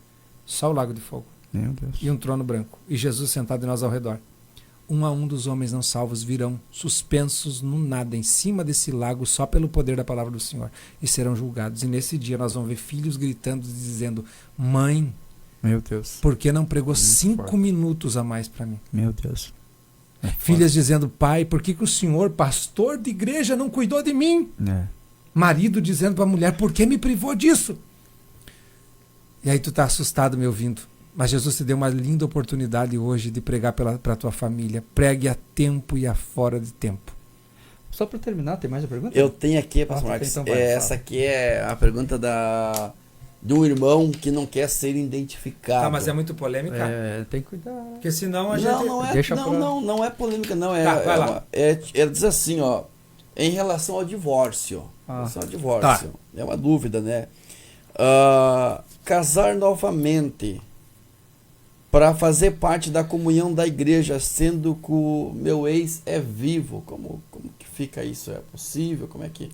Só o lago de fogo. Meu Deus. E um trono branco. E Jesus sentado e nós ao redor. Um a um dos homens não salvos virão, suspensos no nada, em cima desse lago, só pelo poder da palavra do Senhor. E serão julgados. E nesse dia nós vamos ver filhos gritando e dizendo, mãe, Meu Deus. por que não pregou 5 forte. minutos a mais para mim? Meu Deus. Filhas dizendo, pai, por que o senhor, pastor de igreja, não cuidou de mim? É. Marido dizendo para a mulher, por que me privou disso? E aí tu tá assustado me ouvindo. Mas Jesus te deu uma linda oportunidade hoje de pregar para a tua família. Pregue a tempo e a fora de tempo. Só para terminar, tem mais uma pergunta? Eu tenho aqui, pastor Marcos, então vai, essa fala. aqui é a pergunta de um irmão que não quer ser identificado. Tá, mas é muito polêmica? Tem que cuidar. Porque senão a gente... Deixa pra- não é polêmica, não. Tá, vai lá. Ela diz assim, ó, em relação ao divórcio. Em relação ao divórcio. É uma dúvida, né? Casar novamente para fazer parte da comunhão da igreja, sendo que o meu ex é vivo. Como que fica isso? É possível? Como é que...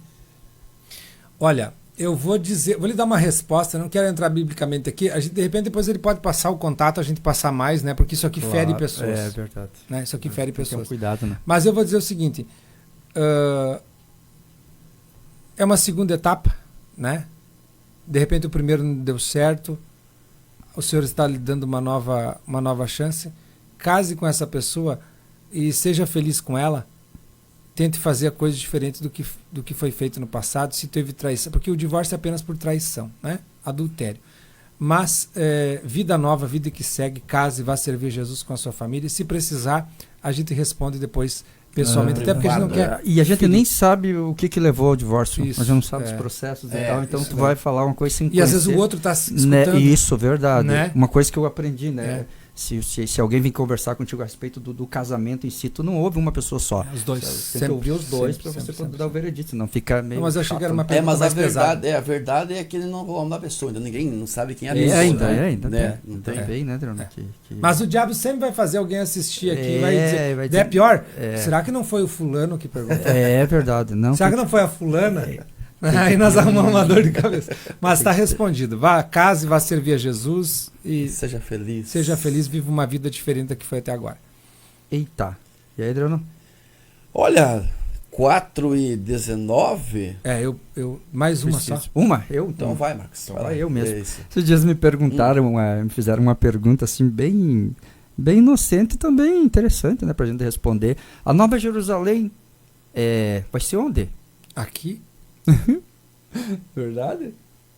Olha, eu vou lhe dar uma resposta, eu não quero entrar biblicamente aqui. A gente, de repente, depois ele pode passar o contato, a gente passar mais, né? Porque isso aqui fere pessoas. É verdade. Né? Isso aqui fere Tem que ter um pessoas. cuidado, né? Mas eu vou dizer o seguinte, é uma segunda etapa, né? De repente o primeiro não deu certo, o Senhor está lhe dando uma nova chance. Case com essa pessoa e seja feliz com ela. Tente fazer a coisa diferente do que foi feito no passado, se teve traição, porque o divórcio é apenas por traição, né? Adultério. Mas vida nova, vida que segue, case, vá servir Jesus com a sua família, e se precisar, a gente responde depois pessoalmente, até porque a gente não quer... E a gente nem sabe o que levou ao divórcio. Isso, A gente não sabe os processos e tal, então isso, tu vai falar uma coisa sem E conhecer. às vezes o outro está escutando. Né? Isso, verdade. Né? Uma coisa que eu aprendi, né? Se alguém vir conversar contigo a respeito do casamento em si, tu não ouve uma pessoa só. Os dois. Você tem que ouvir os dois para você poder dar o veredito, não fica meio... Não, mas eu achei que era uma mas pergunta mais pesada. a verdade é que ele não falou da pessoa, ainda ninguém não sabe quem é a É, pessoa. ainda, né? ainda Né? tem. Não tem. Bem, né, Drona? Mas o diabo sempre vai fazer alguém assistir aqui e vai vai dizer, é pior, é. será que não foi o fulano que perguntou? É verdade. Não, Será que não foi a fulana? Aí nós arrumamos uma dor de cabeça. Mas está respondido. Vá a casa e vá servir a Jesus e Seja feliz. seja feliz, viva uma vida diferente da que foi até agora. Eita. E aí, Drona? Olha, 4:19. Eu mais uma só. Uma? Eu? Então vai, Marcos. Então vai vai lá. eu mesmo. É isso. Esses dias me perguntaram, me fizeram uma pergunta assim bem inocente e também interessante, né, pra gente responder. A Nova Jerusalém vai ser onde? Aqui. Verdade?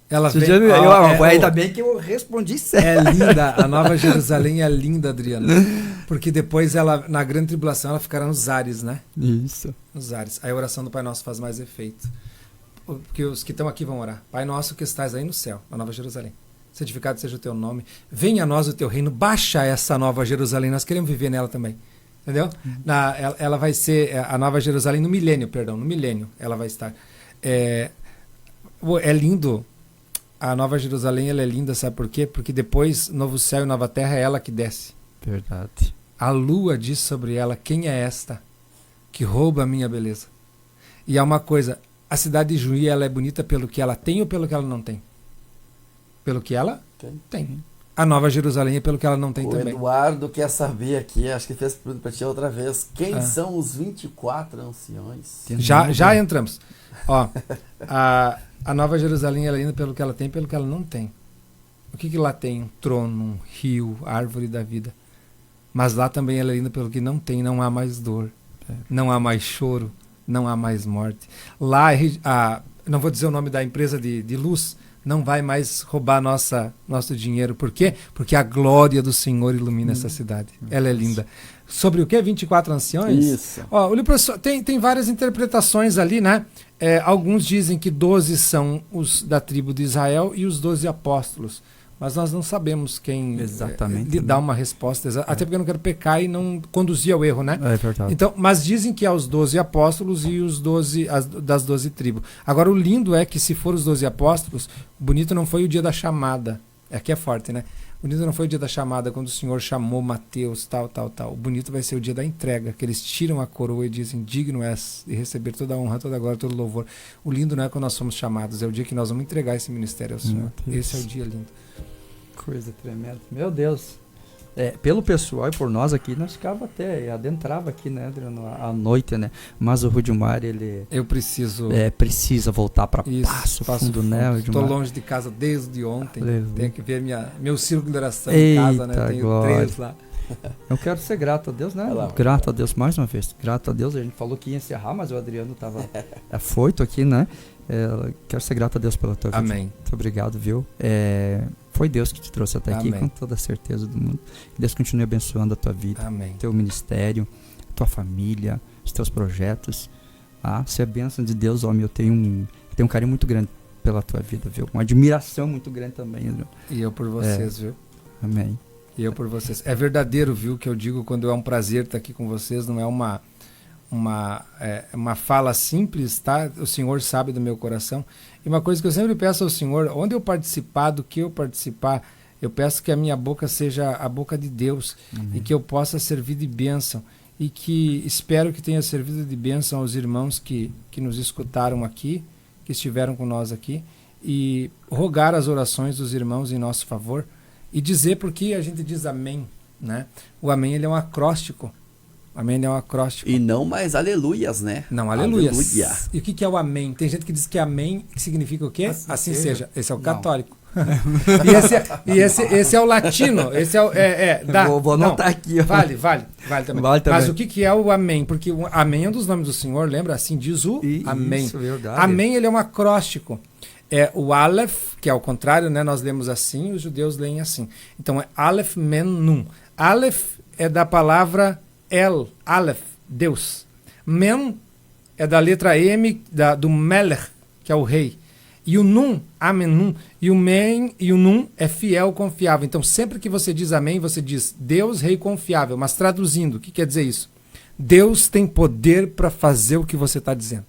Ela Esses vem, dias ó, ainda bem que eu respondi certo. é linda, a Nova Jerusalém é linda, Adriano. Porque depois ela, na grande tribulação, ela ficará nos ares, né? Isso. Nos ares. Aí a oração do Pai Nosso faz mais efeito. Porque os que estão aqui vão orar. Pai Nosso que estás aí no céu, na Nova Jerusalém. Santificado seja o teu nome. Venha a nós o teu reino. Baixa essa Nova Jerusalém. Nós queremos viver nela também. Entendeu? Ela vai ser a Nova Jerusalém no milênio, no milênio ela vai estar. É lindo. A Nova Jerusalém ela é linda, sabe por quê? Porque depois, novo céu e nova terra, é ela que desce. Verdade. A lua diz sobre ela, quem é esta que rouba a minha beleza? E há uma coisa, a cidade de Juí, ela é bonita pelo que ela tem ou pelo que ela não tem? Pelo que ela tem. A Nova Jerusalém é pelo que ela não tem O também. Eduardo quer saber aqui, acho que fez pergunta para ti outra vez, quem são os 24 anciões? Já entramos. Ó, a Nova Jerusalém ela é linda pelo que ela tem e pelo que ela não tem. O que lá tem? Um trono, um rio, árvore da vida. Mas lá também ela é linda pelo que não tem, não há mais dor, não há mais choro, não há mais morte. Lá, não vou dizer o nome da empresa de luz, não vai mais roubar nosso dinheiro. Por quê? Porque a glória do Senhor ilumina essa cidade. Ela é linda. Sobre o quê? 24 anciões? Isso. Ó, o livro tem várias interpretações ali, né? Alguns dizem que 12 são os da tribo de Israel e os 12 apóstolos. Mas nós não sabemos quem Exatamente, lhe dá uma resposta exata. Até porque eu não quero pecar e não conduzir ao erro, né? É verdade. Então, mas dizem que é os 12 apóstolos e os 12 das 12 tribos. Agora, o lindo é que se for os 12 apóstolos, bonito não foi o dia da chamada. Aqui é forte, né? Bonito não foi o dia da chamada, quando o Senhor chamou Mateus, tal. O bonito vai ser o dia da entrega, que eles tiram a coroa e dizem, digno és de receber toda a honra, toda a glória, todo o louvor. O lindo não é quando nós somos chamados, é o dia que nós vamos entregar esse ministério ao Senhor. Esse é o dia lindo. Coisa tremenda. Meu Deus. Pelo pessoal e por nós aqui, nós ficava adentrava aqui, né, Adriano, à noite, né? Mas o Rudimar, ele... Eu preciso... precisa voltar para Passo Fundo, né, Estou longe de casa desde ontem. Aleluia. Tenho que ver meu círculo de oração em casa, né? Tenho glória. 3 lá. Eu quero ser grato a Deus, né? Olá. Grato a Deus mais uma vez. Grato a Deus. A gente falou que ia encerrar, mas o Adriano estava afoito aqui, né? Quero ser grato a Deus pela tua vida. Amém. Muito obrigado, viu? Foi Deus que te trouxe até aqui, Amém. com toda a certeza do mundo. Que Deus continue abençoando a tua vida, Amém. teu ministério, tua família, os teus projetos. Se é bênção de Deus, homem, eu tenho um carinho muito grande pela tua vida, viu? Uma admiração muito grande também, viu? E eu por vocês, viu? Amém. E eu por vocês. É verdadeiro, viu, que eu digo quando é um prazer estar aqui com vocês, não é uma fala simples, tá? O Senhor sabe do meu coração. E uma coisa que eu sempre peço ao Senhor, onde eu participar, do que eu participar, eu peço que a minha boca seja a boca de Deus. Amém. E que eu possa servir de bênção. E que espero que tenha servido de bênção aos irmãos que nos escutaram aqui, que estiveram com nós aqui, e rogar as orações dos irmãos em nosso favor, e dizer porque a gente diz amém, né? O amém, ele é um acróstico. Amém é um acróstico. E não mais aleluias, né? Não, aleluias. Aleluia. E o que é o amém? Tem gente que diz que amém que significa o quê? Assim seja. Esse é o católico. E esse é o latino. Esse é Vou anotar aqui. Ó. Vale também. Vale também. Mas o que é o amém? Porque o amém é um dos nomes do Senhor, lembra? Assim diz o amém. Isso, verdade. Amém, ele é um acróstico. O Aleph, que é ao contrário, né? Nós lemos assim, os judeus leem assim. Então é Aleph Men Nun. Aleph é da palavra El, Aleph, Deus. Men é da letra M do Melech, que é o rei. E o Nun, Amen Nun. E o Men e o Nun é fiel, confiável. Então sempre que você diz amém, você diz Deus, rei confiável. Mas traduzindo, o que quer dizer isso? Deus tem poder para fazer o que você está dizendo.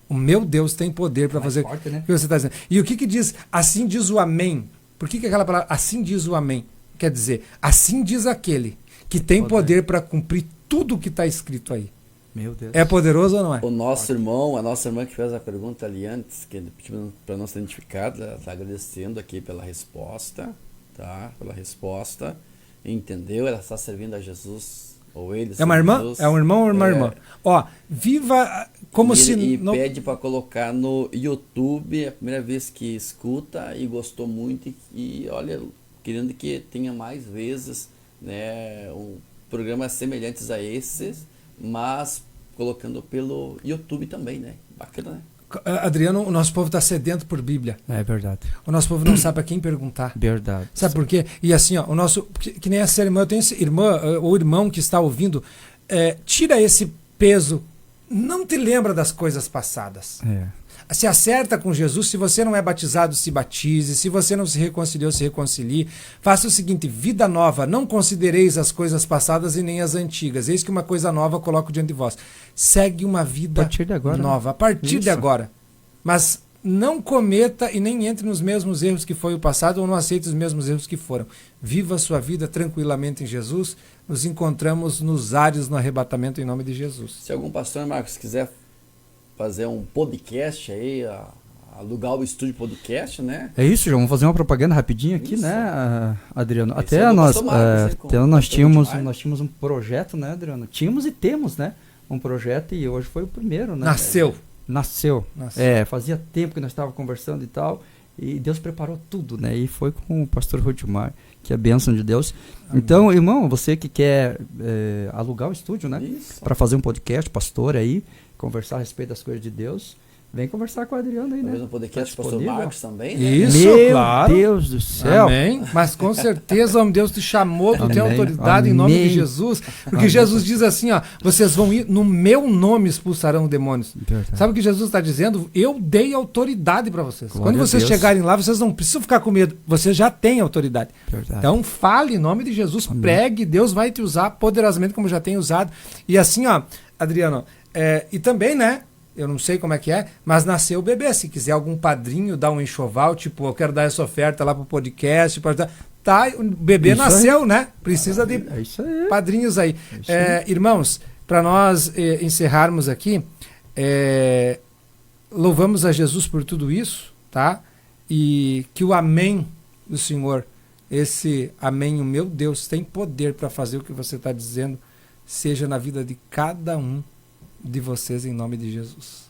O meu Deus tem poder para fazer forte, né? o que você está dizendo. E o que diz, assim diz o amém? Por que aquela palavra, assim diz o amém? Quer dizer, assim diz aquele que tem poder para cumprir tudo o que está escrito aí. Meu Deus. É poderoso ou não é? A nossa irmã que fez a pergunta ali antes, que pediu para não ser identificada, ela está agradecendo aqui pela resposta, tá? Pela resposta. Entendeu? Ela está servindo a Jesus. Ou ele. É uma irmã? Jesus. É um irmão ou uma irmã? Ó, viva como se... E pede para colocar no YouTube, é a primeira vez que escuta e gostou muito e olha, querendo que tenha mais vezes, né, programas semelhantes a esses, mas colocando pelo YouTube também, né? Bacana, né? Adriano, o nosso povo está sedento por Bíblia. É verdade. O nosso povo não sabe a quem perguntar. Verdade. Sabe por quê? E assim, ó, o nosso, que nem essa irmã, eu tenho irmã ou irmão que está ouvindo, tira esse peso, não te lembra das coisas passadas. Se acerta com Jesus. Se você não é batizado, se batize. Se você não se reconciliou, se reconcilie. Faça o seguinte: vida nova, não considereis as coisas passadas e nem as antigas. Eis que uma coisa nova coloco diante de vós. Segue uma vida a partir de agora, nova, a partir de agora. Mas não cometa e nem entre nos mesmos erros que foi o passado, ou não aceite os mesmos erros que foram. Viva a sua vida tranquilamente em Jesus. Nos encontramos nos ares no arrebatamento em nome de Jesus. Se algum pastor, Marcos, quiser fazer um podcast aí, alugar o estúdio podcast, né? É isso, já vamos fazer uma propaganda rapidinho aqui, isso, né, Adriano? Esse até nós tínhamos um projeto, né, Adriano? Tínhamos e temos, né? Um projeto e hoje foi o primeiro, né? Nasceu. Fazia tempo que nós estávamos conversando e tal, e Deus preparou tudo, né? E foi com o pastor Rudimar, que é a bênção de Deus. Amém. Então, irmão, você que quer alugar o estúdio, né? Para fazer um podcast, pastor aí, conversar a respeito das coisas de Deus, vem conversar com o Adriano aí, Talvez né? no podcast Tá do pastor disponível. Marcos também, né? Isso, Meu claro. Deus do céu. Amém. Mas com certeza, homem, Deus te chamou, tu tem Amém. autoridade em nome de Amém. Jesus. Porque Amém. Jesus diz assim, ó, vocês vão ir, no meu nome expulsarão demônios. Verdade. Sabe o que Jesus está dizendo? Eu dei autoridade para vocês. Glória Quando a vocês Deus. chegarem lá, vocês não precisam ficar com medo. Vocês já têm autoridade. Verdade. Então fale em nome de Jesus, Amém. pregue, Deus vai te usar poderosamente como já tem usado. E assim, ó, Adriano, e também, né, eu não sei como é que é, mas nasceu o bebê. Se quiser algum padrinho dar um enxoval, tipo, eu quero dar essa oferta lá pro podcast, pode dar. Tá, o bebê Isso nasceu, né? Precisa de É isso aí. padrinhos aí. Isso aí. Irmãos, para nós encerrarmos aqui, louvamos a Jesus por tudo isso, tá? E que o amém do Senhor, esse amém, o meu Deus, tem poder para fazer o que você está dizendo, seja na vida de cada um de vocês, em nome de Jesus.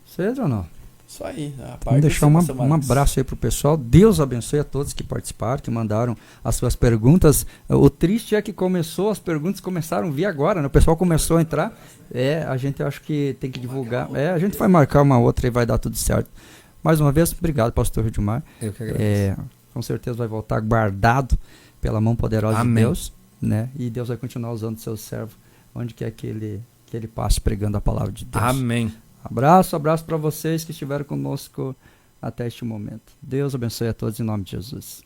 Cedo ou não? Isso aí. A parte Vamos deixar do um pastor Marcos. abraço aí pro pessoal. Deus abençoe a todos que participaram, que mandaram as suas perguntas. O triste é que as perguntas começaram a vir agora, né? O pessoal começou a entrar. A gente acho que tem que divulgar. A gente vai marcar uma outra e vai dar tudo certo. Mais uma vez, obrigado, pastor Gilmar. Eu que agradeço. Com certeza vai voltar guardado pela mão poderosa Amém. de Deus, né? E Deus vai continuar usando seu servo onde quer que ele passe pregando a palavra de Deus. Amém. Abraço para vocês que estiveram conosco até este momento. Deus abençoe a todos em nome de Jesus.